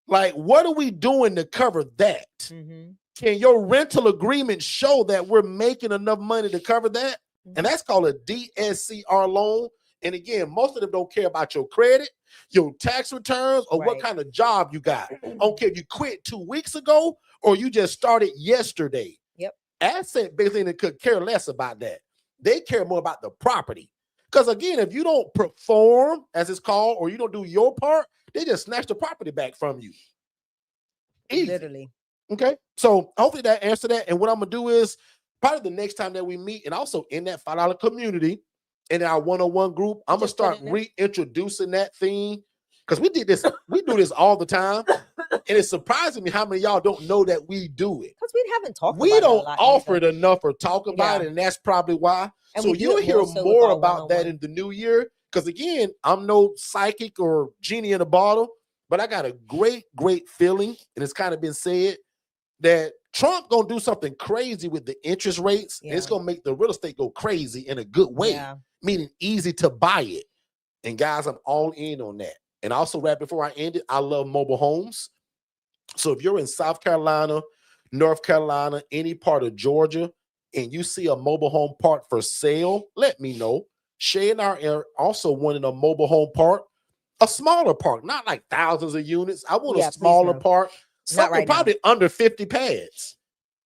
like what are we doing to cover that? Can your rental agreement show that we're making enough money to cover that? And that's called a DSCR loan. And again, most of them don't care about your credit, your tax returns, or what kind of job you got. I don't care if you quit 2 weeks ago or you just started yesterday. Yep. Asset basically could care less about that. They care more about the property. Because again, if you don't perform, as it's called, or you don't do your part, they just snatch the property back from you. Easy. Literally. Okay. So hopefully that answered that. And what I'm going to do is probably the next time that we meet, and also in that $5 community, in our one-on-one group, I'm going to start reintroducing that thing. Because we do this all the time. And it's surprising me how many of y'all don't know that we do it. Because we haven't talked about it. We don't offer it enough or talk about it, and that's probably why. And so you'll hear more about that in the new year. Because again, I'm no psychic or genie in a bottle, but I got a great feeling, and it's kind of been said that Trump gonna do something crazy with the interest rates. And it's gonna make the real estate go crazy in a good way, meaning easy to buy it. And guys, I'm all in on that. And also, right before I end it, I love mobile homes. So if you're in South Carolina, North Carolina, any part of Georgia, and you see a mobile home park for sale, let me know. Shay and I are also wanting a mobile home park, a smaller park, not like thousands of units. I want a smaller park, something probably under 50 pads.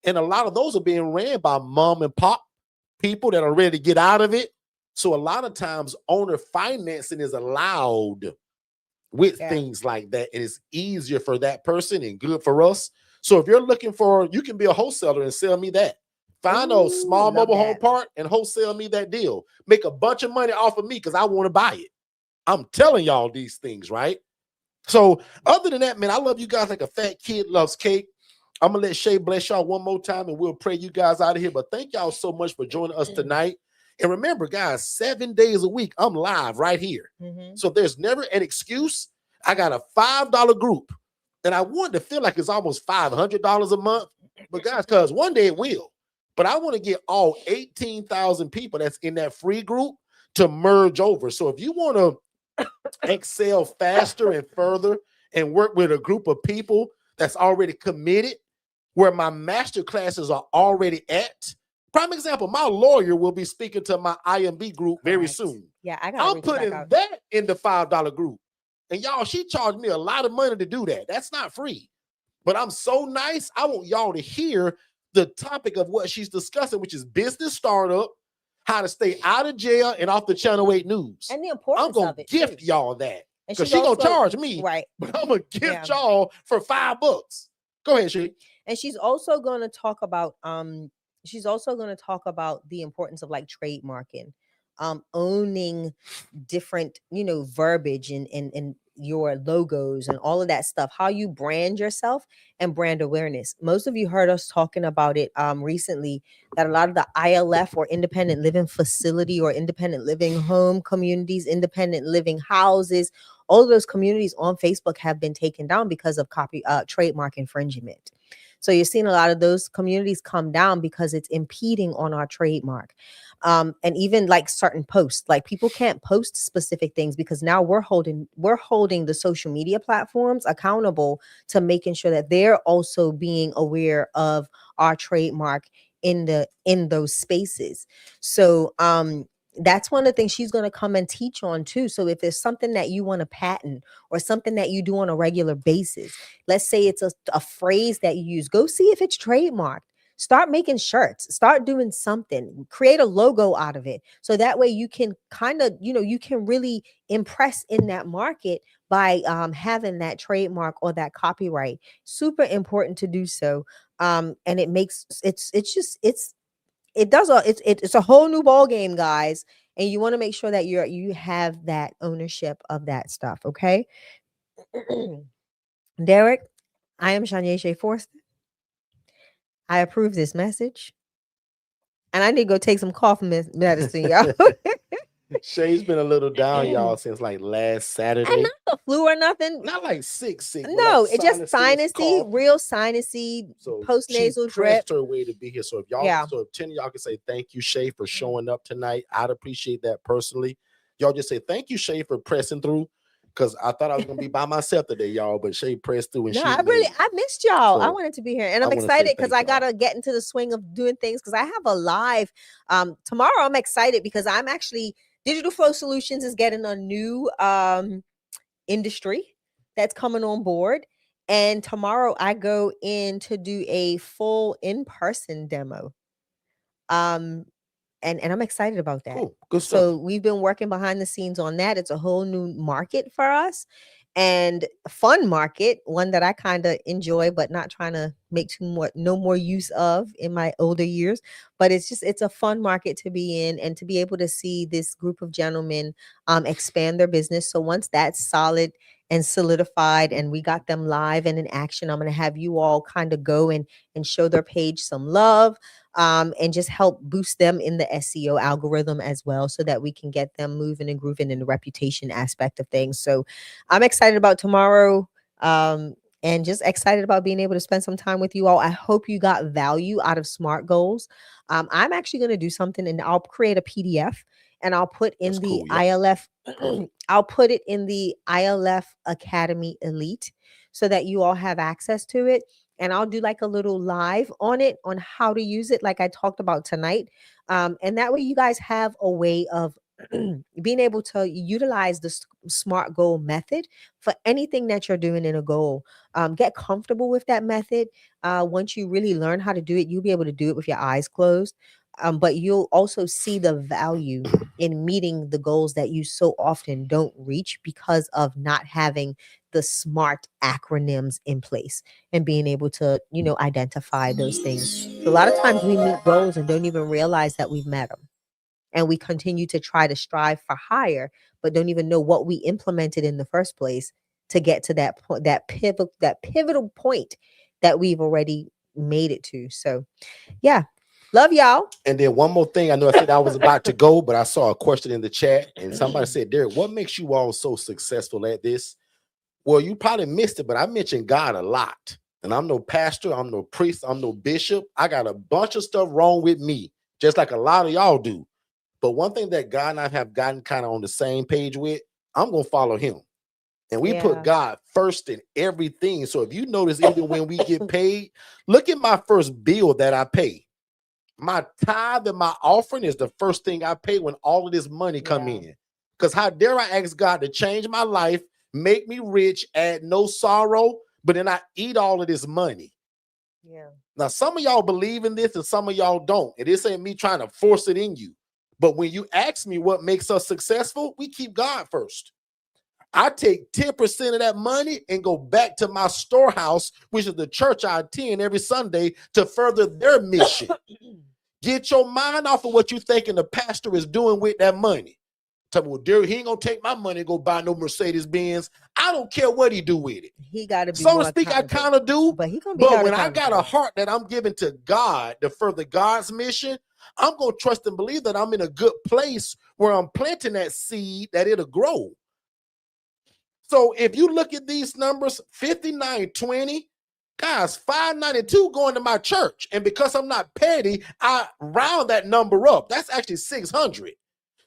And a lot of those are being ran by mom and pop people that are ready to get out of it. So a lot of times owner financing is allowed with things like that. And it's easier for that person and good for us. So if you're looking for, you can be a wholesaler and sell me that. Find a small mobile home park and wholesale me that deal. Make a bunch of money off of me because I want to buy it. I'm telling y'all these things, right? So other than that, man, I love you guys like a fat kid loves cake. I'm going to let Shay bless y'all one more time and we'll pray you guys out of here. But thank y'all so much for joining us tonight. And remember, guys, 7 days a week, I'm live right here. So there's never an excuse. I got a $5 group. And I want to feel like it's almost $500 a month. But guys, because one day it will. But I want to get all 18,000 people that's in that free group to merge over. So if you want to excel faster and further and work with a group of people that's already committed, where my master classes are already at. Prime example, my lawyer will be speaking to my IMB group very soon. Yeah, I'm putting that in the $5 group. And y'all, she charged me a lot of money to do that. That's not free. But I'm so nice. I want y'all to hear the topic of what she's discussing, which is business startup, how to stay out of jail and off the Channel 8 news. And the importance I'm gonna of it gift y'all that. Because she's gonna charge me, right? But I'm gonna gift y'all for $5. Go ahead, Shay. And she's also gonna talk about the importance of like trademarking, owning different, verbiage and your logos and all of that stuff, how you brand yourself and brand awareness. Most of you heard us talking about it recently, that a lot of the ILF or independent living facility or independent living home communities, independent living houses, all of those communities on Facebook have been taken down because of trademark infringement. So you're seeing a lot of those communities come down because it's impeding on our trademark. And even like certain posts, like people can't post specific things because now we're holding the social media platforms accountable to making sure that they're also being aware of our trademark in those spaces. So that's one of the things she's going to come and teach on too. So if there's something that you want to patent or something that you do on a regular basis, let's say it's a phrase that you use, go see if it's trademarked. Start making shirts, start doing something, create a logo out of it. So that way you can kind of, you can really impress in that market by having that trademark or that copyright. Super important to do so. And it makes it's a whole new ball game, guys. And you want to make sure that you have that ownership of that stuff. Okay. Derek, I am Shanya Shea Forston. I approve this message. And I need to go take some cough medicine, y'all. Shay's been a little down, y'all, since like last Saturday. And not the flu or nothing. Not like sick. No, like it's just sinusy, cough. Real sinusy, so post-nasal she drip. pressed her way to be here. So if y'all, so if 10 of y'all can say thank you, Shay, for showing up tonight, I'd appreciate that personally. Y'all just say thank you, Shay, for pressing through. Because I thought I was gonna be by myself today, y'all, but Shay pressed through and I missed y'all. So I wanted to be here, and I'm excited because I gotta get into the swing of doing things because I have a live tomorrow. I'm excited because I'm actually Digital Flow Solutions is getting a new industry that's coming on board, and tomorrow I go in to do a full in-person demo. And I'm excited about that. Cool. Good stuff. So we've been working behind the scenes on that. It's a whole new market for us and a fun market, one that I kind of enjoy, but not trying to make no more use of in my older years. But it's a fun market to be in and to be able to see this group of gentlemen expand their business. So once that's solid and solidified and we got them live and in action, I'm going to have you all kind of go and show their page some love. and just help boost them in the SEO algorithm as well, so that we can get them moving and grooving in the reputation aspect of things. So I'm excited about tomorrow. And just excited about being able to spend some time with you all. I hope you got value out of SMART goals. I'm actually going to do something, and I'll create a PDF, and I'll put in That's the cool. Yep. ILF. I'll put it in the ILF Academy Elite, so that you all have access to it. And I'll do like a little live on it, on how to use it, like I talked about tonight. And that way you guys have a way of being able to utilize the SMART goal method for anything that you're doing in a goal. Get comfortable with that method. Once you really learn how to do it, you'll be able to do it with your eyes closed. But you'll also see the value in meeting the goals that you so often don't reach because of not having the SMART acronyms in place and being able to, identify those things. So a lot of times we meet goals and don't even realize that we've met them. And we continue to try to strive for higher, but don't even know what we implemented in the first place to get to that point, that pivotal point that we've already made it to. So yeah, love y'all. And then one more thing. I know I said I was about to go, but I saw a question in the chat, and somebody said, Derek, what makes you all so successful at this? Well, you probably missed it, but I mentioned God a lot. And I'm no pastor, I'm no priest, I'm no bishop. I got a bunch of stuff wrong with me, just like a lot of y'all do. But one thing that God and I have gotten kind of on the same page with, I'm going to follow him. And we put God first in everything. So if you notice, even when we get paid, look at my first bill that I pay. My tithe and my offering is the first thing I pay when all of this money come in. Because how dare I ask God to change my life, make me rich, add no sorrow, but then I eat all of this money. Now, some of y'all believe in this and some of y'all don't. And this ain't me trying to force it in you. But when you ask me what makes us successful, we keep God first. I take 10% of that money and go back to my storehouse, which is the church I attend every Sunday, to further their mission. Get your mind off of what you thinking the pastor is doing with that money. Tell me, well, Derek, he ain't gonna take my money and go buy no Mercedes Benz. I don't care what he do with it. He got to be, so to speak, I kind of do. But he gonna be. But when I got a heart that I'm giving to God to further God's mission, I'm gonna trust and believe that I'm in a good place where I'm planting that seed that it'll grow. So if you look at these numbers, 5920, guys, 592 going to my church. And because I'm not petty, I round that number up. That's actually 600.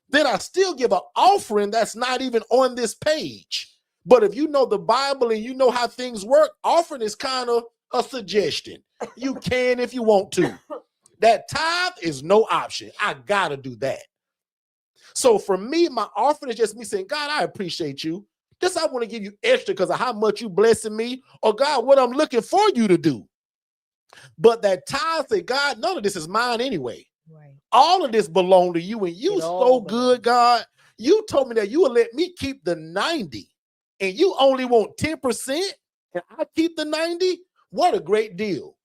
Then I still give an offering that's not even on this page. But if you know the Bible and you know how things work, offering is kind of a suggestion. You can if you want to. That tithe is no option. I got to do that. So for me, my offering is just me saying, God, I appreciate you. Just I want to give you extra because of how much you blessing me, or God, what I'm looking for you to do. But that tithe say, God, none of this is mine anyway. Right. All of this belong to you, and you so good, God. You told me that you will let me keep the 90, and you only want 10%, and I keep the 90. What a great deal.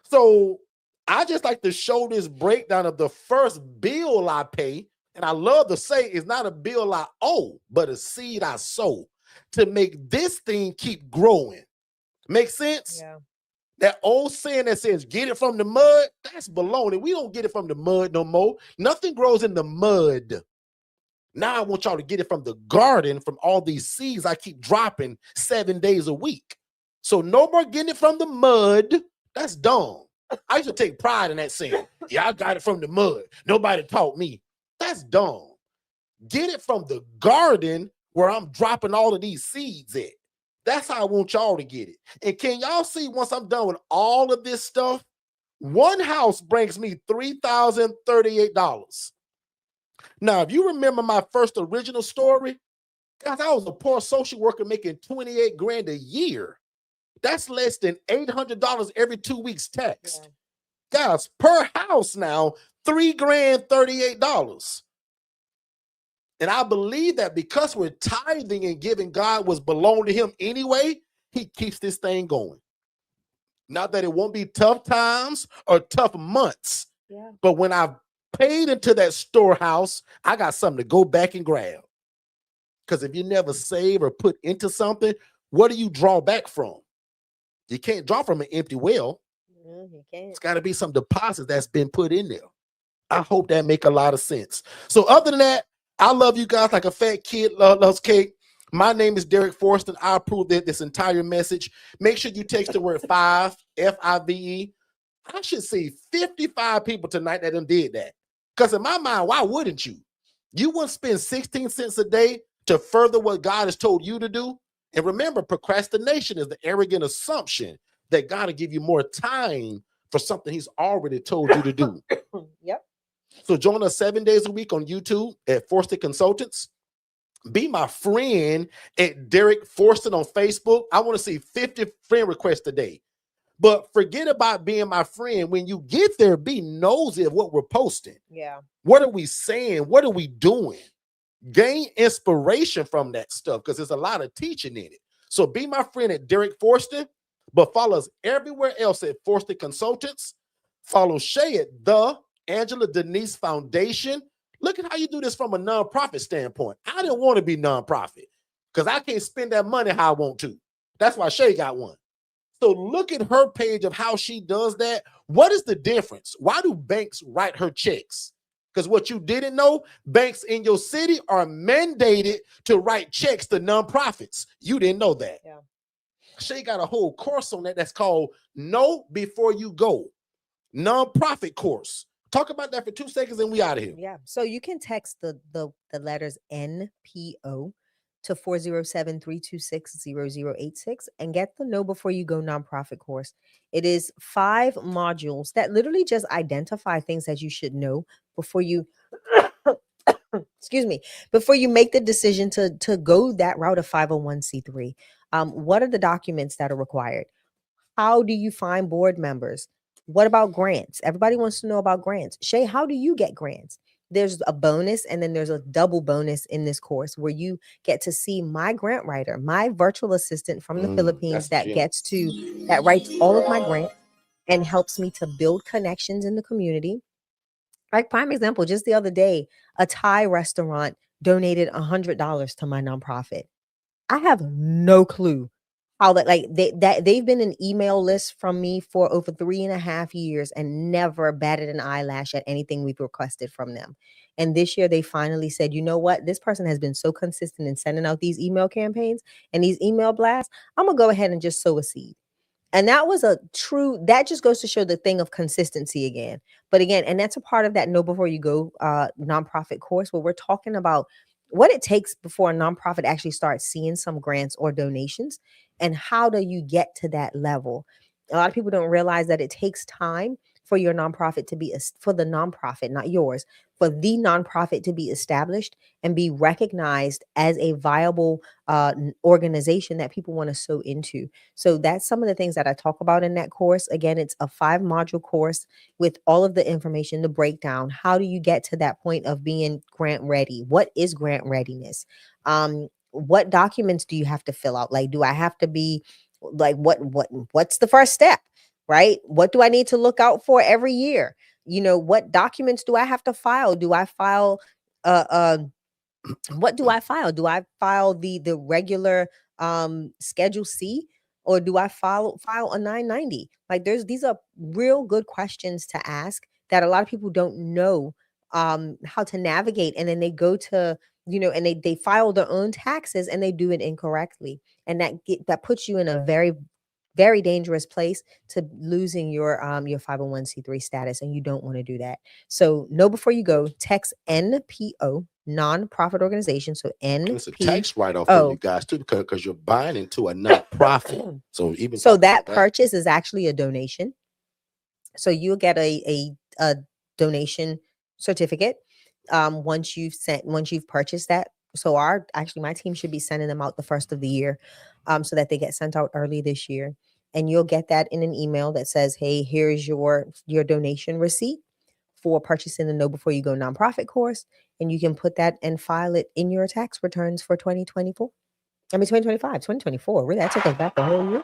So I just like to show this breakdown of the first bill I pay. And I love to say it's not a bill I owe, but a seed I sow to make this thing keep growing. Make sense? Yeah. That old saying that says, get it from the mud, that's baloney. We don't get it from the mud no more. Nothing grows in the mud. Now I want y'all to get it from the garden, from all these seeds I keep dropping 7 days a week. So no more getting it from the mud. That's dumb. I used to take pride in that saying. Yeah, I got it from the mud. Nobody taught me. That's dumb. Get it from the garden where I'm dropping all of these seeds at. That's how I want y'all to get it. And can y'all see, once I'm done with all of this stuff, one house brings me $3,038. Now, if you remember my first original story, guys, I was a poor social worker making 28 grand a year. That's less than $800 every 2 weeks taxed. Yeah. Guys, per house now, $3,038. And I believe that because we're tithing and giving God what's belong to him anyway, he keeps this thing going. Not that it won't be tough times or tough months, but when I've paid into that storehouse, I got something to go back and grab. Because if you never save or put into something, what do you draw back from? You can't draw from an empty well. You can't. It's got to be some deposits that's been put in there. I hope that make a lot of sense. So other than that, I love you guys like a fat kid loves cake. My name is Derek Forston. I approve this entire message. Make sure you text the word 5, F-I-V-E. I should see 55 people tonight that done did that. Because in my mind, why wouldn't you? You wouldn't spend 16 cents a day to further what God has told you to do. And remember, procrastination is the arrogant assumption that God will give you more time for something he's already told you to do. Yep. So join us 7 days a week on YouTube at Forston Consultants. Be my friend at Derek Forston on Facebook. I want to see 50 friend requests today. But forget about being my friend. When you get there, be nosy of what we're posting. Yeah. What are we saying? What are we doing? Gain inspiration from that stuff because there's a lot of teaching in it. So be my friend at Derek Forston, but follow us everywhere else at Forston Consultants. Follow Shay at the Angela Denise Foundation. Look at how you do this from a nonprofit standpoint. I didn't want to be nonprofit because I can't spend that money how I want to. That's why Shay got one. So look at her page of how she does that. What is the difference? Why do banks write her checks? Because what you didn't know, banks in your city are mandated to write checks to nonprofits. You didn't know that. Yeah. Shay got a whole course on that that's called Know Before You Go. Nonprofit course. Talk about that for 2 seconds and we out of here. Yeah. So you can text the letters NPO to 407-326-0086 and get the Know Before You Go nonprofit course. It is 5 modules that literally just identify things that you should know before you excuse me, before you make the decision to go that route of 501c3. What are the documents that are required? How do you find board members? What about grants? Everybody wants to know about grants. Shay, how do you get grants? There's a bonus and then there's a double bonus in this course where you get to see my grant writer, my virtual assistant from the Philippines that writes all of my grants and helps me to build connections in the community. Like prime example, just the other day, a Thai restaurant donated $100 to my nonprofit. I have no clue how they've been an email list from me for over 3.5 years and never batted an eyelash at anything we've requested from them. And this year they finally said, you know what? This person has been so consistent in sending out these email campaigns and these email blasts. I'm going to go ahead and just sow a seed. And that was that just goes to show the thing of consistency again. But again, and that's a part of that Know Before You Go nonprofit course where we're talking about what it takes before a nonprofit actually starts seeing some grants or donations. And how do you get to that level? A lot of people don't realize that it takes time for your nonprofit to be, for the nonprofit, not yours, for the nonprofit to be established and be recognized as a viable organization that people want to sow into. So that's some of the things that I talk about in that course. Again, it's a 5-module course with all of the information, the breakdown. How do you get to that point of being grant ready? What is grant readiness? What documents do you have to fill out? Like, do I have to be like, what's the first step, right? What do I need to look out for every year? You know, what documents do I have to file? Do I file, what do I file? Do I file the regular Schedule C or do I file a 990? Like these are real good questions to ask that a lot of people don't know how to navigate. And then they go to, and they file their own taxes and they do it incorrectly. And that puts you in a very, very dangerous place to losing your 501c3 status. And you don't want to do that. So Know Before You Go, text NPO, nonprofit organization. So NPO. It's a tax write-off for you guys too, because you're buying into a nonprofit. So that purchase is actually a donation. So you'll get a donation certificate once you've purchased that. So my team should be sending them out the first of the year so that they get sent out early this year. And you'll get that in an email that says, hey, here's your donation receipt for purchasing the Know Before You Go nonprofit course. And you can put that and file it in your tax returns for 2024. 2025, 2024. Really, that took us back the whole year.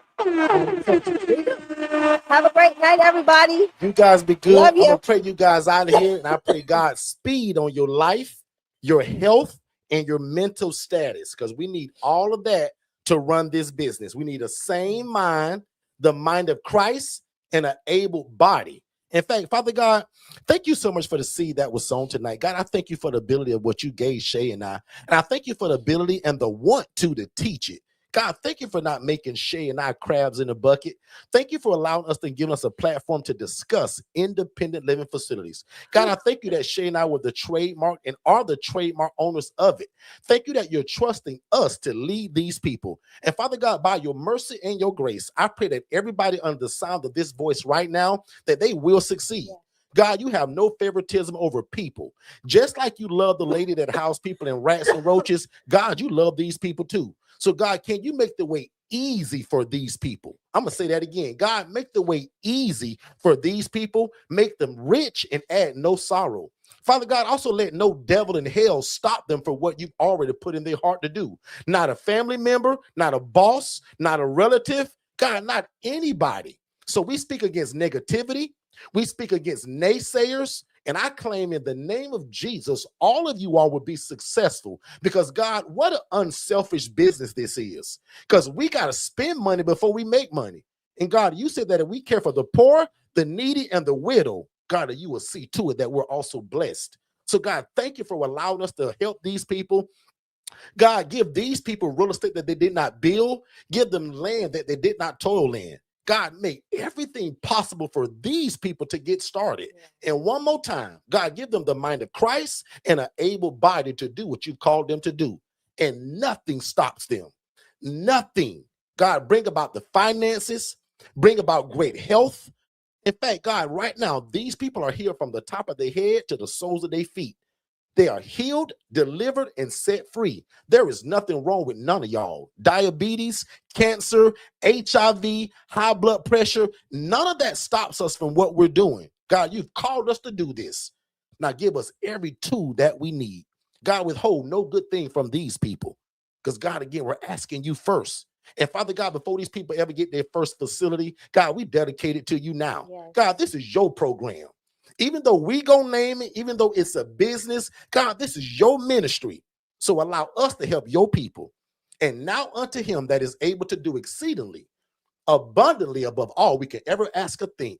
Have a great night, everybody. You guys be good. Love you. I'm going to pray you guys out of here. And I pray God's speed on your life, your health, and your mental status. Because we need all of that to run this business. We need a sane mind, the mind of Christ, and an able body. In fact, Father God, thank you so much for the seed that was sown tonight. God, I thank you for the ability of what you gave Shay and I. And I thank you for the ability and the want to teach it. God, thank you for not making Shay and I crabs in a bucket. Thank you for allowing us to give us a platform to discuss independent living facilities. God, I thank you that Shay and I were the trademark and are the trademark owners of it. Thank you that you're trusting us to lead these people. And Father God, by your mercy and your grace, I pray that everybody under the sound of this voice right now, that they will succeed. God, you have no favoritism over people. Just like you love the lady that housed people in rats and roaches, God, you love these people too. So God, can you make the way easy for these people? I'm going to say that again. God, make the way easy for these people. Make them rich and add no sorrow. Father God, also let no devil in hell stop them for what you've already put in their heart to do. Not a family member, not a boss, not a relative. God, not anybody. So we speak against negativity. We speak against naysayers. And I claim in the name of Jesus, all of you all will be successful because God, what an unselfish business this is, because we got to spend money before we make money. And God, you said that if we care for the poor, the needy, and the widow, God, you will see to it that we're also blessed. So God, thank you for allowing us to help these people. God, give these people real estate that they did not build. Give them land that they did not toil in. God, make everything possible for these people to get started. And one more time, God, give them the mind of Christ and an able body to do what you called them to do. And nothing stops them. Nothing. God, bring about the finances, bring about great health. In fact, God, right now, these people are healed from the top of their head to the soles of their feet. They are healed, delivered, and set free. There is nothing wrong with none of y'all. Diabetes, cancer, HIV, high blood pressure, none of that stops us from what we're doing. God, you've called us to do this. Now give us every tool that we need. God, withhold no good thing from these people. Because God, again, we're asking you first. And Father God, before these people ever get their first facility, God, we dedicate it to you now. Yes. God, this is your program. Even though we gonna name it, even though it's a business, God, this is your ministry. So allow us to help your people. And now unto him that is able to do exceedingly, abundantly above all we can ever ask or think,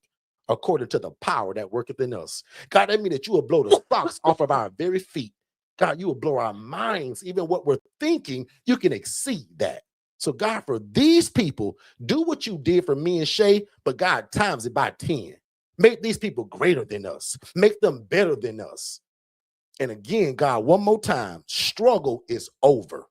according to the power that worketh in us. God, that means that you will blow the socks off of our very feet. God, you will blow our minds. Even what we're thinking, you can exceed that. So God, for these people, do what you did for me and Shay, but God, times it by 10. Make these people greater than us. Make them better than us. And again, God, one more time, struggle is over.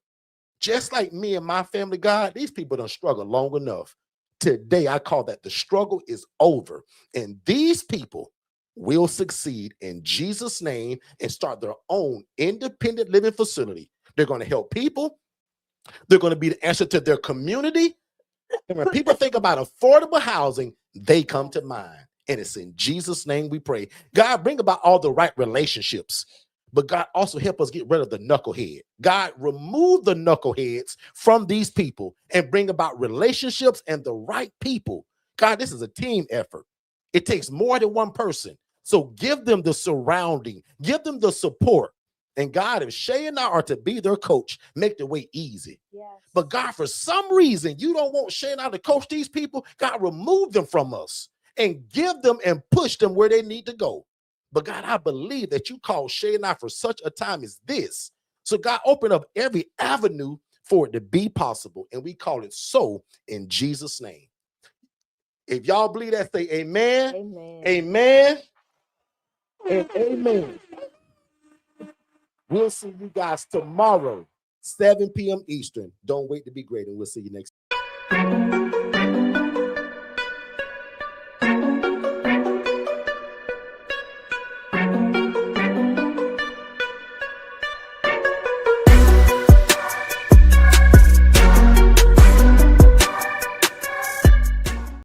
Just like me and my family, God, these people don't struggle long enough. Today, I call that the struggle is over. And these people will succeed in Jesus' name and start their own independent living facility. They're going to help people. They're going to be the answer to their community. And when people think about affordable housing, they come to mind. And it's in Jesus' name we pray. God, bring about all the right relationships. But God, also help us get rid of the knucklehead. God, remove the knuckleheads from these people and bring about relationships and the right people. God, this is a team effort. It takes more than one person. So give them the surrounding. Give them the support. And God, if Shay and I are to be their coach, make the way easy. Yes. But God, for some reason, you don't want Shay and I to coach these people. God, remove them from us and give them and push them where they need to go. But God, I believe that you called Shay and I for such a time as this. So God, open up every avenue for it to be possible. And we call it so in Jesus' name. If y'all believe that, say amen, amen, amen, and amen. We'll see you guys tomorrow, 7 p.m. Eastern. Don't wait to be great, and we'll see you next.